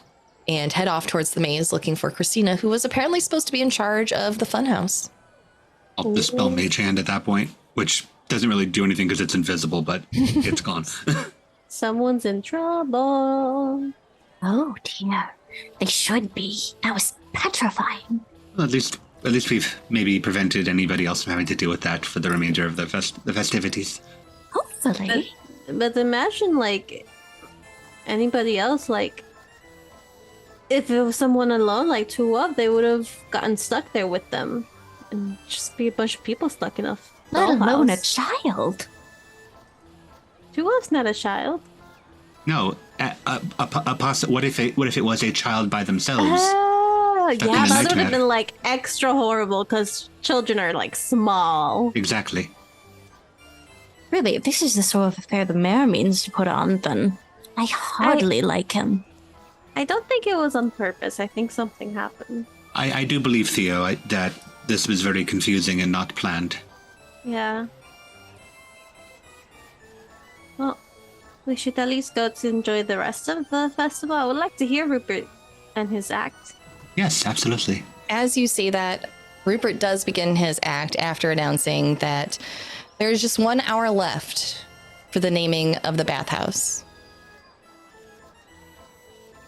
and head off towards the maze looking for Christina, who was apparently supposed to be in charge of the funhouse. I'll dispel Mage Hand at that point, which doesn't really do anything because it's invisible, but it's gone. Someone's in trouble. Oh dear. They should be. That was petrifying. Well, at least we've maybe prevented anybody else from having to deal with that for the remainder of the festivities. Hopefully. But imagine, like, anybody else, like, if it was someone alone, like two up, they would have gotten stuck there with them. And just be a bunch of people stuck in a Let alone a dollhouse. child. Two up's not a child. No, what if it was a child by themselves? Oh, Stuck in yeah, a that would nightmare. have been, like, extra horrible because children are, like, small. Exactly. Really, if this is the sort of affair the mayor means to put on, then I hardly like him. I don't think it was on purpose. I think something happened. I do believe, Theo, that this was very confusing and not planned. Yeah. Well, we should at least go to enjoy the rest of the festival. I would like to hear Rupert and his act. Yes, absolutely. As you say that, Rupert does begin his act after announcing that there's just 1 hour left for the naming of the bathhouse.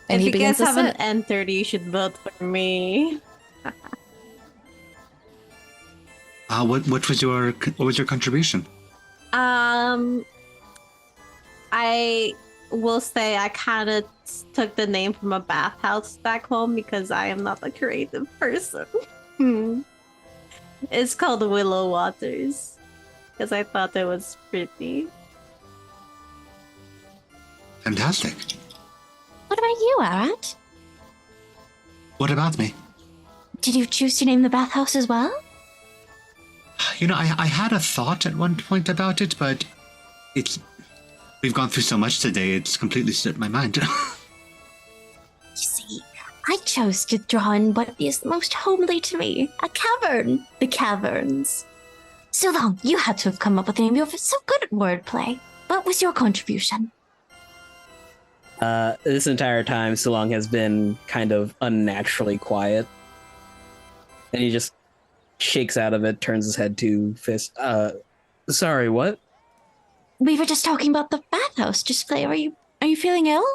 And if he you begins guys to haven't sit. entered, you should vote for me. What was your contribution? I will say I kind of took the name from a bathhouse back home because I am not a creative person. It's called Willow Waters because I thought it was pretty. Fantastic. What about you, Arat? What about me? Did you choose to name the bathhouse as well? You know, I had a thought at one point about it, but we've gone through so much today, it's completely slipped my mind. You see, I chose to draw in what is most homely to me, a cavern. The caverns. So long, you had to have come up with the name. You're so good at wordplay. What was your contribution? This entire time, Sulong has been kind of unnaturally quiet. And he just shakes out of it, turns his head to Fist. Sorry, what? We were just talking about the bathhouse. Just play. Are you feeling ill?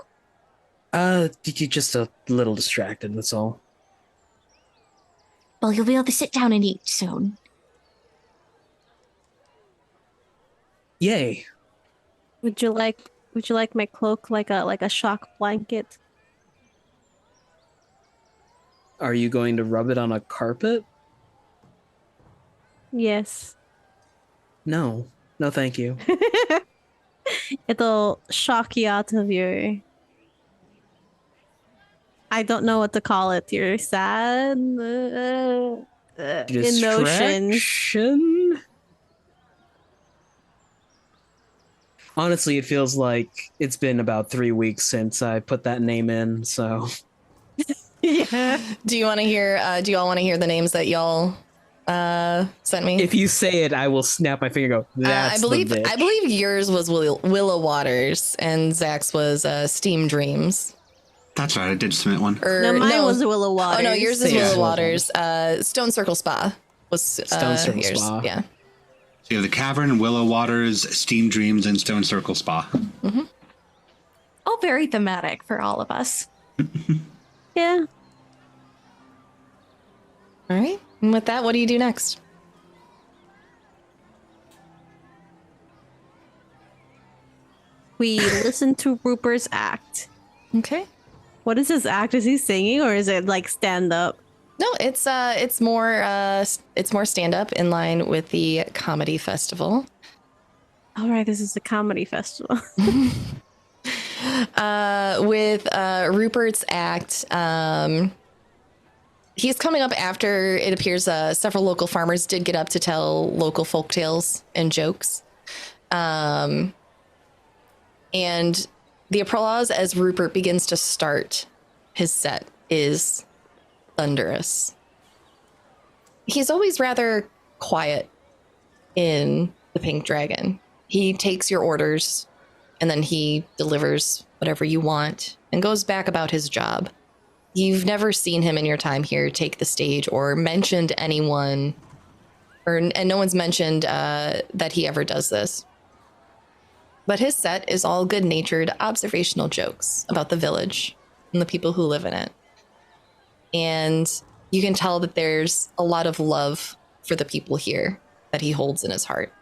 You're just a little distracted, that's all. Well, you'll be able to sit down and eat soon. Yay. Would you like my cloak like a shock blanket? Are you going to rub it on a carpet? Yes. No, thank you. It'll shock you out of your I don't know what to call it. You're sad. Emotions. Distraction? Honestly, it feels like it's been about 3 weeks since I put that name in, so Yeah. Do you want to hear? Do you all want to hear the names that y'all sent me? if you say it, I will snap my finger and go, that's I believe the bitch. I believe yours was Willow Waters and Zach's was Steam Dreams. That's right. I did submit one. No, mine was Willow Waters. Oh no, yours is Yeah. Willow Waters. Stone Circle Spa was Stone Circle yours. Spa. Yeah. So you have the Cavern, Willow Waters, Steam Dreams, and Stone Circle Spa. Mm-hmm. All very thematic for all of us. Yeah. All right. And with that, what do you do next? We listen to Rupert's act. Okay. What is his act? Is he singing or is it like stand up? No, it's more stand up in line with the comedy festival. All right, this is a comedy festival. With Rupert's act, he's coming up after it appears several local farmers did get up to tell local folk tales and jokes. And the applause as Rupert begins to start his set is thunderous. He's always rather quiet in the Pink Dragon. He takes your orders and then he delivers whatever you want and goes back about his job. You've never seen him in your time here take the stage or mentioned anyone, and no one's mentioned that he ever does this. But his set is all good-natured observational jokes about the village and the people who live in it. And you can tell that there's a lot of love for the people here that he holds in his heart.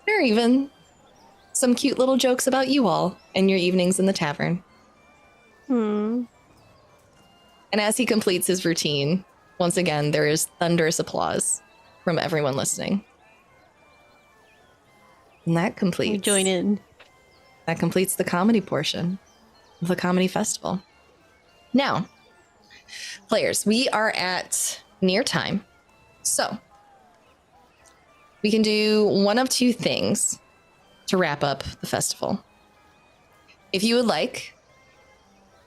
There are even some cute little jokes about you all and your evenings in the tavern. And as he completes his routine, once again, there is thunderous applause from everyone listening. And that completes. Join in. That completes the comedy portion of the comedy festival. Now, players, we are at near time. So, we can do one of two things to wrap up the festival. If you would like,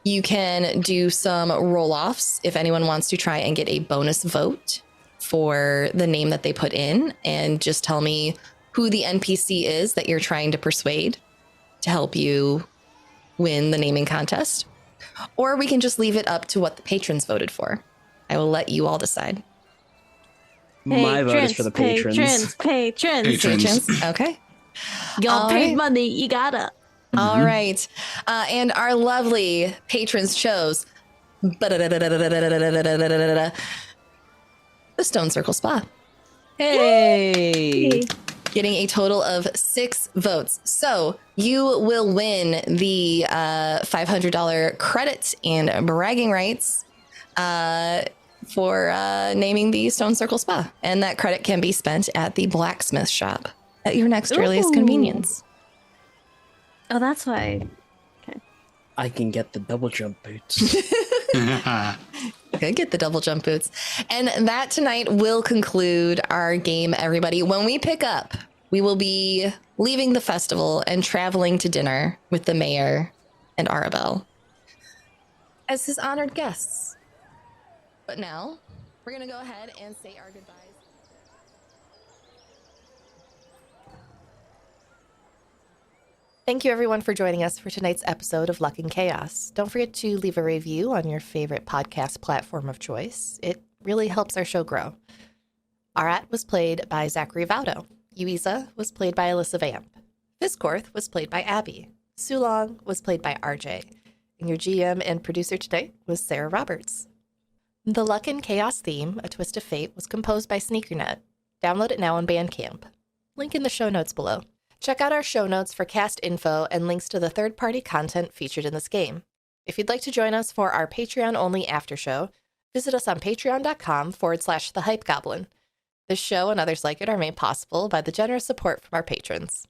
you can do some roll-offs if anyone wants to try and get a bonus vote for the name that they put in, and just tell me who the NPC is that you're trying to persuade to help you win the naming contest. Or we can just leave it up to what the patrons voted for. I will let you all decide. My vote is for the patrons. Patrons. Okay. Y'all All paid right. money. You gotta. All right. And our lovely patrons chose the Stone Circle Spa, Hey! getting a total of 6 votes. So you will win the $500 credit and bragging rights for naming the Stone Circle Spa. And that credit can be spent at the blacksmith shop at your next earliest Ooh. convenience. Oh, that's why. I can get the double jump boots. Okay, get the double jump boots. And that tonight will conclude our game, everybody. When we pick up, we will be leaving the festival and traveling to dinner with the mayor and Arabelle as his honored guests. But now, we're going to go ahead and say our goodbyes. Thank you, everyone, for joining us for tonight's episode of Luck and Chaos. Don't forget to leave a review on your favorite podcast platform of choice. It really helps our show grow. Arat was played by Zachary Vaudo. Yuiza was played by Alessa Vamp. Fisscourth was played by Abby. Sulong was played by RJ. And your GM and producer today was Sara Roberts. The Luck and Chaos theme, A Twist of Fate, was composed by Sneakernet. Download it now on Bandcamp. Link in the show notes below. Check out our show notes for cast info and links to the third-party content featured in this game. If you'd like to join us for our Patreon-only after show, visit us on patreon.com/thehypegoblin. This show and others like it are made possible by the generous support from our patrons.